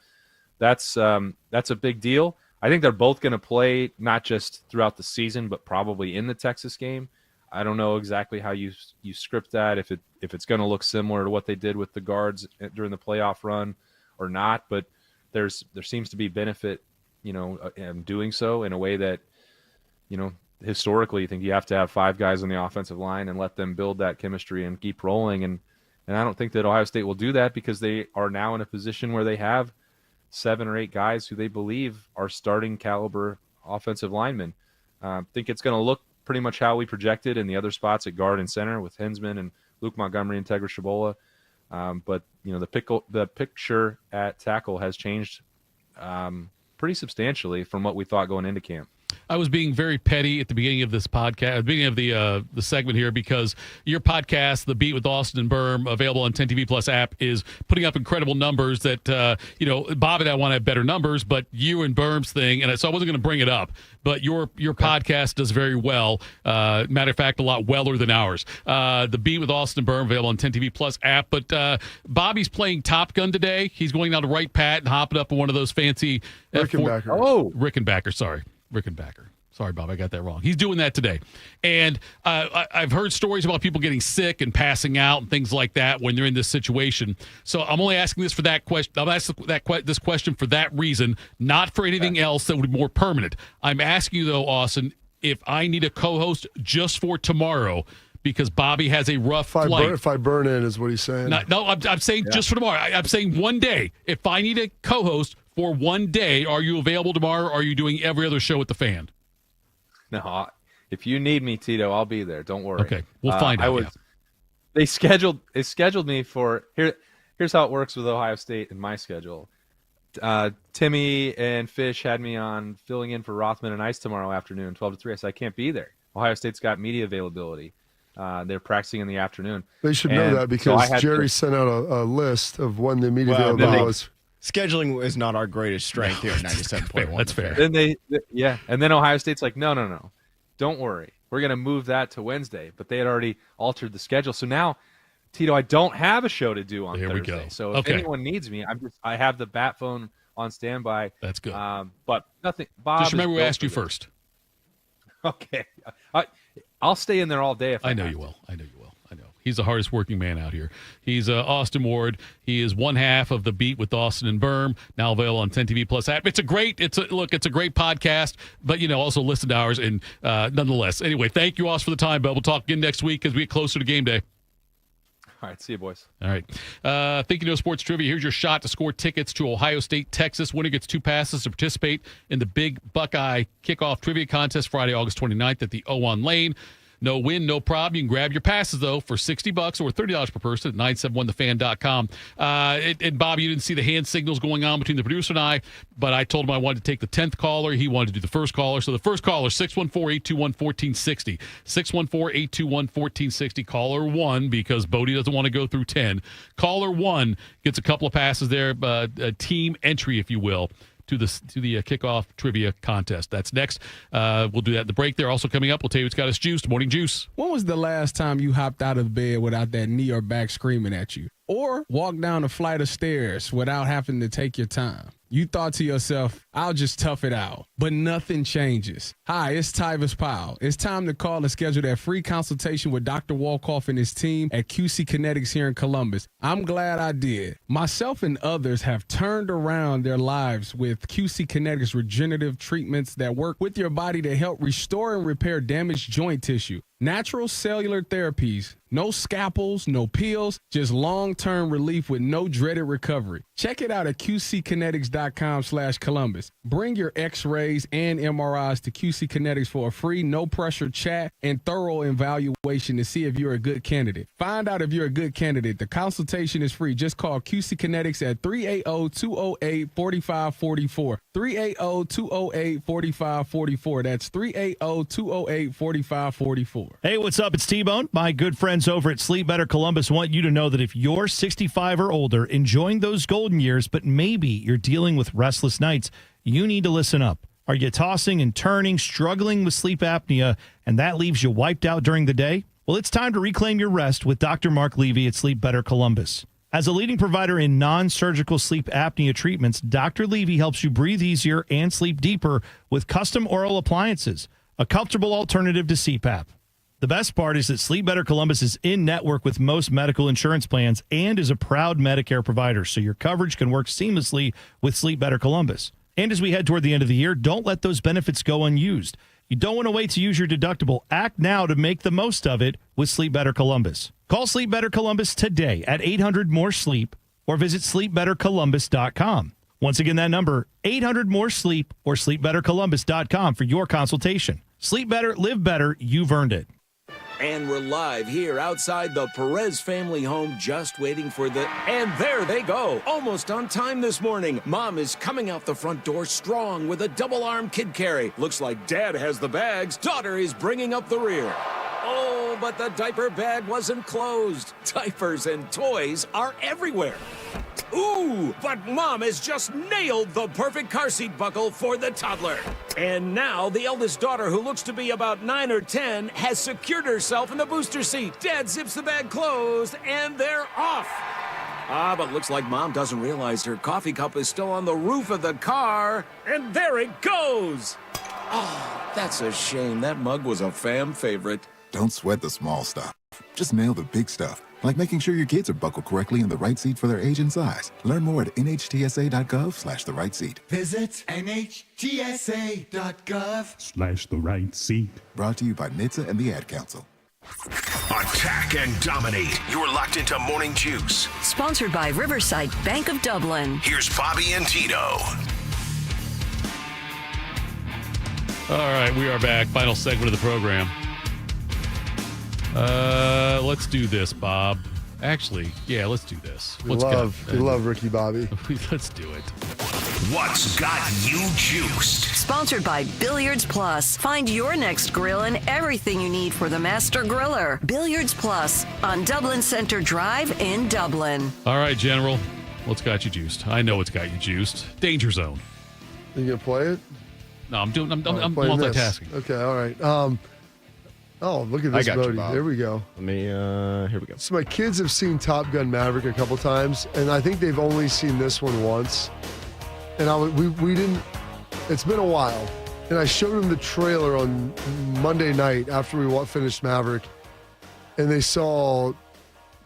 that's a big deal. I think they're both going to play not just throughout the season, but probably in the Texas game. I don't know exactly how you script that, if it's going to look similar to what they did with the guards during the playoff run or not. But there seems to be benefit, in doing so in a way that, historically, you think you have to have five guys on the offensive line and let them build that chemistry and keep rolling. And I don't think that Ohio State will do that, because they are now in a position where they have 7 or 8 guys who they believe are starting caliber offensive linemen. I think it's going to look pretty much how we projected in the other spots at guard and center with Hinsman and Luke Montgomery and Tegra Shabola. But the picture at tackle has changed pretty substantially from what we thought going into camp. I was being very petty at the beginning of this podcast, at the beginning of the segment here, because your podcast, The Beat with Austin and Berm, available on 10 TV Plus app, is putting up incredible numbers that, Bob and I want to have better numbers, but you and Berm's thing, and so I wasn't going to bring it up, but your podcast does very well. Matter of fact, a lot weller than ours. The Beat with Austin and Berm, available on 10 TV Plus app, but Bobby's playing Top Gun today. He's going down to right pat and hopping up on one of those fancy Rickenbacker. Rickenbacker, sorry. Rickenbacker. Sorry, Bob, I got that wrong. He's doing that today. And I've heard stories about people getting sick and passing out and things like that when they're in this situation. So I'm only asking this for that question. I'm asking this question for that reason, not for anything else that would be more permanent. I'm asking you, though, Austin, if I need a co-host just for tomorrow because Bobby has a rough flight. If I burn in is what he's saying. No, I'm saying just for tomorrow. I'm saying one day. If I need a co-host for one day, are you available tomorrow or are you doing every other show at the Fan? No, if you need me, Tito, I'll be there. Don't worry. Okay, we'll find out. They scheduled me for here's how it works with Ohio State and my schedule. Timmy and Fish had me on filling in for Rothman and Ice tomorrow afternoon, 12 to 3. I said I can't be there. Ohio State's got media availability. They're practicing in the afternoon. They should know that because Jerry sent out a list of when the media availability was. Scheduling is not our greatest strength here at 97.1. That's fair. Then and then Ohio State's like, no, don't worry, we're going to move that to Wednesday. But they had already altered the schedule, so now, Tito, I don't have a show to do on Thursday. We go. So if anyone needs me, I have the bat phone on standby. That's good. But nothing. Bob, just remember we asked you first. Okay, I'll stay in there all day if I know you will. I know you will. I know. He's the hardest working man out here. He's Austin Ward. He is one half of The Beat with Austin and Berm, now available on 10 TV Plus app. It's a great podcast, but also listen to ours and nonetheless. Anyway, thank you, Austin, for the time, but we'll talk again next week as we get closer to game day. All right, see you, boys. All right. Think you know sports trivia. Here's your shot to score tickets to Ohio State, Texas. Winner gets 2 passes to participate in the Big Buckeye Kickoff Trivia Contest Friday, August 29th at the Owan Lane. No win, no problem. You can grab your passes, though, for $60 or $30 per person at 971thefan.com. And Bob, you didn't see the hand signals going on between the producer and I, but I told him I wanted to take the 10th caller. He wanted to do the first caller. So the first caller, 614-821-1460. 614-821-1460. Caller 1, because Bodie doesn't want to go through 10. Caller 1 gets a couple of passes there, a team entry, if you will, to the kickoff trivia contest. That's next. We'll do that in the break there. Also coming up, we'll tell you what's got us juiced. Morning Juice. When was the last time you hopped out of bed without that knee or back screaming at you? Or walked down a flight of stairs without having to take your time? You thought to yourself, I'll just tough it out. But nothing changes. Hi, it's Tyvis Powell. It's time to call and schedule that free consultation with Dr. Walkoff and his team at QC Kinetics here in Columbus. I'm glad I did. Myself and others have turned around their lives with QC Kinetics regenerative treatments that work with your body to help restore and repair damaged joint tissue. Natural cellular therapies, no scalpels, no pills, just long-term relief with no dreaded recovery. Check it out at qckinetics.com/Columbus. Bring your x-rays and MRIs to QC Kinetics for a free, no-pressure chat and thorough evaluation to see if you're a good candidate. Find out if you're a good candidate. The consultation is free. Just call QC Kinetics at 380-208-4544. 380-208-4544. That's 380-208-4544. Hey, what's up? It's T-Bone. My good friends over at Sleep Better Columbus want you to know that if you're 65 or older, enjoying those golden years, but maybe you're dealing with restless nights, you need to listen up. Are you tossing and turning, struggling with sleep apnea, and that leaves you wiped out during the day? Well, it's time to reclaim your rest with Dr. Mark Levy at Sleep Better Columbus. As a leading provider in non-surgical sleep apnea treatments, Dr. Levy helps you breathe easier and sleep deeper with custom oral appliances, a comfortable alternative to CPAP. The best part is that Sleep Better Columbus is in network with most medical insurance plans and is a proud Medicare provider, so your coverage can work seamlessly with Sleep Better Columbus. And as we head toward the end of the year, don't let those benefits go unused. You don't want to wait to use your deductible. Act now to make the most of it with Sleep Better Columbus. Call Sleep Better Columbus today at 800-MORE-SLEEP or visit sleepbettercolumbus.com. Once again, that number, 800-MORE-SLEEP or sleepbettercolumbus.com for your consultation. Sleep better, live better, you've earned it. And we're live here outside the Perez family home, just waiting for the... And there they go, almost on time this morning. Mom is coming out the front door strong with a double-arm kid carry. Looks like Dad has the bags. Daughter is bringing up the rear. Oh, but the diaper bag wasn't closed. Diapers and toys are everywhere. Ooh, but Mom has just nailed the perfect car seat buckle for the toddler. And now the eldest daughter, who looks to be about 9 or 10, has secured herself in the booster seat. Dad zips the bag closed, and they're off. But looks like Mom doesn't realize her coffee cup is still on the roof of the car. And there it goes. Oh, that's a shame. That mug was a fam favorite. Don't sweat the small stuff. Just nail the big stuff, like making sure your kids are buckled correctly in the right seat for their age and size. Learn more at nhtsa.gov/the right seat. Visit nhtsa.gov/the right seat. Brought to you by NHTSA and the Ad Council. Attack and dominate. You're locked into Morning Juice. Sponsored by Riverside Bank of Dublin. Here's Bobby and Tito. All right, we are back. Final segment of the program. Let's do this, Bob. Actually, yeah, let's do this. We love Ricky Bobby. Let's do it. What's got you juiced? Sponsored by Billiards Plus. Find your next grill and everything you need for the master griller. Billiards Plus on Dublin Center Drive in Dublin. All right, General. What's got you juiced? I know what's got you juiced. Danger Zone. You gonna play it? No, I'm playing multitasking. This. Okay, all right. Look at this, Bodie. There we go. Here we go. So my kids have seen Top Gun Maverick a couple times, and I think they've only seen this one once. And we didn't. It's been a while, and I showed them the trailer on Monday night after we finished Maverick, and they saw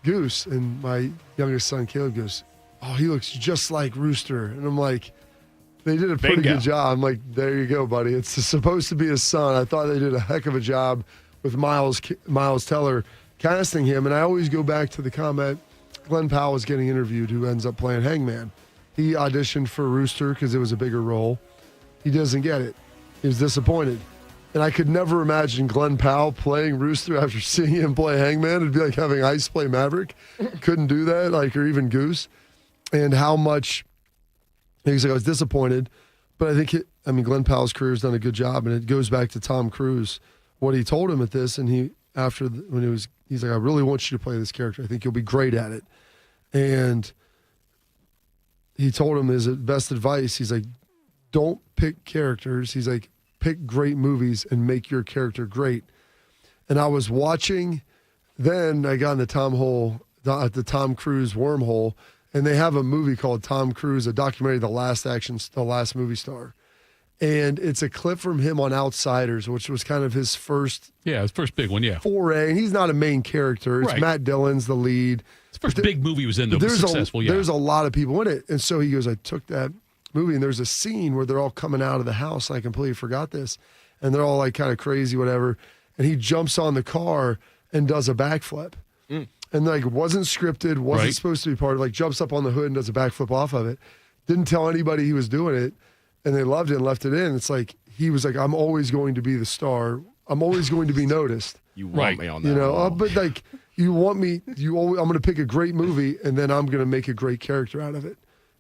Goose, and my youngest son Caleb goes, "Oh, he looks just like Rooster," and I'm like, "They did a pretty good job." I'm like, "There you go, buddy. It's supposed to be his son." I thought they did a heck of a job with Miles Teller casting him, and I always go back to the comment Glenn Powell was getting interviewed, who ends up playing Hangman. He auditioned for Rooster because it was a bigger role. He doesn't get it. He was disappointed. And I could never imagine Glenn Powell playing Rooster after seeing him play Hangman. It'd be like having Ice play Maverick. Couldn't do that, or even Goose. And how much, he's like, I was disappointed. But I think, Glenn Powell's career has done a good job. And it goes back to Tom Cruise, what he told him at this. And he's like, I really want you to play this character. I think you'll be great at it. And he told him his best advice. He's like, don't pick characters. He's like, pick great movies and make your character great. And I was watching, then I got in the Tom Cruise wormhole, and they have a movie called Tom Cruise, a documentary, The Last Movie Star. And it's a clip from him on Outsiders, which was kind of his first big one, foray. And he's not a main character. It's Matt Dillon's the lead. His first big movie he was in, though, was successful, There's a lot of people in it. And so he goes, I took that movie, and there's a scene where they're all coming out of the house, and I completely forgot this. And they're all like kind of crazy, whatever. And he jumps on the car and does a backflip. And wasn't scripted, wasn't supposed to be part of jumps up on the hood and does a backflip off of it. Didn't tell anybody he was doing it. And they loved it and left it in. It's like, he was like, I'm always going to be the star. I'm always going to be noticed. You want me on that. But you want me, I'm going to pick a great movie, and then I'm going to make a great character out of it.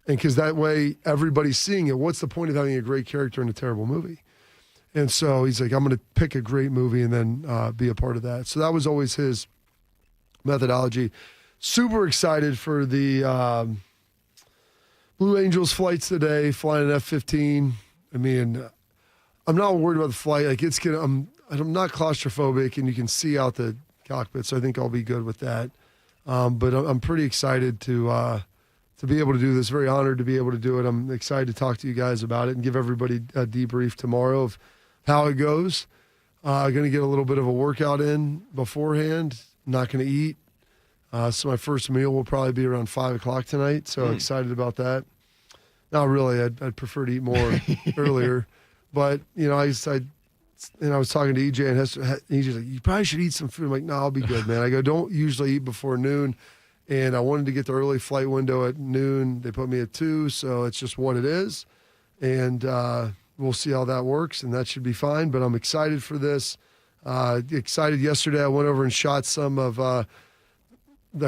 And because that way everybody's seeing it. What's the point of having a great character in a terrible movie? And so he's like, I'm going to pick a great movie and then be a part of that. So that was always his methodology. Super excited for the Blue Angels flights today, flying an F-15. I'm not worried about the flight. I'm not claustrophobic, and you can see out the cockpit, so I think I'll be good with that. But I'm pretty excited to be able to do this. Very honored to be able to do it. I'm excited to talk to you guys about it and give everybody a debrief tomorrow of how it goes. Going to get a little bit of a workout in beforehand. Not going to eat. So my first meal will probably be around 5 o'clock tonight. So excited about that. Not really. I'd prefer to eat more earlier. But, I was talking to EJ, and EJ's like, you probably should eat some food. I'm like, no, I'll be good, man. I go, don't usually eat before noon. And I wanted to get the early flight window at noon. They put me at 2, so it's just what it is. And we'll see how that works, and that should be fine. But I'm excited for this. Excited yesterday. I went over and shot some of, I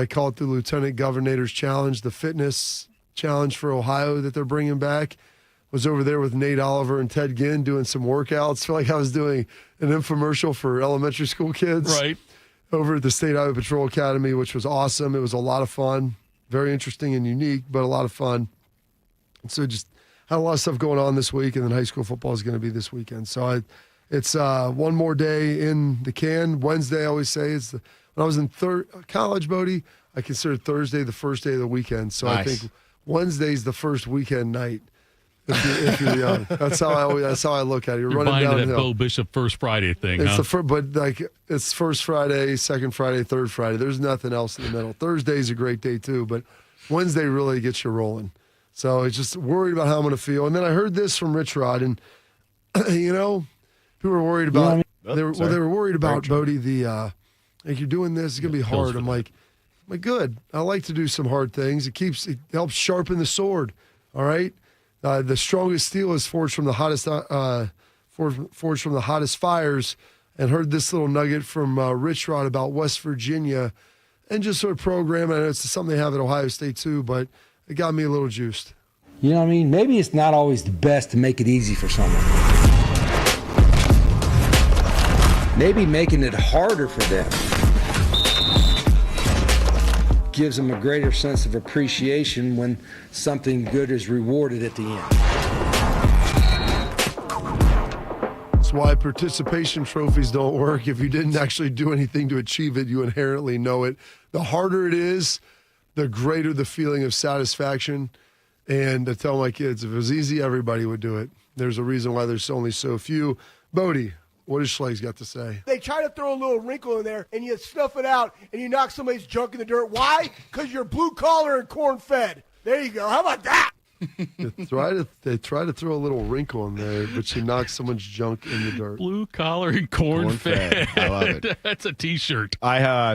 call it the Lieutenant Governor's Challenge, the fitness challenge for Ohio that they're bringing back. Was over there with Nate Oliver and Ted Ginn doing some workouts. Feel like I was doing an infomercial for elementary school kids. Right. Over at the State Highway Patrol Academy, which was awesome. It was a lot of fun. Very interesting and unique, but a lot of fun. And so just had a lot of stuff going on this week, and then high school football is going to be this weekend. So it's one more day in the can. Wednesday, I always say, when I was in college, Bodie, I considered Thursday the first day of the weekend. So nice. I think Wednesday's the first weekend night. If you're young, that's how I look at it. You're running buying downhill. that Bo Bishop First Friday thing, It's huh? but like it's first Friday, second Friday, third Friday. There's nothing else in the middle. Thursday's a great day too, but Wednesday really gets you rolling. So it's just worried about how I'm going to feel. And then I heard this from Rich Rod, and people were worried about. They were worried about Bodie. Like you're doing this, it's going to be hard. I'm like, good. I like to do some hard things. It helps sharpen the sword. All right. The strongest steel is forged from the hottest fires. And heard this little nugget from Rich Rod about West Virginia, and just sort of program. I know it's something they have at Ohio State too, but it got me a little juiced. You know what I mean? Maybe it's not always the best to make it easy for someone. Maybe making it harder for them gives them a greater sense of appreciation when something good is rewarded at the end. That's why participation trophies don't work. If you didn't actually do anything to achieve it, you inherently know it. The harder it is, the greater the feeling of satisfaction. And I tell my kids, if it was easy, everybody would do it. There's a reason why there's only so few. Bodie, what has Schleg's got to say? They try to throw a little wrinkle in there, and you snuff it out, and you knock somebody's junk in the dirt. Why? Because you're blue collar and corn fed. There you go. How about that? They try to throw a little wrinkle in there, but you knock someone's junk in the dirt. Blue collar and corn fed. I love it. That's a T-shirt.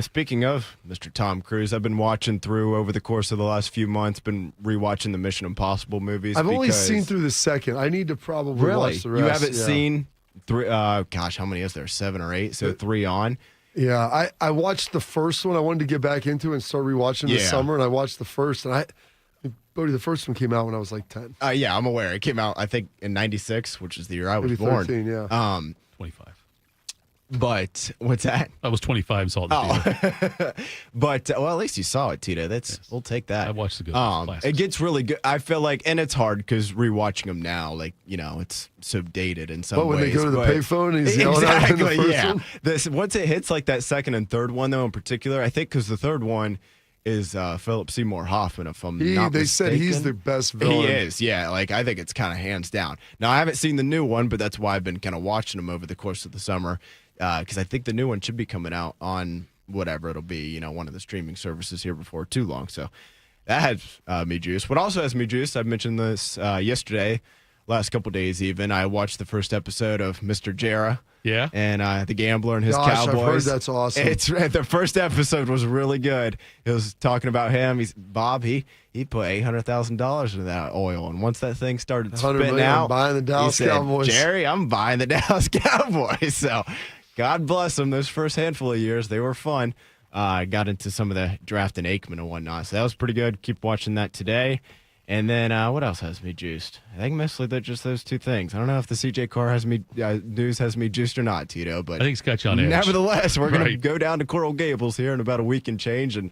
Speaking of Mr. Tom Cruise, I've been watching through over the course of the last few months. Been rewatching the Mission Impossible movies. I've only seen through the second. I need to probably watch the rest. You haven't seen three? Gosh, how many is there? 7 or 8? So 3 on. Yeah, I watched the first one. I wanted to get back into it and start rewatching this summer, and I watched the first, and Bodie, the first one came out when I was like 10. Yeah, I'm aware. It came out, I think, in 96, which is the year I was Maybe born. 13, yeah. 25. But what's that? I was 25 and saw it in the theater. But at least you saw it, Tito. We'll take that. I watched the good classics. It gets really good. I feel like, and it's hard because rewatching them now, it's so dated in some ways. When they go to the payphone and he's yelling at him in the first one? Once it hits like that second and third one, though, in particular, I think because the third one is Philip Seymour Hoffman, if I'm not mistaken. They said he's the best villain. He is, yeah. I think it's kind of hands down. Now, I haven't seen the new one, but that's why I've been kind of watching them over the course of the summer, because I think the new one should be coming out on whatever it'll be, one of the streaming services here before too long. So that has me juiced. What also has me juiced, I mentioned this yesterday, last couple days even, I watched the first episode of Mr. Jarrah. Yeah. And the gambler and his Gosh, Cowboys. I've heard that's awesome. The first episode was really good. It was talking about him. Bob, he put $800,000 into that oil. And once that thing started spitting out, I'm buying the Dallas Cowboys. Jerry, I'm buying the Dallas Cowboys. So God bless them. Those first handful of years, they were fun. I got into some of the drafting Aikman and whatnot. So that was pretty good. Keep watching that today. And then what else has me juiced? I think mostly they're just those two things. I don't know if the CJ Carr news has me juiced or not, Tito. But I think it's got you on edge. Nevertheless, we're going to go down to Coral Gables here in about a week and change, and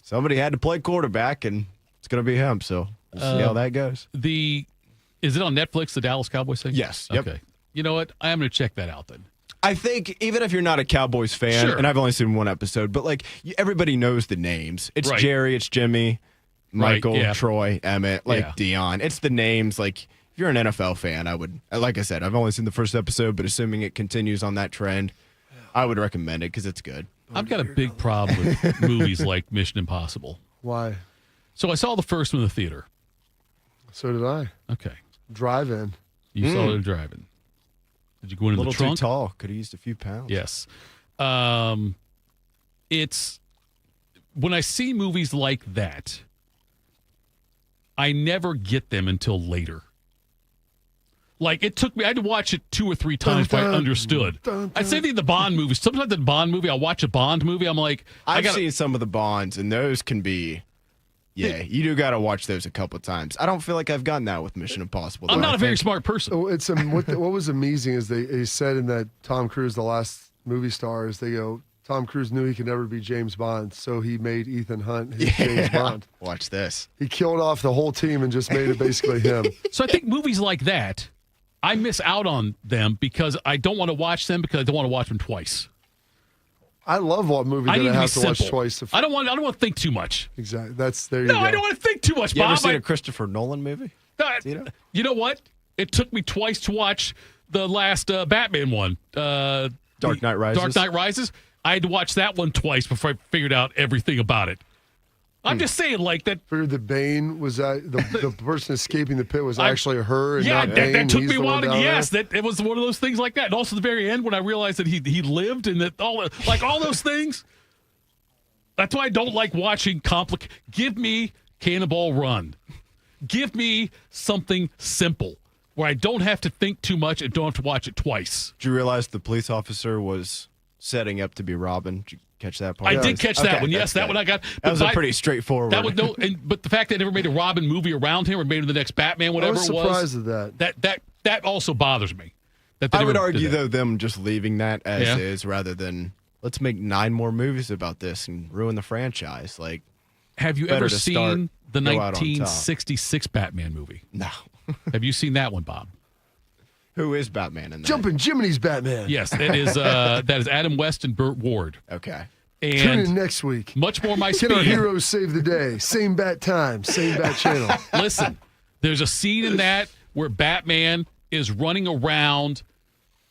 somebody had to play quarterback, and it's going to be him. So we'll see how that goes. Is it on Netflix, the Dallas Cowboys thing? Yes. Yep. Okay. You know what? I am going to check that out then. I think even if you're not a Cowboys fan, and I've only seen one episode, but everybody knows the names. It's Jerry, it's Jimmy, Michael, Troy, Emmett, Dion. It's the names. If you're an NFL fan, I would, like I said, I've only seen the first episode, but assuming it continues on that trend, I would recommend it because it's good. I've got a big problem with movies like Mission Impossible. Why? So I saw the first one in the theater. So did I. Okay. Drive-in. You saw it drive-in. Did you go into the trunk? A little too tall. Could have used a few pounds. Yes. It's when I see movies like that, I never get them until later. It took me, I had to watch it 2 or 3 times before I understood. I say the Bond movies. Sometimes the Bond movie, I'll watch a Bond movie, I'm like, I've seen some of the Bonds, and those can be, you do got to watch those a couple of times. I don't feel like I've gotten that with Mission Impossible. I'm not a very smart person. What was amazing is they said in that Tom Cruise, the last movie star, is they go, Tom Cruise knew he could never be James Bond, so he made Ethan Hunt his James Bond. Watch this. He killed off the whole team and just made it basically him. So I think movies like that, I miss out on them because I don't want to watch them because I don't want to watch them twice. I love what movie that I have to watch twice. I don't want to think too much. Exactly. I don't want to think too much, You Bob. ever seen a Christopher Nolan movie? You know what? It took me twice to watch the last Batman one. Dark Knight Rises. Dark Knight Rises. I had to watch that one twice before I figured out everything about it. I'm just saying, like that. Figured the Bane was that the person escaping the pit was actually her. And yeah, not Bane. that took He's me a the while. one down Yes, there. that it was one of those things like that. And also the very end when I realized that he lived and that all those things. That's why I don't like watching complicated. Give me Cannonball Run. Give me something simple where I don't have to think too much and don't have to watch it twice. Did you realize the police officer was setting up to be Robin? Did you catch that part? I did catch that one. Yes, that one I got. That was pretty straightforward. That was but the fact that they never made a Robin movie around him or made him the next Batman, whatever I was it was. surprised at That also bothers me. That they I would never argue, did that. though, them just leaving that as is rather than let's make 9 more movies about this and ruin the franchise. Like, have you better ever to start, seen the go out on top. 1966 Batman movie? No. Have you seen that one, Bob? Who is Batman in that? Jumping Jiminy's Batman. Yes, that is Adam West and Burt Ward. Okay. And Tune in next week. Much more my Can our speed. heroes save the day? Same bat time, same bat channel. Listen, there's a scene in that where Batman is running around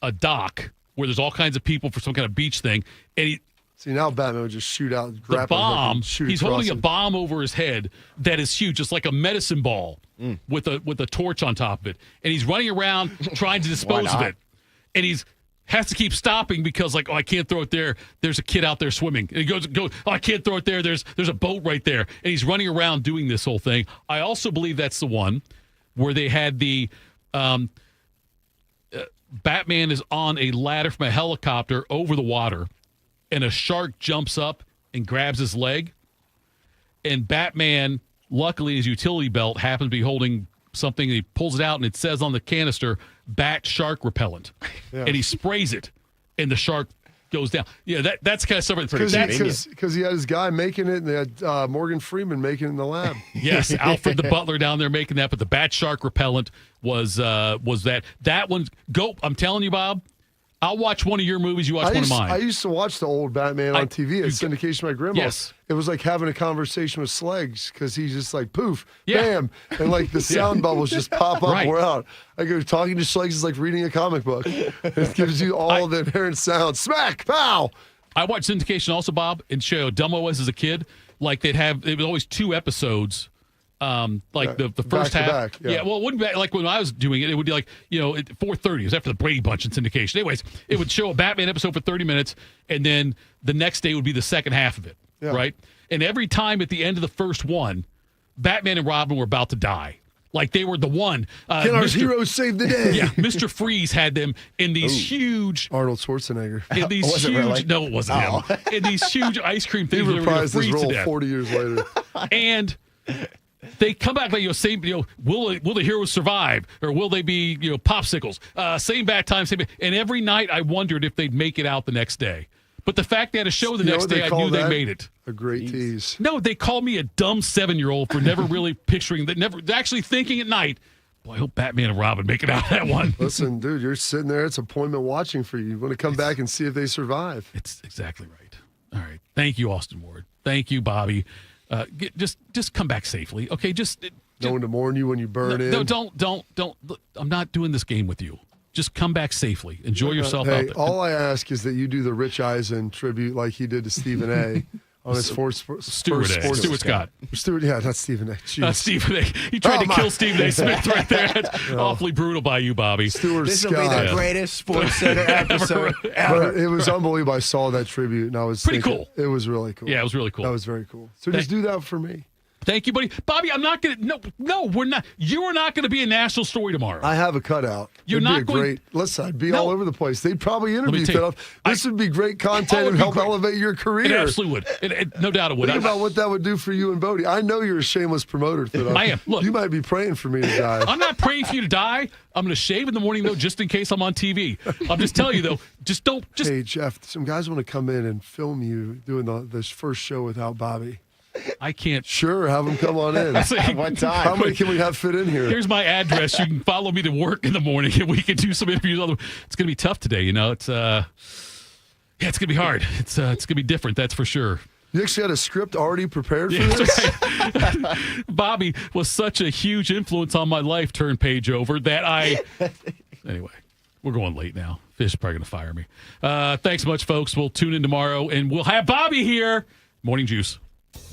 a dock where there's all kinds of people for some kind of beach thing, and he. See, now Batman would just shoot out, The grab bomb. shoot He's across holding a him. bomb over his head that is huge, just like a medicine ball with a torch on top of it, and he's running around trying to dispose of it, and he's has to keep stopping because like, oh, I can't throw it there. There's a kid out there swimming. And he goes, oh, I can't throw it there. There's a boat right there, and he's running around doing this whole thing. I also believe that's the one where they had the. Batman is on a ladder from a helicopter over the water, and a shark jumps up and grabs his leg. And Batman, luckily, his utility belt happens to be holding something. And he pulls it out, and it says on the canister, "Bat Shark Repellent." Yeah. And he sprays it, and the shark goes down. Yeah, that's kind of stuff. Because he had his guy making it, and they had Morgan Freeman making it in the lab. Yes, Alfred the butler down there making that. But the Bat Shark Repellent was that. That one, go. I'm telling you, Bob, I'll watch one of your movies. You watch one of mine. I used to watch the old Batman on TV at syndication. My grandma. Yes. It was like having a conversation with Sleggs because he's just like poof, bam, and like the sound bubbles just pop up. We're out. I go talking to Sleggs is like reading a comic book. It gives you all the inherent sounds. Smack, pow. I watched syndication also, Bob, and show how dumb I was as a kid. Like it was always 2 episodes. Like the first back to half. back, yeah. Well, it wouldn't be like when I was doing it, it would be like, at 4:30. It was after the Brady Bunch in syndication. Anyways, it would show a Batman episode for 30 minutes, and then the next day would be the second half of it, right? And every time at the end of the first one, Batman and Robin were about to die. Like they were the one. Can our heroes save the day? Yeah, Mr. Freeze had them in these huge Arnold Schwarzenegger. In these Was it huge, really? no, it wasn't him. In these huge ice cream He things, where they were gonna reprised his freeze to role death. 40 years later. And they come back like, will the heroes survive, or will they be popsicles? Same bat time, same. And every night I wondered if they'd make it out the next day. But the fact they had a show the You know next what they day, I call knew they that? made it. A great tease. No, they called me a dumb 7-year-old for never really picturing that, never actually thinking at night, boy, I hope Batman and Robin make it out of that one. Listen, dude, you're sitting there. It's appointment watching for you. You want to come back and see if they survive. It's exactly right. All right. Thank you, Austin Ward. Thank you, Bobby. Just come back safely. Okay, just no one to mourn you when you burn in. No, don't. Look, I'm not doing this game with you. Just come back safely. Enjoy yourself out there. All I ask is that you do the Rich Eisen tribute like he did to Stephen A. on his Stuart Stuart Scott. Stuart, yeah, not Stephen A. Jeez. Not Stephen A. He tried to kill Stephen A. Smith right there. That's awfully brutal by you, Bobby. Stuart This Scott. will be the greatest Sports Center episode ever. But it was unbelievable. I saw that tribute, and I was Pretty thinking, cool. It was really cool. Yeah, it was really cool. That was very cool. So just do that for me. Thank you, buddy. Bobby, I'm not going to. No, we're not. You are not going to be a national story tomorrow. I have a cutout. You're It'd not be a going. great. Listen, I'd be all over the place. They'd probably interview tell you, Thitoff. This would be great content and help elevate your career. It absolutely would. No doubt it would. Think about what that would do for you and Bodie. I know you're a shameless promoter, Thitoff. I am. Look, you might be praying for me to die. I'm not praying for you to die. I'm going to shave in the morning, though, just in case I'm on TV. I'm just telling you, though, just don't. Hey, Jeff, some guys want to come in and film you doing this first show without Bobby. I can't. Sure, have them come on in. One time. How many can we have fit in here? Here's my address. You can follow me to work in the morning, and we can do some interviews. It's going to be tough today. It's going to be hard. It's going to be different. That's for sure. You actually had a script already prepared for this? Right. Bobby was such a huge influence on my life, turn page over, that anyway, we're going late now. Fish is probably going to fire me. Thanks much, folks. We'll tune in tomorrow, and we'll have Bobby here. Morning Juice.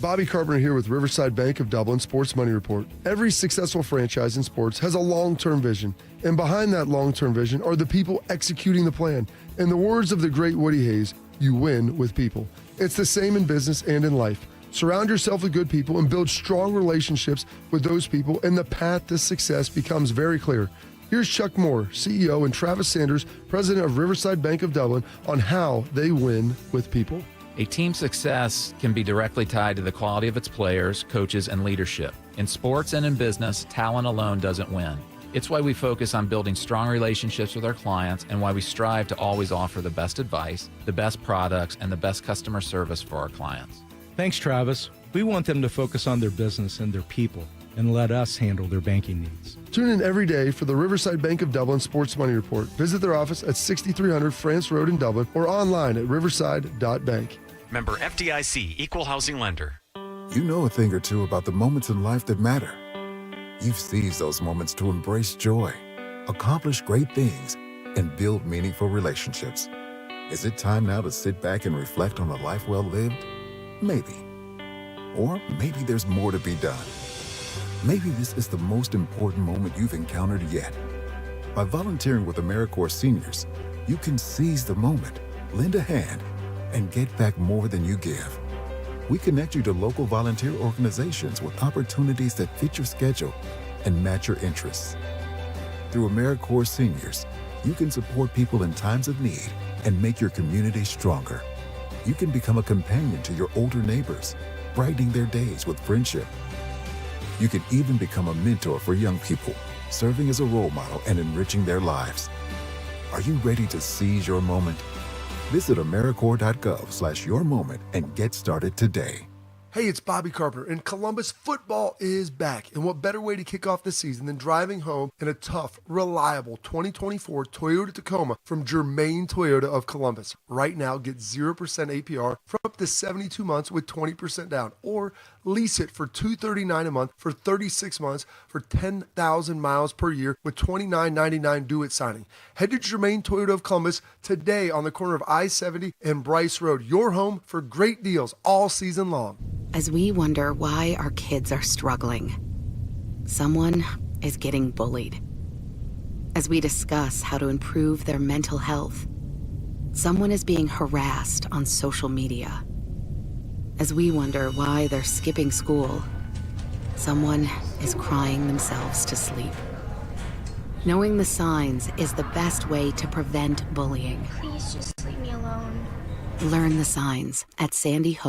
Bobby Carpenter here with Riverside Bank of Dublin Sports Money Report. Every successful franchise in sports has a long-term vision, and behind that long-term vision are the people executing the plan. In the words of the great Woody Hayes, you win with people. It's the same in business and in life. Surround yourself with good people and build strong relationships with those people, and the path to success becomes very clear. Here's Chuck Moore, CEO, and Travis Sanders, president of Riverside Bank of Dublin, on how they win with people. A team's success can be directly tied to the quality of its players, coaches, and leadership. In sports and in business, talent alone doesn't win. It's why we focus on building strong relationships with our clients and why we strive to always offer the best advice, the best products, and the best customer service for our clients. Thanks, Travis. We want them to focus on their business and their people and let us handle their banking needs. Tune in every day for the Riverside Bank of Dublin Sports Money Report. Visit their office at 6300 France Road in Dublin or online at riverside.bank. Member FDIC, Equal Housing Lender. You know a thing or two about the moments in life that matter. You've seized those moments to embrace joy, accomplish great things, and build meaningful relationships. Is it time now to sit back and reflect on a life well lived? Maybe. Or maybe there's more to be done. Maybe this is the most important moment you've encountered yet. By volunteering with AmeriCorps Seniors, you can seize the moment, lend a hand, and get back more than you give. We connect you to local volunteer organizations with opportunities that fit your schedule and match your interests. Through AmeriCorps Seniors, you can support people in times of need and make your community stronger. You can become a companion to your older neighbors, brightening their days with friendship. You can even become a mentor for young people, serving as a role model and enriching their lives. Are you ready to seize your moment? Visit AmeriCorps.gov/yourmoment and get started today. Hey, it's Bobby Carpenter, and Columbus football is back. And what better way to kick off the season than driving home in a tough, reliable 2024 Toyota Tacoma from Germain Toyota of Columbus. Right now, get 0% APR for up to 72 months with 20% down, or lease it for $239 a month for 36 months for 10,000 miles per year with $29.99 due at signing. Head to Germain Toyota of Columbus today on the corner of I-70 and Bryce Road. Your home for great deals all season long. As we wonder why our kids are struggling, someone is getting bullied. As we discuss how to improve their mental health, someone is being harassed on social media. As we wonder why they're skipping school, someone is crying themselves to sleep. Knowing the signs is the best way to prevent bullying. Please just leave me alone. Learn the signs at Sandy Hook.